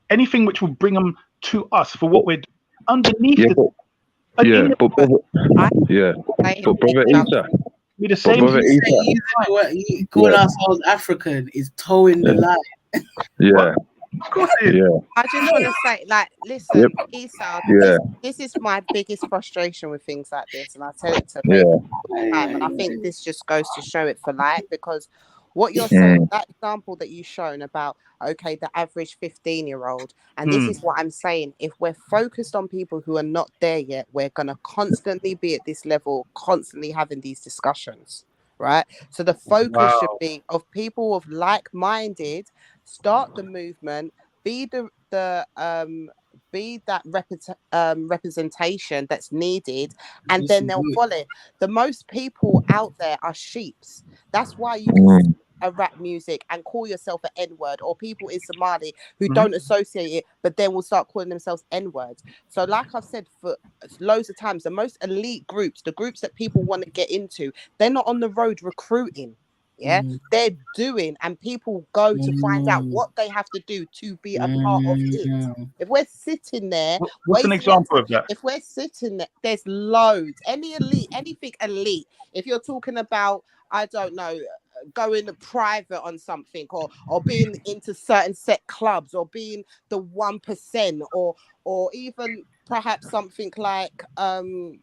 Anything which will bring them to us for what we're doing underneath but brother Isa, the same you call ourselves African is towing the line. Of course it is. I just want to say, like, listen, Esau, this is my biggest frustration with things like this, and I tell it to people all the time, and I think this just goes to show it for light, because what you're saying, that example that you've shown about, okay, the average 15-year-old, and this is what I'm saying, if we're focused on people who are not there yet, we're going to constantly be at this level, constantly having these discussions, right? So the focus should be of people of like-minded, start the movement, be that representation that's needed, and then they'll follow. The most people out there are sheeps. That's why you can a rap music and call yourself an N-word, or people in Somali who don't associate it, but then will start calling themselves N-words. So like I've said for loads of times, the most elite groups, the groups that people want to get into, they're not on the road recruiting. They're doing, and people go to find out what they have to do to be a part of it. If we're sitting there, what's an example of that? If we're sitting there, there's loads. Any elite, anything elite. If you're talking about, I don't know, going private on something, or being into certain set clubs, or being the 1%, or even perhaps something like NOI,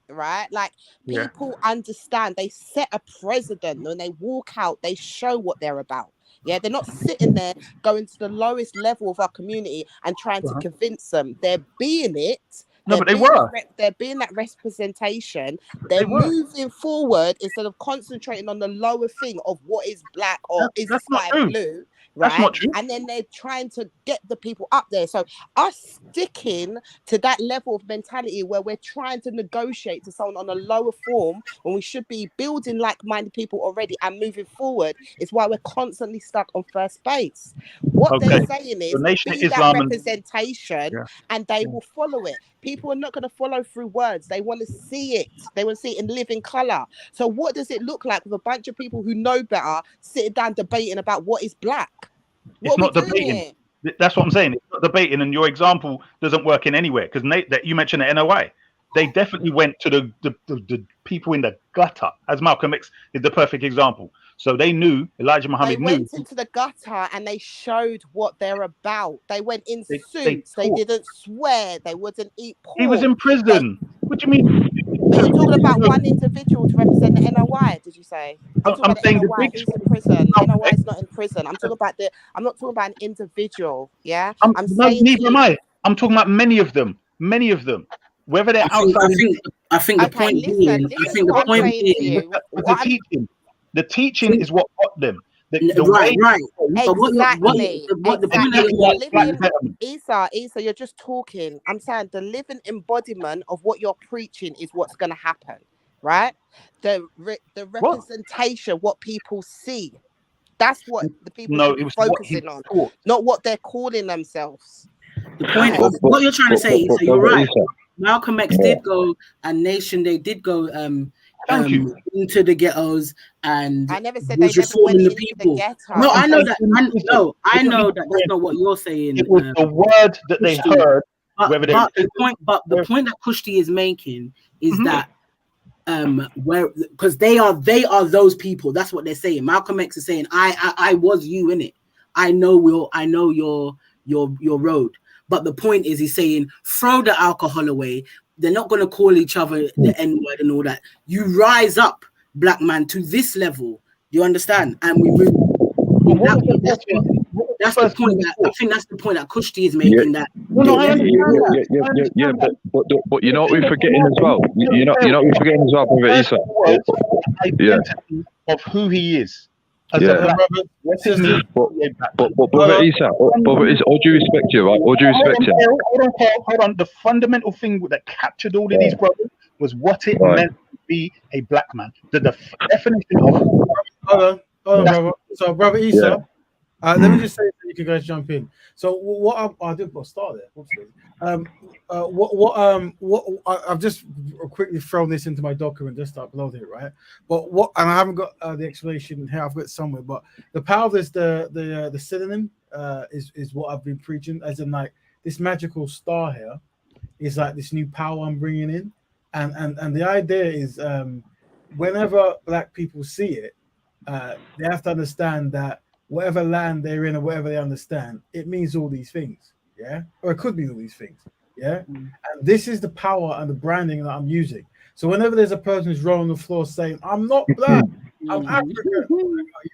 right? Like, Yeah. people understand, they set a precedent. When they walk out, they show what they're about. Yeah, they're not sitting there going to the lowest level of our community and trying to convince them. They're being it. No, but they were. They're being that representation. They They're were. moving forward instead of concentrating on the lower thing of what is black or is the That's not sky true. blue, That's right? not true. And then they're trying to get the people up there. So us sticking to that level of mentality where we're trying to negotiate to someone on a lower form when we should be building like-minded people already and moving forward is why we're constantly stuck on first base. What they're saying is, The Nation of be that Islam representation, and they will follow it. People are not going to follow through words. They want to see it. They want to see it in living color. So what does it look like with a bunch of people who know better sitting down debating about what is black? It's not debating. That's what I'm saying. It's not debating, and your example doesn't work in anywhere because that you mentioned the NOI. They definitely went to the people in the gutter, as Malcolm X is the perfect example. So they knew, Elijah Muhammad They went into the gutter and they showed what they're about. They went in suits. They didn't swear. They wouldn't eat pork. He was in prison. What do you mean? Are you talking about one individual to represent the NOI? Did you say? I'm talking about the NOI. Who's in prison? NOI is not in prison. I'm talking about I'm not talking about an individual. Yeah. I'm saying. Neither am I. I'm talking about many of them. Many of them. Whether they're outside. I think the point being. I think the point being. The teaching is what got them. Right. Exactly. But the point that Isa, you're just talking. I'm saying the living embodiment of what you're preaching is what's going to happen, right? The representation, what people see. That's what the people should be focusing on, not what they're calling themselves. The point is, what you're trying to say is, you're right. Malcolm X did go, and Nation, they did go into the ghettos, and I never said they never went into the ghetto. No, I know that. I know that that's not what you're saying. It was the word that they heard. But the point that Kushti is making is that because they are those people. That's what they're saying. Malcolm X is saying, I was you in it. I know your road. But the point is, he's saying, throw the alcohol away. They're not going to call each other the N-word and all that. You rise up, black man, to this level. You understand? And we move. That's the point that I think that's the point that Kushti is making. But you know what we're forgetting as well. You know what we're forgetting as well, brother Isa. Identity of who he is. But brother Isa, all due respect to you, right? All due respect to you. Hold on. The fundamental thing that captured all of these brothers was what it meant to be a black man. The definition of. Hold on, brother. So, brother Isa, let me just say so you can guys jump in. So, what I did start there. I've just quickly thrown this into my document just to upload it, right? But and I haven't got the explanation here. I've got it somewhere. But the power of this, the synonym is what I've been preaching, as in like this magical star here is like this new power I'm bringing in, and the idea is whenever black people see it, they have to understand that whatever land they're in or whatever they understand, it means all these things, yeah? Or it could mean all these things, yeah? And this is the power and the branding that I'm using. So whenever there's a person who's rolling on the floor saying, I'm not black, I'm African,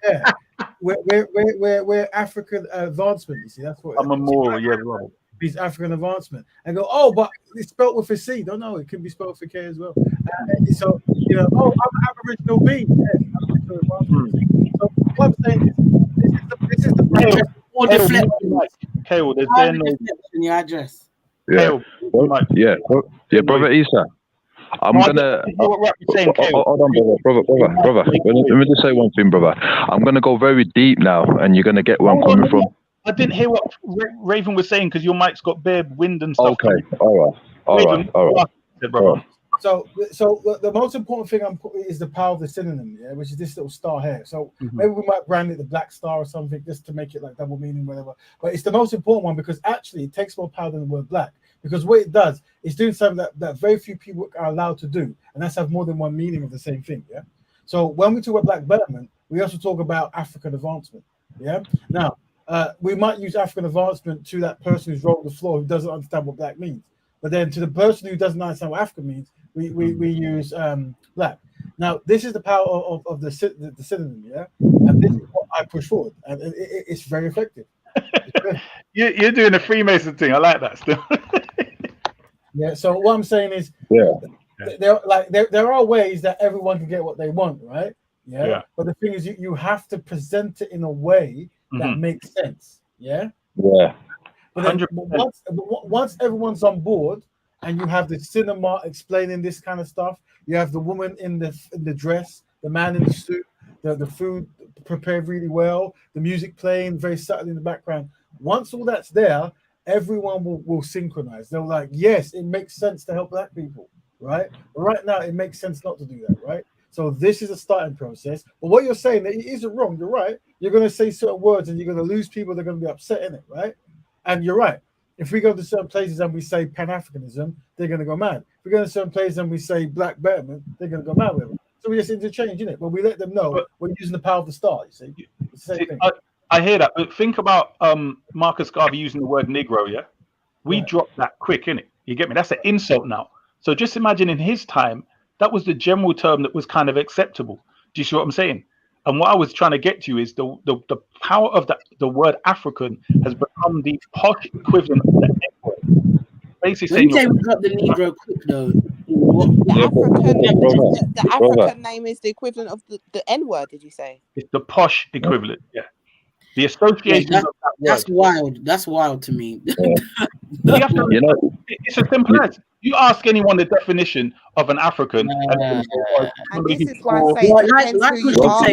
yeah. We're African advancement, you see, that's what I'm a more, yeah, right. It's African advancement. And go, oh, but it's spelled with a C. Don't know, it can be spelled with a K as well. So, you know, oh, I'm Aboriginal B. Yes, Aboriginal advancement. So what I'm saying is, this is the or deflection. Kale, there's in your address. Yeah, brother Isa. I'm gonna hold on, brother. Let me just say one thing, brother. I'm gonna go very deep now, and you're gonna get where I'm coming from. I didn't hear what Raven was saying because your mic's got bare wind and stuff. Okay, all right. So the most important thing I'm putting is the power of the synonym, yeah, which is this little star here. So maybe we might brand it the black star or something just to make it like double meaning, whatever. But it's the most important one because actually it takes more power than the word black. Because what it does is doing something that very few people are allowed to do, and that's have more than one meaning of the same thing, yeah. So when we talk about black betterment, we also talk about African advancement. Yeah. Now, we might use African advancement to that person who's rolled the floor who doesn't understand what black means. But then to the person who doesn't understand what African means, we use black. Now, this is the power of the synonym, yeah? And this is what I push forward. And it's very effective. You're doing a Freemason thing. I like that still. Yeah, so what I'm saying is, there are ways that everyone can get what they want, right? Yeah. But the thing is, you have to present it in a way that makes sense. Yeah. Yeah. But then once everyone's on board, and you have the cinema explaining this kind of stuff, you have the woman in the dress, the man in the suit, the food prepared really well, the music playing very subtly in the background. Once all that's there, everyone will synchronize. They're like, yes, it makes sense to help black people, right? But right now, it makes sense not to do that, right? So this is a starting process. But what you're saying, it isn't wrong. You're right. You're going to say certain words and you're going to lose people. They're going to be upset in it, right? And you're right. If we go to certain places and we say Pan-Africanism, they're going to go mad. If we go to certain places and we say black betterment, they're going to go mad with it. So we just interchange, innit? But we let them know we're using the power of the star, you see? It's the same thing. I hear that, but think about Marcus Garvey using the word Negro, yeah? We dropped that quick, innit? You get me? That's an insult now. So just imagine in his time, that was the general term that was kind of acceptable. Do you see what I'm saying? And what I was trying to get to is the power of the word African has become the posh equivalent of the N-word. Basically when you say we got the Negro quick, though, the African name is the equivalent of the N-word, did you say? It's the posh equivalent, yeah. The association of that word. That's wild. That's wild to me. It's as simple as you ask anyone the definition of an African, and this is why I say it depends who you ask,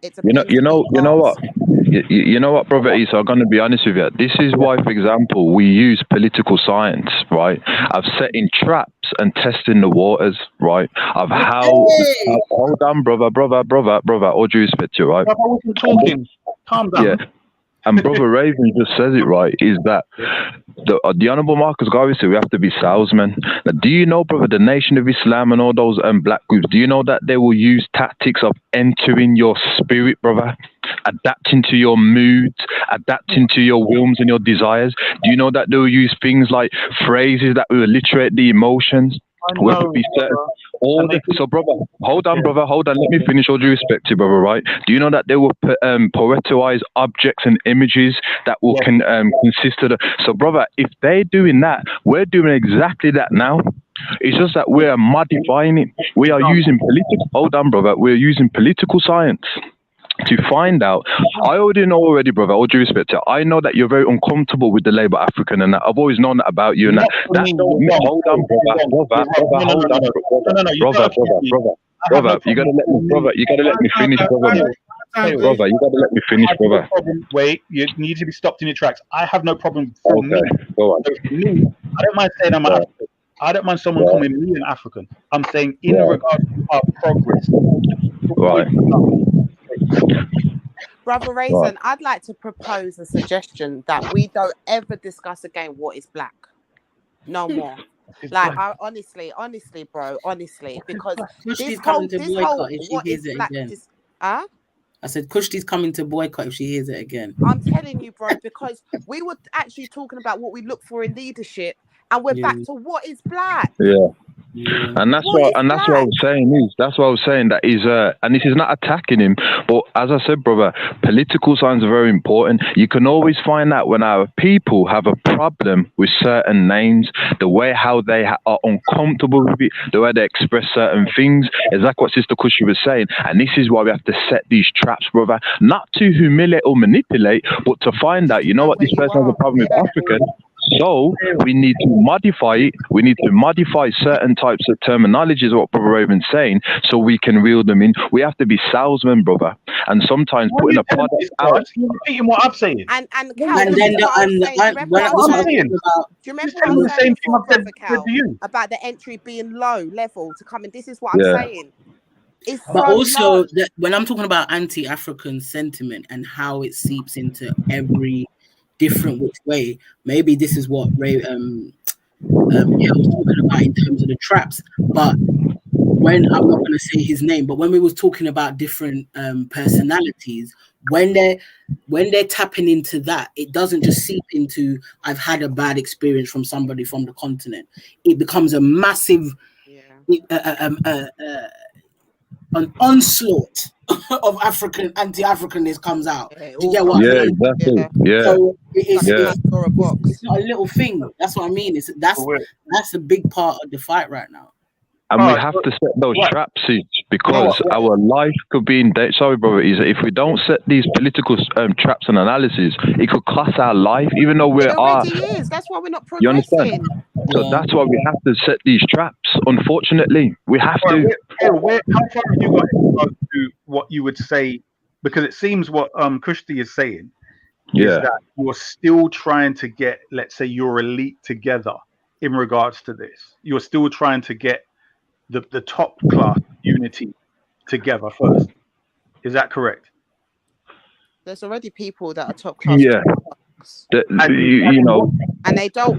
Issa. You know what? You know what, brother Issa, I'm going to be honest with you. This is why, for example, we use political science, right? I've setting traps and testing the waters, right? I've hold on, brother, all due respect to you, right? I wasn't talking. Calm down. Yeah. And Brother Raven just says it right, is that the Honourable Marcus Garvey said we have to be salesmen. Now, do you know, brother, the Nation of Islam and all those black groups, do you know that they will use tactics of entering your spirit, brother? Adapting to your moods, adapting to your whims and your desires. Do you know that they will use things like phrases that will alliterate the emotions? So, brother, hold on, let me finish. All due respect to you, brother, right? Do you know that they will poetize objects and images that will consist of so, brother, if they're doing that, we're doing exactly that now. It's just that we're modifying it. We are using we're using political science to find out. I already know brother, all due respect to you, I know that you're very uncomfortable with the label African, and that I've always known that about you, and that's hold on, brother, you gotta let me finish, brother. Brother, you gotta let me finish, brother. Wait, you need to be stopped in your tracks. I have no problem for me. Go on. So for me, I don't mind saying I'm African. I don't mind someone calling me an African. I'm saying in regard to our progress. Right. Brother Raisin, I'd like to propose a suggestion that we don't ever discuss again what is black. No more. Like, I honestly, bro, because Kushti's coming to boycott if she hears it again. I said Kushti's coming to boycott if she hears it again. I'm telling you, bro, because we were actually talking about what we look for in leadership, and we're back to what is black. Yeah. And that's what I was saying that is and this is not attacking him, but as I said, brother, political signs are very important. You can always find out when our people have a problem with certain names, the way how they are uncomfortable with it, the way they express certain things. Exactly what Sister Kushi was saying, and this is why we have to set these traps, brother, not to humiliate or manipulate, but to find out, you know what, this person has a problem with African. So we need to modify it. We need to modify certain types of terminology, is what Brother Raven's saying, so we can reel them in. We have to be salesmen, brother. And sometimes putting a product out. You're repeating what I'm saying. And then do you remember what I was saying before, Brother Cal, about the entry being low level to come in? This is what I'm saying. It's but also when I'm talking about anti-African sentiment and how it seeps into every different which way, maybe this is what Ray was talking about in terms of the traps. But when I'm not going to say his name, but when we was talking about different personalities, when they're tapping into that, it doesn't just seep into I've had a bad experience from somebody from the continent. It becomes a massive an onslaught of anti-Africanness comes out. Do you get what I mean? Exactly. Yeah. So it's not a little thing. That's what I mean. That's a big part of the fight right now. And we have to set those traps, because our life could be in danger. Sorry, brother. Is if we don't set these political traps and analysis, it could cost our life, even though It already is. That's why we're not You progressing. understand? So that's why we have to set these traps. Unfortunately, we have to. How far have you got in regards to what you would say? Because it seems what Kushti is saying is that you're still trying to get, let's say, your elite together in regards to this. You're still trying to get the top class unity together first. Is that correct? There's already people that are top class. Yeah. And they don't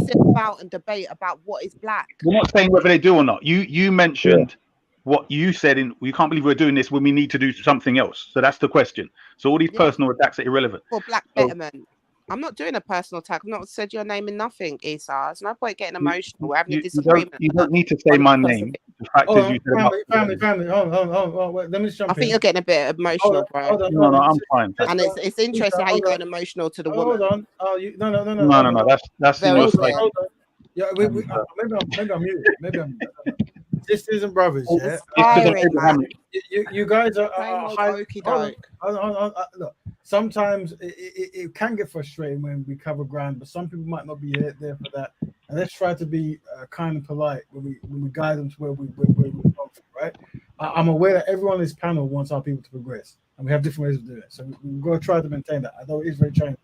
sit about and debate about what is black. We're not saying whether they do or not. You mentioned what you said we can't believe we're doing this when we need to do something else. So that's the question. So all these personal attacks are irrelevant. For black betterment. I'm not doing a personal attack. I've not said your name in nothing, Isa. There's no point getting emotional. We're having a disagreement. You don't need to say my name. The fact is you said family. Hold on. Wait, let me jump I think you're getting a bit emotional, bro. No, I'm fine. And it's interesting how you're going emotional to the woman. Hold on. No. That's in your state. Yeah, maybe I'm muted. Maybe I'm. Sisters and brothers, you guys are high. Look, sometimes it can get frustrating when we cover ground, but some people might not be there for that. And let's try to be kind and polite when we guide them to where we're going, right? I'm aware that everyone on this panel wants our people to progress, and we have different ways of doing it. So we've got to try to maintain that. Although it is very challenging.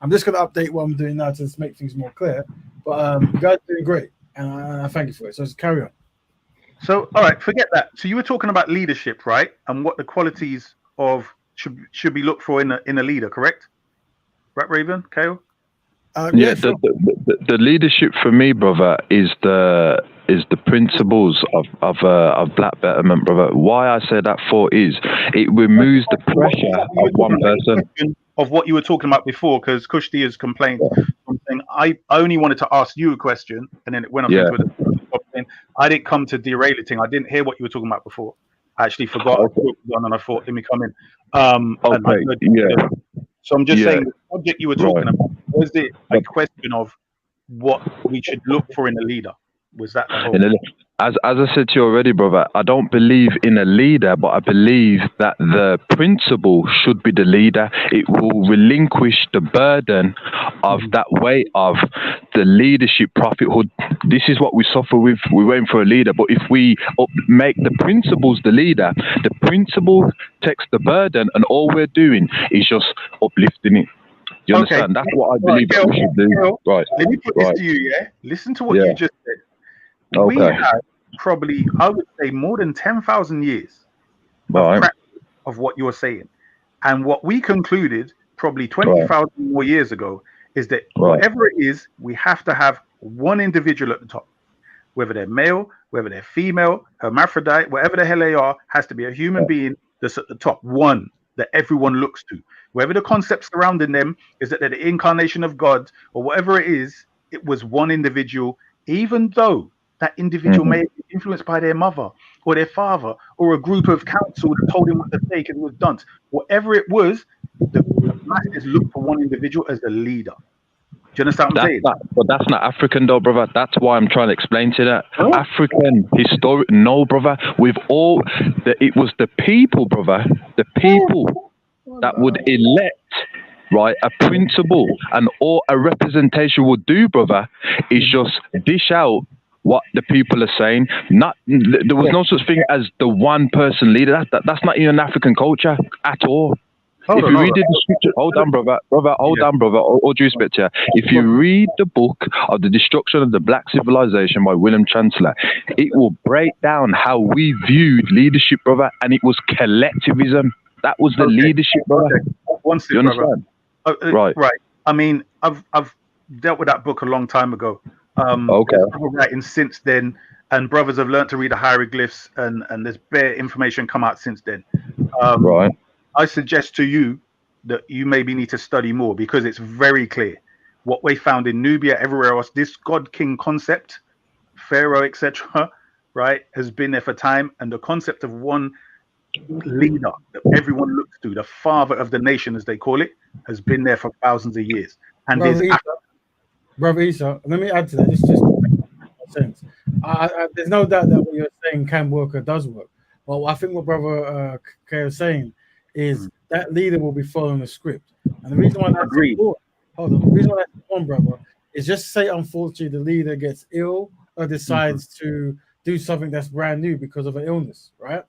I'm just going to update what I'm doing now to make things more clear. But you guys are doing great, and I thank you for it. So just carry on. So, all right, forget that. So you were talking about leadership, right? And what the qualities of should be looked for in a leader, correct? Right, Raven, Kale? Sure. The leadership for me, brother, is the principles of black betterment, brother. Why I say that for is it removes the pressure of one person. Of what you were talking about before, because Kushti has complained something. I only wanted to ask you a question, and then it went up into it. I didn't come to derail it. I didn't hear what you were talking about before. I actually forgot, and I thought, let me come in. So I'm just saying, the subject you were talking about, was it a question of what we should look for in a leader? Was that the whole? As I said to you already, brother, I don't believe in a leader, but I believe that the principle should be the leader. It will relinquish the burden of that weight of the leadership prophethood. This is what we suffer with. We're waiting for a leader, but if we make the principles the leader, the principle takes the burden, and all we're doing is just uplifting it. You understand? That's what I believe that we should do. Right. Let me put this to you, Listen to what you just said. We have probably, I would say, more than 10,000 years of practice of what you're saying. And what we concluded probably 20,000 more years ago is that whatever it is, we have to have one individual at the top. Whether they're male, whether they're female, hermaphrodite, whatever the hell they are, has to be a human being that's at the top, one that everyone looks to. Whether the concept surrounding them is that they're the incarnation of God or whatever it is, it was one individual, even though that individual may be influenced by their mother or their father or a group of council that told him what to take and was done. Whatever it was, the masses looked for one individual as a leader. Do you understand what I'm saying? But that's not African though, brother. That's why I'm trying to explain to that. Huh? African, historic, no, brother. With all, it was the people, brother. The people that would elect, right, a principle, and all a representation would do, brother, is just dish out what the people are saying. There was no such thing as the one person leader. That's not even African culture at all. If you read the scripture, hold on, brother, all due respect here. If you read the book of The Destruction of the Black Civilization by William Chancellor, it will break down how we viewed leadership, brother, and it was collectivism. That was the leadership, brother. One second, brother. Right. I mean, I've dealt with that book a long time ago. Writing since then, and brothers have learned to read the hieroglyphs, and there's bare information come out since then. Right. I suggest to you that you maybe need to study more, because it's very clear what we found in Nubia, everywhere else. This God King concept, Pharaoh, etc., right, has been there for time, and the concept of one leader that everyone looks to, the father of the nation, as they call it, has been there for thousands of years. And Brother Isa, let me add to that. This just makes sense. There's no doubt that what you're saying can work or does work. Well, I think what Brother Kay is saying is that leader will be following the script. And the reason why that's important, hold on, the reason why that's important, brother, is just say, unfortunately, the leader gets ill or decides to do something that's brand new because of an illness, right?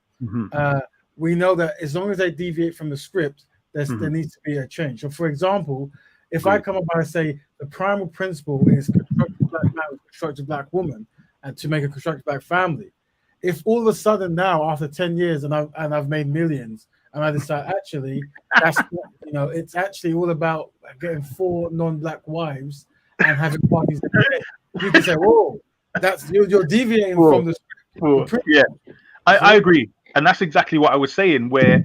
We know that as long as they deviate from the script, there needs to be a change. So, for example, if I come up and I say the primal principle is construct a black man with construct a black woman, and to make a construct black family, if all of a sudden now, after 10 years, and I've made millions, and I decide actually that's not, it's actually all about getting 4 non-black wives and having parties every day, you can say, whoa, that's you're deviating from the script. Yeah, I agree. And that's exactly what I was saying, where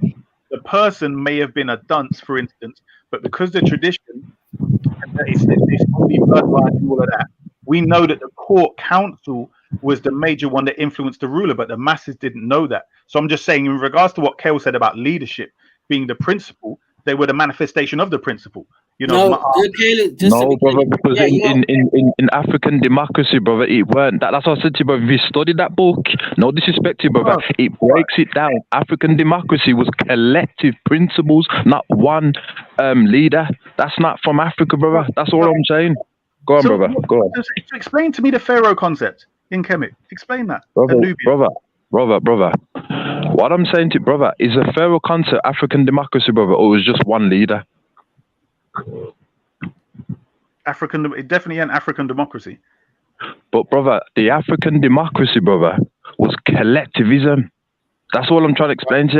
the person may have been a dunce, for instance, but because the tradition, it's only bloodline and all of that, we know that the court council was the major one that influenced the ruler, but the masses didn't know that. So I'm just saying, in regards to what Kale said about leadership being the principle, they were the manifestation of the principle. No, brother, because in African democracy, brother, it weren't that. That's what I said to you, brother. If you study that book, no disrespect to you, brother, it breaks it down. African democracy was collective principles, not one leader. That's not from Africa, brother. That's all I'm saying. Go on, brother. Go on. Just explain to me the Pharaoh concept in Kemet. Explain that. Brother. What I'm saying to you, brother, is a Pharaoh concept African democracy, brother, or was just one leader? It definitely an African democracy. But brother, the African democracy, brother, was collectivism. That's all I'm trying to explain to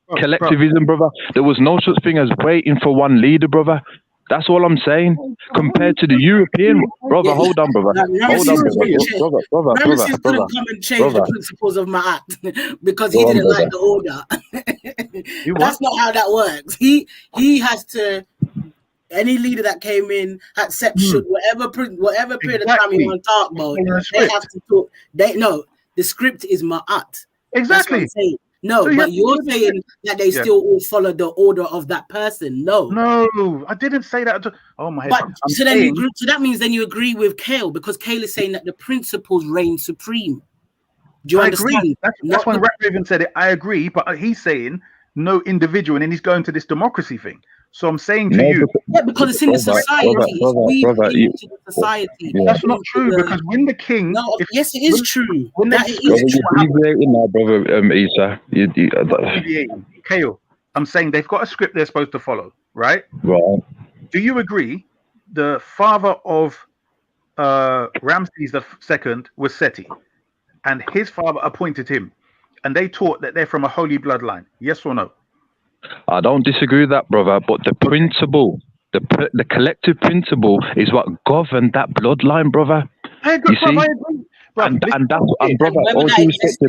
you. Collectivism, brother. There was no such thing as waiting for one leader, brother. That's all I'm saying. Compared to the European, brother, hold on, brother. Hold on, brother. Ramesses couldn't come and change the principles of Ma'at because he didn't like the order. That's not how that works. He has to. Any leader that came in, accept whatever period of time you want to talk about, they have to talk. The script is Ma'at. Exactly. That's what I'm saying. No, so but you're saying that they still all follow the order of that person. No, I didn't say that. Oh my! But so then you agree, so that means then you agree with Kale, because Kale is saying that the principles reign supreme. Do you understand? Agree. That's when Raven said it. I agree, but he's saying no individual, and then he's going to this democracy thing. So I'm saying to you, because it's in the society. It's the society. That's not true, because when the king, yes, it is true. When that is deviating now, brother Isa. Kale, I'm saying they've got a script they're supposed to follow, right? Right. Do you agree? The father of Ramses II was Seti, and his father appointed him, and they taught that they're from a holy bloodline. Yes or no? I don't disagree with that, brother, but the principle, the collective principle is what governed that bloodline, brother. I agree, you see? I agree. And brother, all due respect to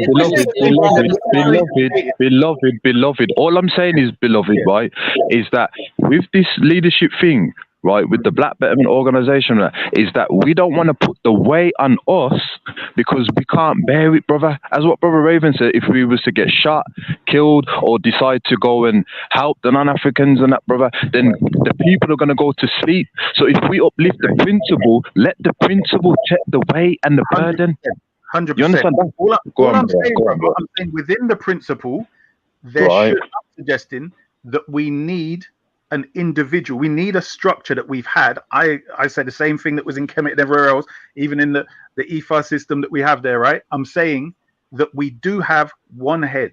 beloved. All I'm saying is, beloved, right, is that with this leadership thing, right, with the Black Betterment Organization, is that we don't want to put the weight on us because we can't bear it, brother. As what Brother Raven said, if we was to get shot, killed, or decide to go and help the non-Africans and that, brother, then the people are going to go to sleep. So if we uplift the principle, let the principle check the weight and the burden. 100%. You understand that? I'm saying within the principle, I'm suggesting that we need an individual. We need a structure that we've had. I say the same thing that was in Kemet and everywhere else, even in the IFA system that we have there, right? I'm saying that we do have one head,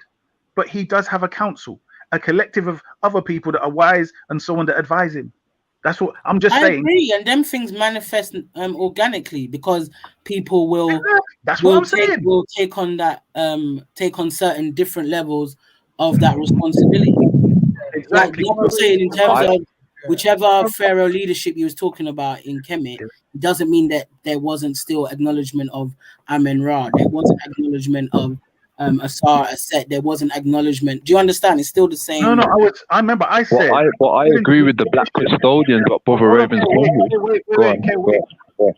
but he does have a council, a collective of other people that are wise and so on that advise him. That's what I'm just saying. I agree, and them things manifest organically because people will. That's what I'm saying. Will take on that, take on certain different levels of that responsibility. Exactly. Like I'm saying in terms of whichever pharaoh leadership you was talking about in Kemet, doesn't mean that there wasn't still acknowledgement of Amen-Ra. There wasn't acknowledgement of Asar, Aset. There wasn't acknowledgement. Do you understand? It's still the same. No, I remember I said. I agree with the black custodians, but Brother Raven's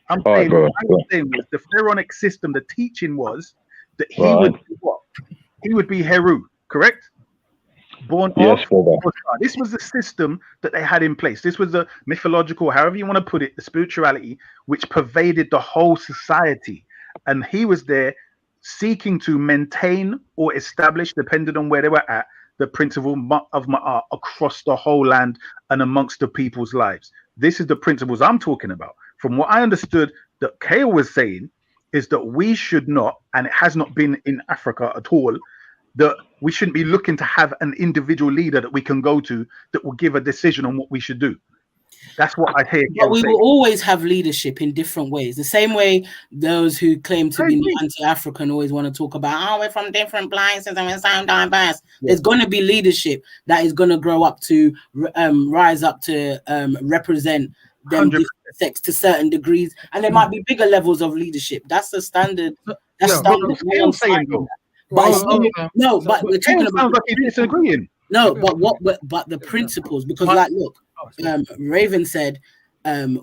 I'm saying what I was saying was the pharaonic system. The teaching was that he would be what? He would be Heru, correct? Born of. This was the system that they had in place. This was the mythological, however you want to put it, the spirituality which pervaded the whole society, and he was there seeking to maintain or establish, depending on where they were at, the principle of Ma'at across the whole land and amongst the people's lives. This is the principles I'm talking about. From what I understood that Kale was saying is that we should not, and it has not been in Africa at all, that we shouldn't be looking to have an individual leader that we can go to that will give a decision on what we should do. That's what I hear. But we will always have leadership in different ways. The same way those who claim to be anti-African always want to talk about, oh, we're from different places and we're so diverse. Yeah. There's going to be leadership that is going to grow up to rise up to represent them different sects to certain degrees, and there might be bigger levels of leadership. That's the standard. That's standard. But we're talking about disagreeing. No, but the principles, because like look, Raven said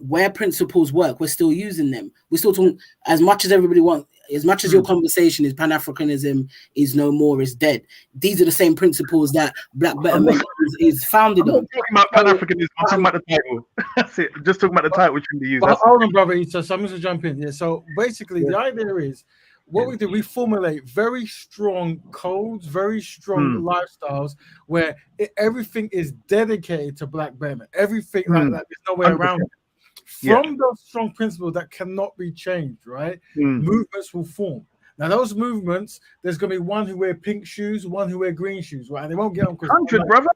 where principles work, we're still using them. We're still talking as much as everybody wants, as much as your conversation is Pan-Africanism is no more, is dead. These are the same principles that Black Betterment is founded on. I'm talking about Pan-Africanism, I'm talking about the title. That's it. Just talking about the title which can be used. Hold on, brother. So I'm going to jump in. Yeah. So basically, the idea is what we do, we formulate very strong codes, very strong lifestyles where everything is dedicated to Black betterment. Everything like that, there's no way around it. From those strong principles that cannot be changed, right? Movements will form. Now, those movements, there's going to be one who wear pink shoes, one who wear green shoes, right? And they won't get on. 100, brother.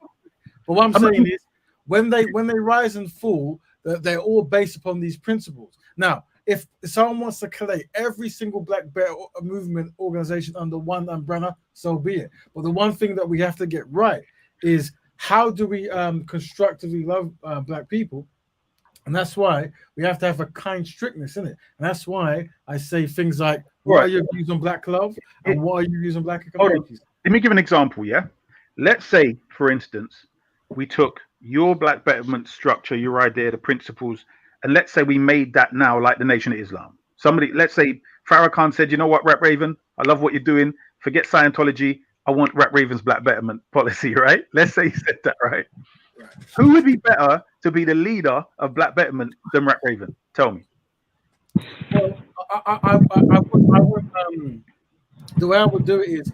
But what I'm saying is, when they rise and fall, they're all based upon these principles. Now, if someone wants to collate every single Black Belt movement organization under one umbrella, so be it. But the one thing that we have to get right is how do we constructively love Black people? And that's why we have to have a kind strictness in it. And that's why I say things like, what are your views on Black love? And what are you views on Black communities? Let me give an example, yeah? Let's say, for instance, we took your Black betterment structure, your idea, the principles, and let's say we made that now like the Nation of Islam. Somebody, let's say Farrakhan said, you know what, Rap Raven, I love what you're doing. Forget Scientology. I want Rap Raven's Black betterment policy, right? Let's say he said that, right? Who would be better to be the leader of Black betterment than Rap Raven? Tell me. Well, I would the way I would do it is,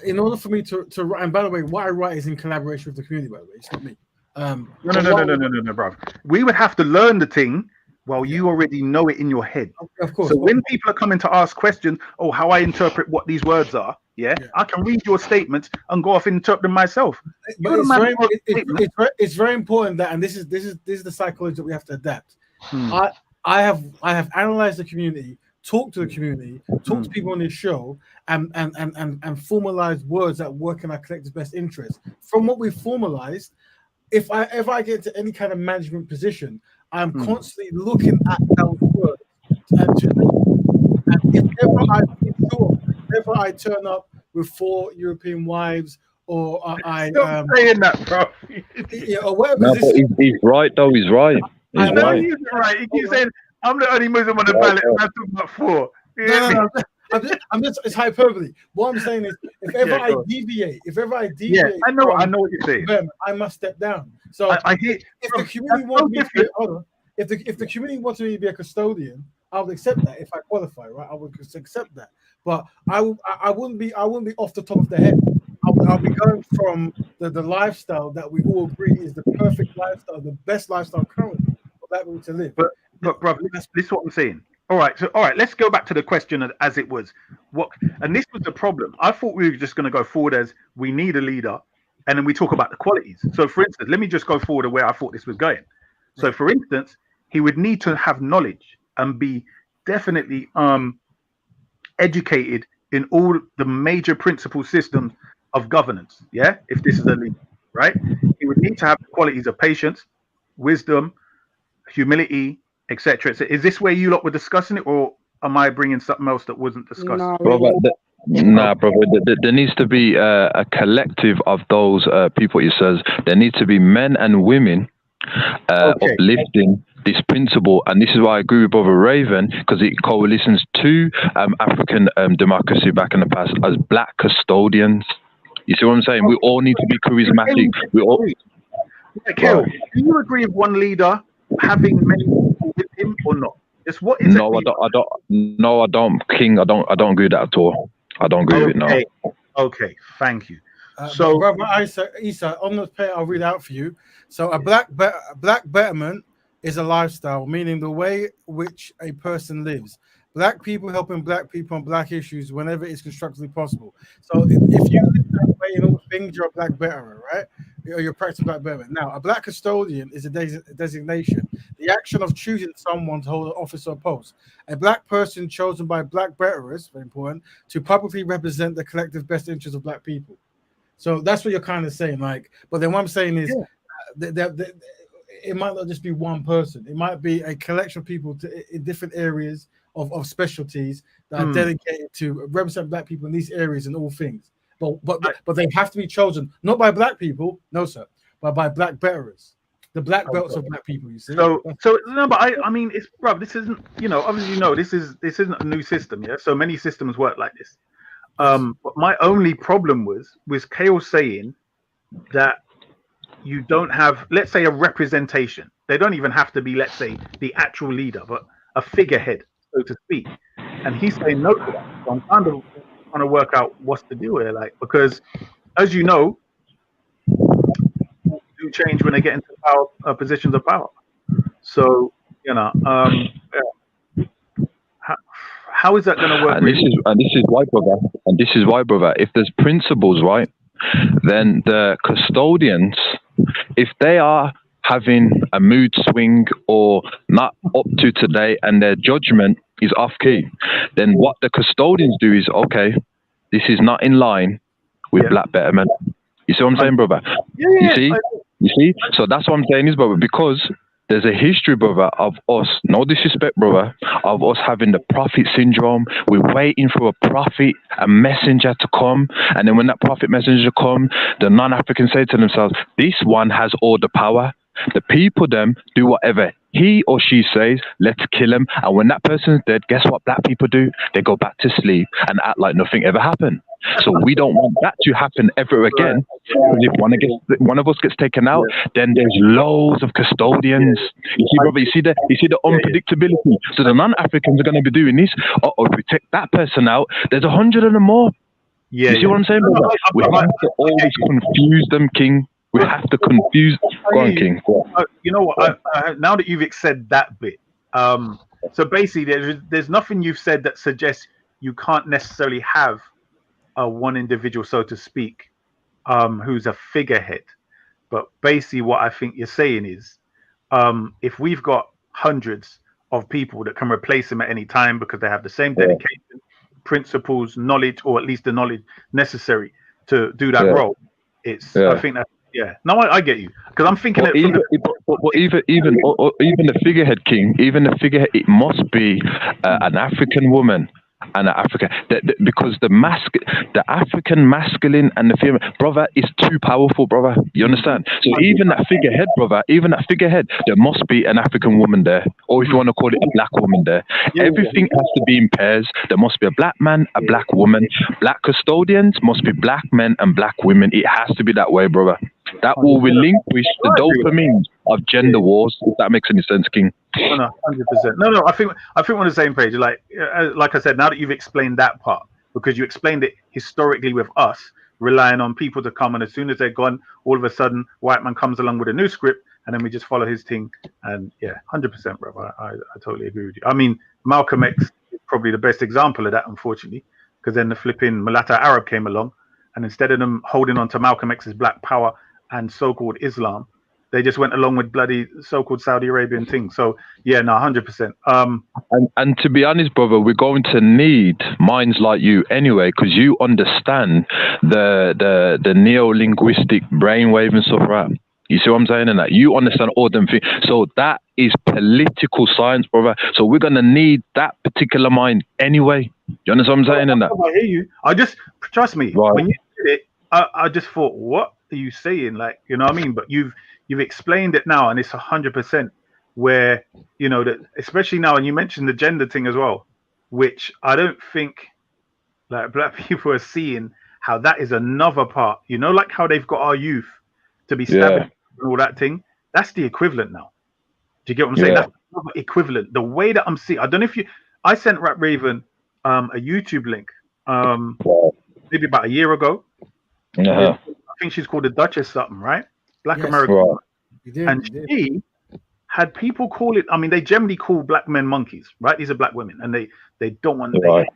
in order for me to write, and by the way, what I write is in collaboration with the community, by the way, it's not me. No, bro. We would have to learn the thing while you already know it in your head. Of course. So when people are coming to ask questions, how I interpret what these words are, I can read your statements and go off and interpret them myself. But it's very important that, and this is the psychology that we have to adapt. I have analyzed the community, talked to the community, talked to people on this show, and formalized words that work in our collective best interest. From what we've formalized, if I get to any kind of management position, I'm constantly looking at those words. And if ever I turn up with 4 European wives, or I saying that, bro. Or whatever. No, but he's right though. He's right. He's right. He keeps saying, "I'm the only Muslim on the ballot." And I'm talking about 4. No. I'm just, it's hyperbole. What I'm saying is, if ever I deviate, I know what you're saying. I must step down. So I hear, if the community wants me to be, if the community wants me to be a custodian, I would accept that if I qualify, right? I would accept that. But I wouldn't be off the top of the head. I'll be going from the lifestyle that we all agree is the perfect lifestyle, the best lifestyle currently for Black people to live. But bro, this is what I'm saying. All right, let's go back to the question as it was. And this was the problem. I thought we were just going to go forward as we need a leader, and then we talk about the qualities. So, for instance, let me just go forward to where I thought this was going. So, for instance, he would need to have knowledge and be definitely educated in all the major principal systems of governance. Yeah, if this is a leader, right? He would need to have the qualities of patience, wisdom, humility, etc. Is this where you lot were discussing it, or am I bringing something else that wasn't discussed? No, Brother, brother. There needs to be a collective of those people. It says there needs to be men and women uplifting this principle, and this is why I agree with Brother Raven, because it coalesces to African democracy back in the past as black custodians. You see what I'm saying? We all need to be charismatic. We all. Kale, do you agree with one leader having many people with him or not? Just what is no, it? No, I don't, King. I don't agree with that at all. I don't agree with it. No. Okay, thank you. So, Brother Isa, on the page I'll read out for you. So, a black betterment is a lifestyle, meaning the way which a person lives. Black people helping black people on black issues whenever it's constructively possible. So, if you live that way in all things, you're a black betterer, right? You're practicing black betterment. Now, a black custodian is a designation, the action of choosing someone to hold an office or post. A black person chosen by black betterers, very important, to publicly represent the collective best interests of black people. So that's what you're kind of saying, like. But then what I'm saying is, it might not just be one person. It might be a collection of people in different areas of specialties that are dedicated to represent black people in these areas in all things. But they have to be chosen not by black people, no sir, but by black betterers, the black belts of black people. You see. So no, but I mean, it's bro. This isn't, obviously, this isn't a new system. Yeah. So many systems work like this. But my only problem was Kale saying that you don't have, let's say, a representation. They don't even have to be, let's say, the actual leader, but a figurehead, so to speak. And he's saying no to that. So I'm kind of trying to work out what's the deal here, like, because as you know, people do change when they get into power, positions of power. So how is that going to work? And this is why, brother. And this is why, brother. If there's principles, right, then the custodians, if they are having a mood swing or not up to today, and their judgment is off key, then what the custodians do is, okay, this is not in line with black betterment. You see what I'm saying, brother? You see. So that's what I'm saying is, brother, because there's a history, brother, of us, no disrespect, brother, of us having the prophet syndrome. We're waiting for a prophet, a messenger to come. And then when that prophet messenger come, the non-Africans say to themselves, this one has all the power. The people, them, do whatever he or she says, let's kill him. And when that person's dead, guess what black people do? They go back to sleep and act like nothing ever happened. So we don't want that to happen ever again. Because if one of us gets taken out, then there's loads of custodians. You see, brother, you see the unpredictability. So the non-Africans are going to be doing this. If we take that person out, there's 100 of them more. You see what I'm saying, brother? We have to always confuse them, King. We have to confuse. Go on, King. You know what? Now that you've said that bit, so basically, there's nothing you've said that suggests you can't necessarily have one individual, so to speak, who's a figurehead. But basically, what I think you're saying is, if we've got hundreds of people that can replace him at any time because they have the same dedication, principles, knowledge, or at least the knowledge necessary to do that role, I think that. Yeah, no, I get you, because I'm thinking even the figurehead, King, even the figurehead, it must be an African woman and an African, because the African masculine and the female, brother, is too powerful, brother. You understand? So even that figurehead, brother, there must be an African woman there, or if you want to call it a black woman there. Everything has to be in pairs. There must be a black man, a black woman. Black custodians must be black men and black women. It has to be that way, brother. That will relinquish the dopamine of gender wars, if that makes any sense, King. No, 100%. No, I think we're on the same page. Like I said, now that you've explained that part, because you explained it historically with us relying on people to come, and as soon as they're gone, all of a sudden, white man comes along with a new script, and then we just follow his thing. And 100%, bro. I totally agree with you. I mean, Malcolm X is probably the best example of that, unfortunately, because then the flipping mulatto Arab came along, and instead of them holding on to Malcolm X's black power and so-called Islam, they just went along with bloody so-called Saudi Arabian thing. So 100%. And to be honest, brother, we're going to need minds like you anyway, because you understand the neo-linguistic brainwave and stuff, right? You see what I'm saying? And that you understand all them things. So that is political science, brother. So we're gonna need that particular mind anyway. You understand what I'm saying? And that. I hear you. I just trust me. Right. When you did it, I just thought, what are you saying? Like, you know what I mean? But you've explained it now, and it's 100% where, you know, that especially now, and you mentioned the gender thing as well, which I don't think like black people are seeing how that is another part. You know, like how they've got our youth to be stabbing and all that thing. That's the equivalent now. Do you get what I'm saying? That's another equivalent. The way that I'm seeing, I don't know if you. I sent Rap Raven a YouTube link maybe about a year ago. I think she's called the Duchess something, right? Black American. Right. And she had people call it. I mean, they generally call black men monkeys, right? These are black women, and they don't want. Right.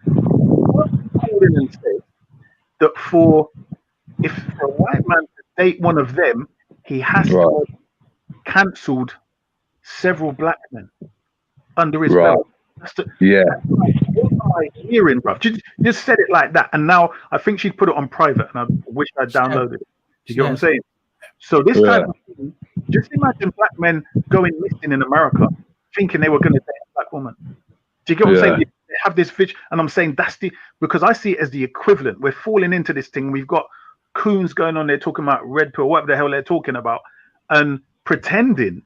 Called in and said that if a white man to date one of them, he has to have cancelled several black men under his belt. What am I hearing, bro? Just said it like that, and now I think she'd put it on private, and I wish I'd downloaded it. Do you get what I'm saying? So this type of thing, just imagine black men going missing in America, thinking they were going to date a black woman. Do you get what I'm saying? They have this fish, and I'm saying because I see it as the equivalent. We're falling into this thing. We've got coons going on there talking about red pill, whatever the hell they're talking about, and pretending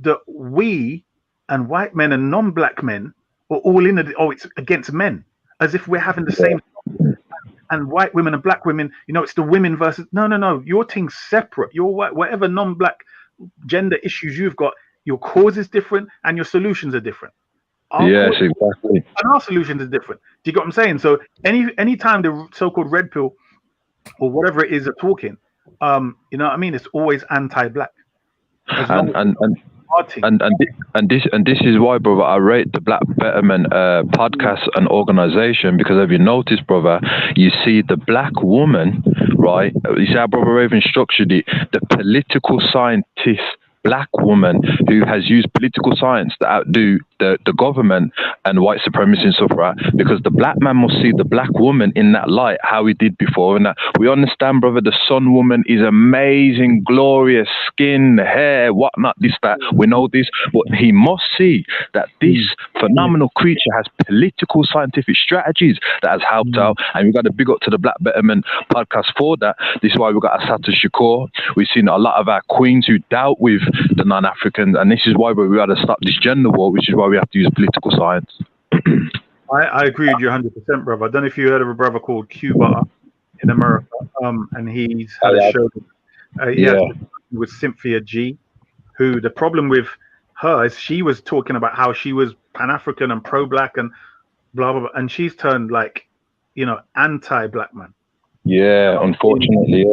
that we and white men and non-black men are all in it. Oh, it's against men, as if we're having the same. And white women and black women, you know, it's the women versus. No. Your thing's separate. Your whatever non-black gender issues you've got, your cause is different and your solutions are different. Yes, exactly. And our solutions are different. Do you get what I'm saying? So any time the so-called red pill or whatever it is are talking, you know what I mean? It's always anti-black. And this is why, brother, I rate the Black Betterment podcast and organization, because if you notice, brother, you see the black woman, right? You see how Brother Raven structured it, the political scientist black woman who has used political science to outdo the government and white supremacy and stuff, right? Because the black man must see the black woman in that light, how he did before. And that we understand, brother, the sun woman is amazing, glorious, skin, hair, whatnot, this, that. We know this, but he must see that this phenomenal creature has political scientific strategies that has helped out. And we got to big up to the Black Betterment podcast for that. This is why we got Assata Shakur. We've seen a lot of our queens who dealt with the non-Africans, and this is why we got to stop this gender war, which is why we have to use political science. I agree with you 100%, brother. I don't know if you heard of a brother called Q Butter in America, and he's had a show with Cynthia G, who the problem with her is she was talking about how she was Pan-African and pro-black and blah, blah, blah, and she's turned like, you know, anti-black man. Yeah, unfortunately,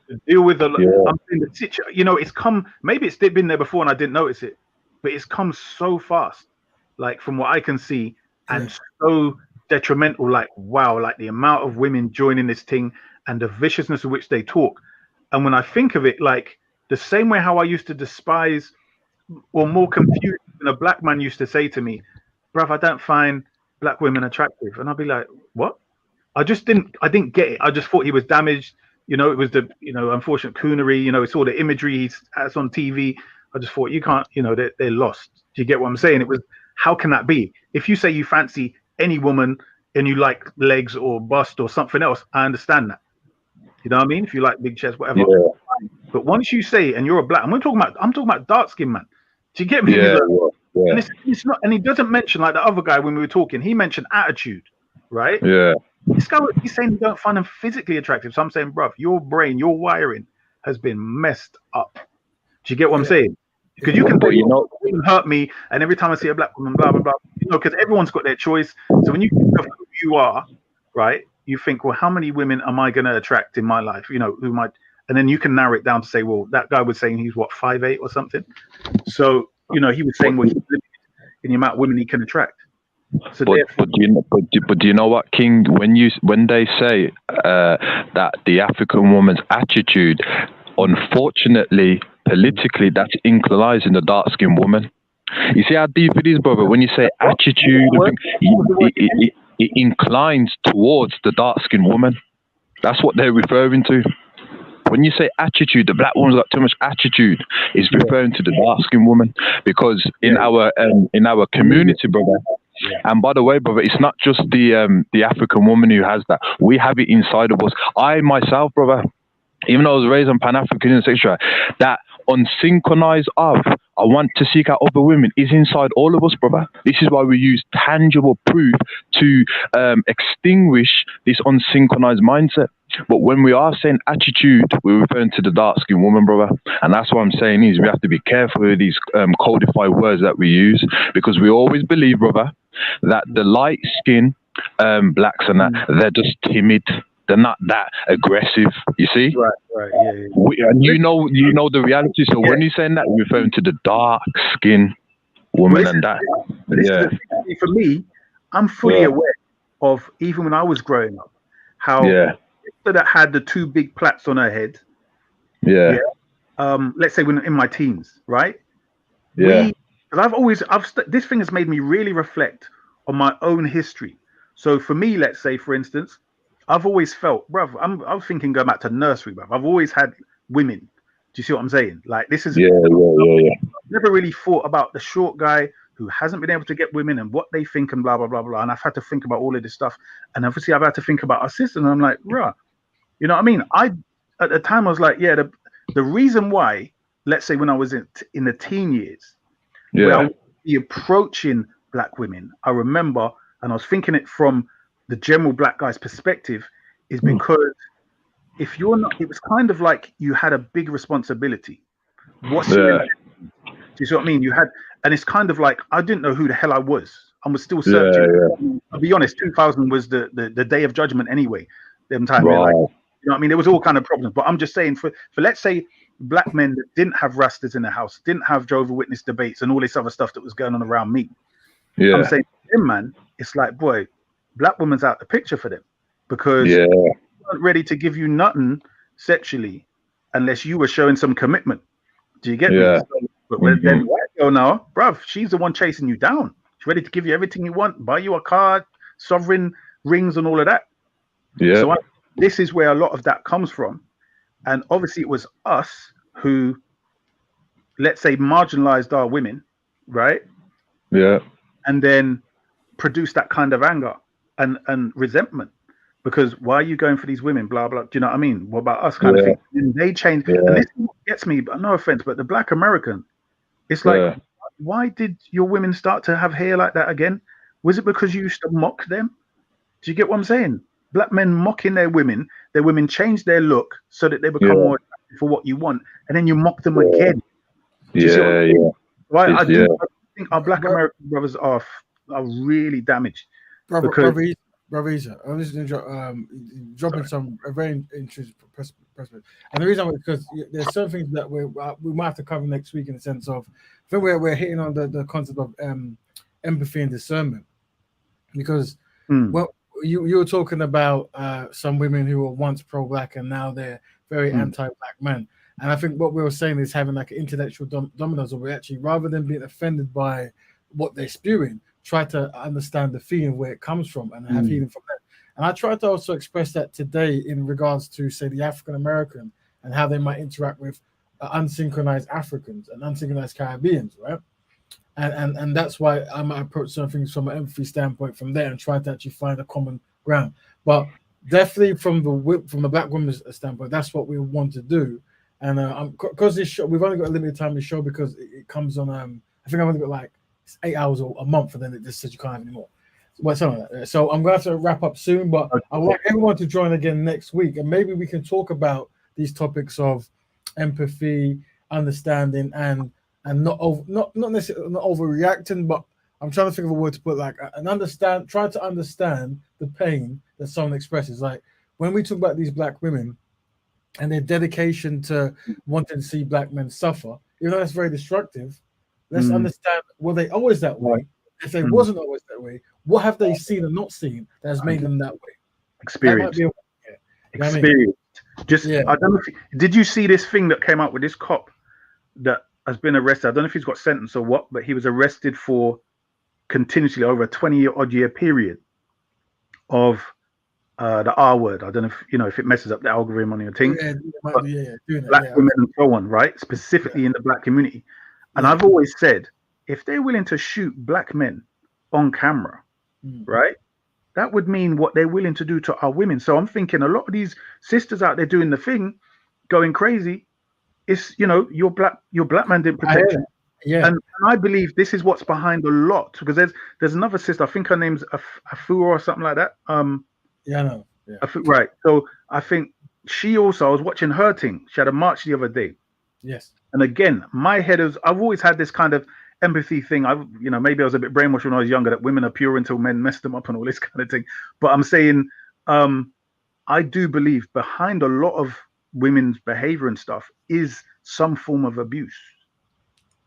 To deal with I'm saying the situation, you know, it's come, maybe it's been there before and I didn't notice it, but it's come so fast, like from what I can see, and so detrimental, like, wow, like the amount of women joining this thing and the viciousness of which they talk. And when I think of it, like the same way how I used to despise or more confused when a black man used to say to me, bruv, I don't find black women attractive. And I'd be like, what? I didn't get it. I just thought he was damaged. You know, it was the, you know, unfortunate coonery, you know, it's all the imagery he has on TV. I just thought you can't, you know, they're lost. Do you get what I'm saying? It was, how can that be? If you say you fancy any woman and you like legs or bust or something else, I understand that. You know what I mean? If you like big chest, whatever. Yeah. But once you say, and you're a black, I'm talking about dark skin man. Do you get me? Yeah, And it's not, and he doesn't mention, like the other guy when we were talking, he mentioned attitude, right? Yeah. This guy, he's saying you don't find them physically attractive. So I'm saying, bruv, your brain, your wiring has been messed up. Do you get what I'm saying? Because you can, but you know, it hurt me, and every time I see a black woman, blah blah blah. You know, because everyone's got their choice. So when you think of who you are, right, you think, well, how many women am I going to attract in my life? You know, who might, and then you can narrow it down to say, well, that guy was saying he's what, 5'8" or something. So you know, he was saying, well, he's limited in the amount of women he can attract. So but do you know what, King? When they say that the African woman's attitude, unfortunately, politically, that's inclines in the dark skinned woman. You see how deep it is, brother. When you say attitude, it inclines towards the dark skinned woman. That's what they're referring to when you say attitude, the black woman's got too much attitude, is referring to the dark-skinned woman, because in our community, brother. And by the way, brother, it's not just the African woman who has that. We have it inside of us. I myself, brother, even though I was raised on Pan-African, etc., that unsynchronized of I want to seek out other women is inside all of us, brother. This is why we use tangible proof to extinguish this unsynchronized mindset. But when we are saying attitude, we're referring to the dark-skinned woman, brother. And that's what I'm saying is we have to be careful with these codified words that we use, because we always believe, brother, that the light-skinned blacks and that, they're just timid. They're not that aggressive, you see? Right, yeah. And you know the reality. So when you're saying that, you're referring to the dark-skinned woman and that. For me, I'm fully aware of, even when I was growing up, how sister that had the two big plaits on her head. Let's say when in my teens, right? This thing has made me really reflect on my own history. So for me, let's say, for instance, I've always felt, bruv, I'm thinking going back to nursery, bruv. I've always had women. Do you see what I'm saying? Like, this is I've never really thought about the short guy who hasn't been able to get women and what they think and blah blah blah blah. And I've had to think about all of this stuff. And obviously I've had to think about our sisters. And I'm like, bruh, you know what I mean? At the time I was like, the reason why, let's say when I was in the teen years, where I would be approaching black women, I remember, and I was thinking it from the general black guy's perspective, is because if you're not, it was kind of like you had a big responsibility. What's your intention? Do you see what I mean? You had, and it's kind of like I didn't know who the hell I was. I was still searching. I'll be honest, 2000 was the day of judgment anyway. Them time, like, you know what I mean? There was all kind of problems. But I'm just saying, for let's say black men that didn't have rastas in the house, didn't have Jehovah's Witness debates and all this other stuff that was going on around me. I'm saying, man, it's like, boy, black woman's out the picture for them, because they weren't ready to give you nothing sexually unless you were showing some commitment. Do you get me? So, but then white girl now, bruv, she's the one chasing you down. She's ready to give you everything you want, buy you a car, sovereign rings and all of that. So this is where a lot of that comes from. And obviously it was us who, let's say, marginalized our women, right? And then produced that kind of anger and resentment, because why are you going for these women, blah blah, do you know what I mean? What about us, kind of thing? And they change. And this gets me, but no offense, but the black American, it's like, why did your women start to have hair like that again? Was it because you used to mock them? Do you get what I'm saying? Black men mocking their women change their look so that they become more attractive for what you want, and then you mock them again. I think our black American brothers are really damaged. Brother Isa, I'm just dropping some very interesting perspective. And the reason, because there's certain things that we might have to cover next week, in the sense of, I think we're hitting on the concept of empathy and discernment, because well, you were talking about some women who were once pro-black and now they're very anti-black men. And I think what we were saying is having like an intellectual dominance, or we actually, rather than being offended by what they're spewing, try to understand the feeling, where it comes from, and have healing from that. And I tried to also express that today in regards to, say, the African American and how they might interact with unsynchronized Africans and unsynchronized Caribbeans, right? And that's why I might approach certain things from an empathy standpoint from there and try to actually find a common ground. But definitely from the black woman's standpoint, that's what we want to do. And because this show, we've only got a limited time to show, because it comes on. I think I've only got like 8 hours or a month, and then it just says you can't have any more. Well, something like that. So I'm going to have to wrap up soon, but I want everyone to join again next week, and maybe we can talk about these topics of empathy, understanding, and not necessarily not overreacting, but I'm trying to think of a word to put, like try to understand the pain that someone expresses. Like when we talk about these black women and their dedication to wanting to see black men suffer, even though that's very destructive, let's understand, were they always that way? If they wasn't always that way, what have they seen and not seen that has made them that way? Experience. Experience. I mean? Just, I don't know did you see this thing that came out with this cop that has been arrested? I don't know if he's got sentenced or what, but he was arrested for continuously over a 20-odd year period of the R word. I don't know if you know if it messes up the algorithm on your thing. Yeah, But doing that. black Yeah, women and so on, right? Specifically in the black community. And I've always said, if they're willing to shoot black men on camera, right, that would mean what they're willing to do to our women. So I'm thinking a lot of these sisters out there doing the thing, going crazy. It's your black man didn't protect you. Yeah. And I believe this is what's behind a lot because there's another sister. I think her name's Afua or something like that. Yeah, I know. Yeah. Right. So I think she also. I was watching her thing. She had a march the other day. Yes. And again, my head is. I've always had this kind of empathy thing. Maybe I was a bit brainwashed when I was younger that women are pure until men mess them up and all this kind of thing. But I'm saying, I do believe behind a lot of women's behavior and stuff is some form of abuse.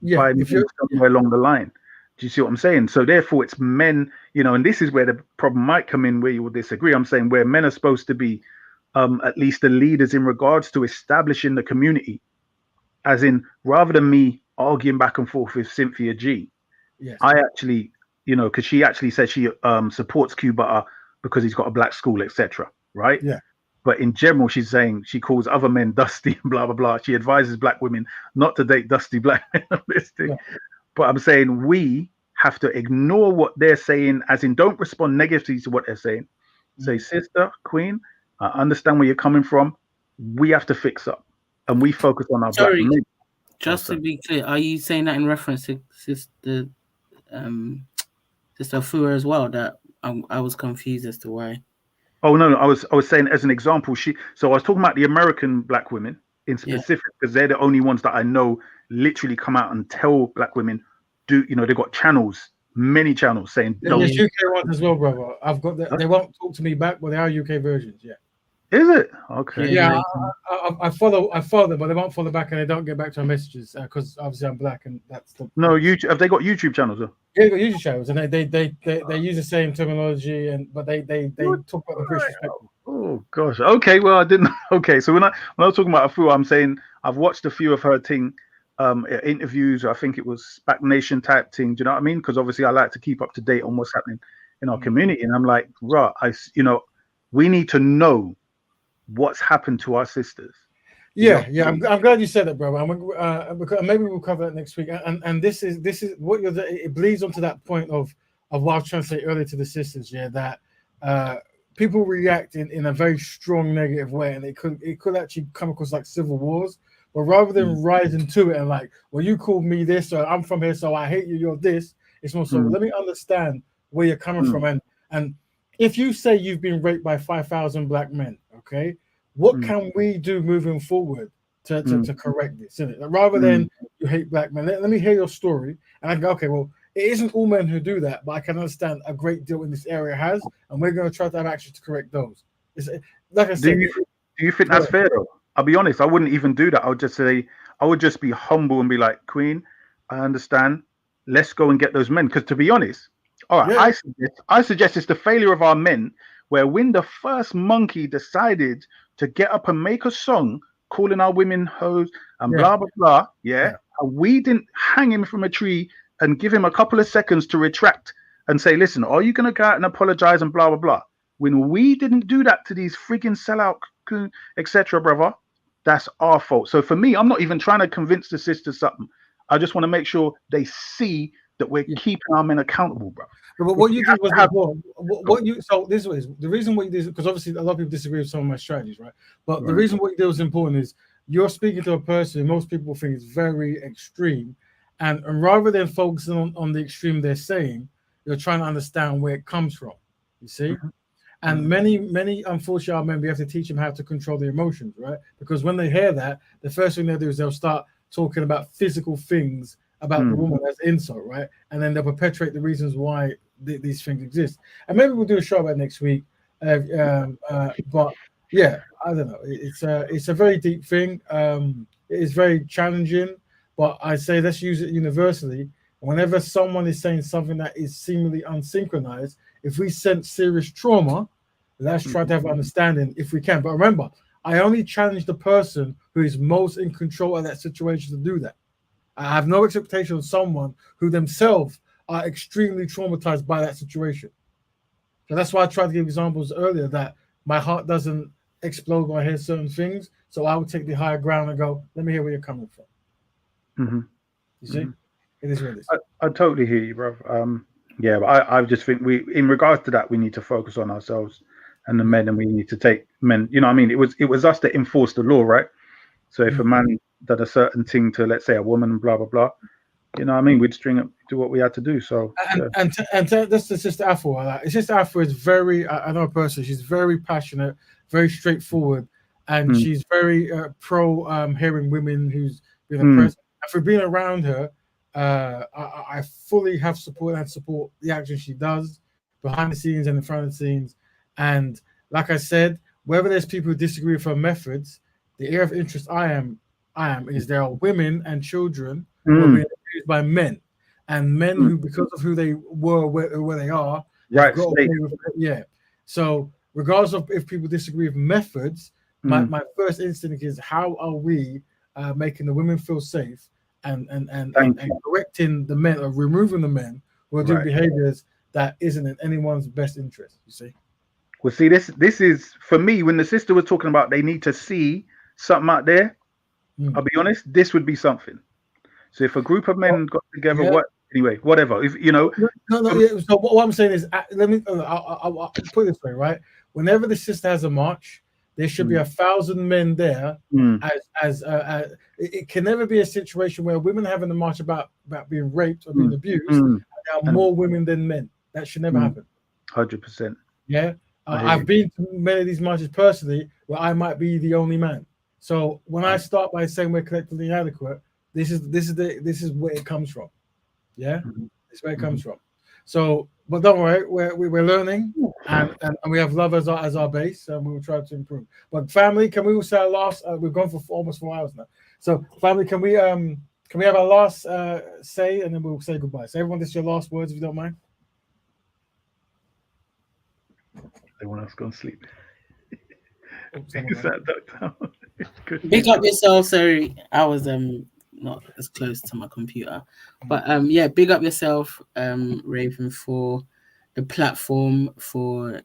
Yeah, By men somewhere along the line. Do you see what I'm saying? So therefore, it's men. And this is where the problem might come in, where you will disagree. I'm saying where men are supposed to be, at least the leaders in regards to establishing the community. As in, rather than me arguing back and forth with Cynthia G, yes. I actually, because she actually said she supports Q Butter because he's got a black school, etc. Right? Yeah. But in general, she's saying she calls other men dusty and blah blah blah. She advises black women not to date dusty black men. Yeah. But I'm saying we have to ignore what they're saying, as in don't respond negatively to what they're saying. Say, sister, queen, I understand where you're coming from. We have to fix up. And we focus on our black men. Just to be clear, are you saying that in reference to Sister Fua as well? That I was confused as to why. Oh no, I was saying as an example. So I was talking about the American black women in specific because they're the only ones that I know literally come out and tell black women they've got channels, many channels saying. There's UK ones as well, brother. I've got that. They won't talk to me back, but they are UK versions. Yeah. Is it? Okay. Yeah, I follow them, but they won't follow back and they don't get back to my messages because obviously I'm black and that's the. No, YouTube. Have they got YouTube channels? Though? Yeah, they got YouTube channels and they use the same terminology but they talk about the British perspective. Oh gosh. Okay. Well, I didn't. Okay. So when I was talking about Afua, I'm saying I've watched a few of her interviews. I think it was Back Nation type thing. Do you know what I mean? Because obviously I like to keep up to date on what's happening in our community, and I'm like, right, we need to know what's happened to our sisters. Yeah. I'm glad you said that, bro. Because maybe we'll cover that next week. And this is what it bleeds onto that point of what I was trying to say earlier to the sisters. Yeah, that people react in a very strong negative way, and it could actually come across like civil wars. But rather than rising to it and like, well, you called me this, or I'm from here, so I hate you. You're this. It's more so. Let me understand where you're coming from, and if you say you've been raped by 5,000 black men, okay, what can we do moving forward to correct this? Isn't it? Rather than you hate black men, let me hear your story, and I go, okay, well, it isn't all men who do that, but I can understand a great deal in this area has, and we're going to try to have action to correct those. Like I said, do you think that's fair though? I'll be honest, I wouldn't even do that. I would just say, I would just be humble and be like, Queen, I understand. Let's go and get those men. Because to be honest, all right, I suggest it's the failure of our men, where when the first monkey decided to get up and make a song calling our women hoes and blah, blah, blah, and we didn't hang him from a tree and give him a couple of seconds to retract and say, listen, are you going to go out and apologize and blah, blah, blah? When we didn't do that to these freaking sellout, etc., brother, that's our fault. So for me, I'm not even trying to convince the sisters something. I just want to make sure they see that we're keeping our men accountable, bro. But what you did was so this was the reason what you did, because obviously a lot of people disagree with some of my strategies, right? But the reason what you did was important is you're speaking to a person most people think is very extreme, and rather than focusing on the extreme they're saying, you're trying to understand where it comes from. You see? And many unfortunately men, we have to teach them how to control their emotions, right? Because when they hear that, the first thing they'll do is they'll start talking about physical things about the woman as insult, right? And then they'll perpetuate the reasons why these things exist. And maybe we'll do a show about it next week. But yeah, I don't know. It's a very deep thing. It is very challenging, but I say let's use it universally. Whenever someone is saying something that is seemingly unsynchronized, if we sense serious trauma, let's try to have understanding if we can. But remember, I only challenge the person who is most in control of that situation to do that. I have no expectation of someone who themselves are extremely traumatized by that situation. So that's why I tried to give examples earlier that my heart doesn't explode when I hear certain things. So I would take the higher ground and go, let me hear where you're coming from. Mm-hmm. You see, it is what it is. I totally hear you, bro. Yeah, but I just think in regards to that, we need to focus on ourselves and the men, and we need to take men. You know what I mean? It was us that enforced the law, right? So if a man did a certain thing to, let's say, a woman, blah blah blah, you know what I mean? We'd string up, do what we had to do. So This is Sister Afro. Like, Sister Afro is very. I know a person. She's very passionate, very straightforward, and she's very pro hearing women who's been oppressed. And for being around her, I fully have support and support the action she does behind the scenes and in front of the scenes. And like I said, whether there's people who disagree with her methods, the area of interest I am is there are women and children who are being abused by men, and men who, because of who they were, where they are, have got away with it. Yeah. So regardless of if people disagree with methods, my first instinct is how are we making the women feel safe and correcting the men or removing the men who are doing behaviors that isn't in anyone's best interest. You see. Well, see, this is for me when the sister was talking about they need to see something out there. I'll be honest, this would be something. So if a group of men got together, whatever, if you know. So what I'm saying is, let me. I'll put it this way, right? Whenever the sister has a march, there should be 1,000 men there. It can never be a situation where women having a march about being raped or being abused. And there are more women than men. That should never happen. 100%. Yeah. I've been to many of these marches personally where I might be the only man. So when I start by saying we're collectively inadequate, this is where it comes from. Yeah, this is where it comes from. So, but don't worry, we're learning, and we have love as our base, and we will try to improve. But family, can we all say our last? We've gone for almost 4 hours now. So, family, can we have our last say, and then we'll say goodbye. So, everyone, this is your last words, if you don't mind. Everyone else go to sleep. Big up yourself. Sorry, I was not as close to my computer, but yeah, big up yourself, Raven, for the platform, for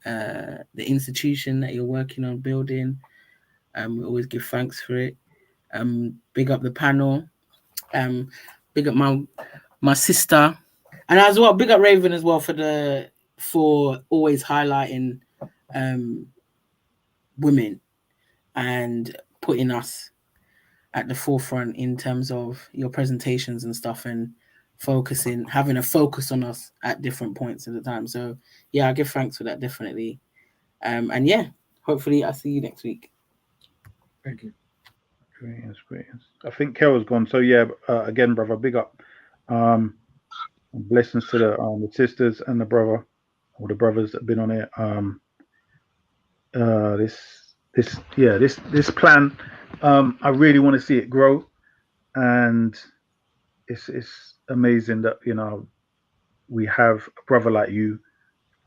the institution that you're working on building. We always give thanks for it. Big up the panel. Big up my sister, and as well, big up Raven as well for always highlighting women and putting us at the forefront in terms of your presentations and stuff, and having a focus on us at different points at the time. So yeah, I give thanks for that, definitely. And yeah, hopefully I'll see you next week. Thank you. Great. I think Carol's gone. So yeah, again, brother, big up. Blessings to the sisters and the brother, or the brothers that have been on it. This plan, I really want to see it grow, and it's amazing that we have a brother like you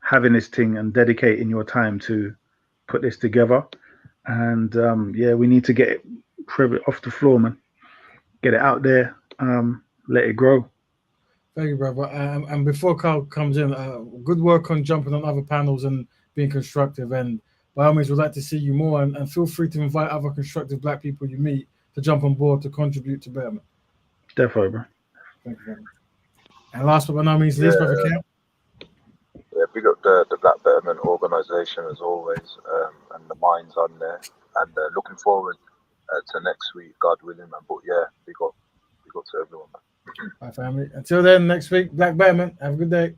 having this thing and dedicating your time to put this together. And we need to get it off the floor, man. Get it out there, let it grow. Thank you, brother. And before Carl comes in, good work on jumping on other panels and being constructive. And by all means, we'd like to see you more. And feel free to invite other constructive Black people you meet to jump on board to contribute to betterment. Definitely, bro. Thank you very much. And last but by no means least, brother Cam. Yeah, big up the Black Betterment organization as always, and the minds on there. And looking forward to next week, God willing, man. But yeah, big up to everyone, man. Bye, family. Until then, next week, Black Betterment. Have a good day.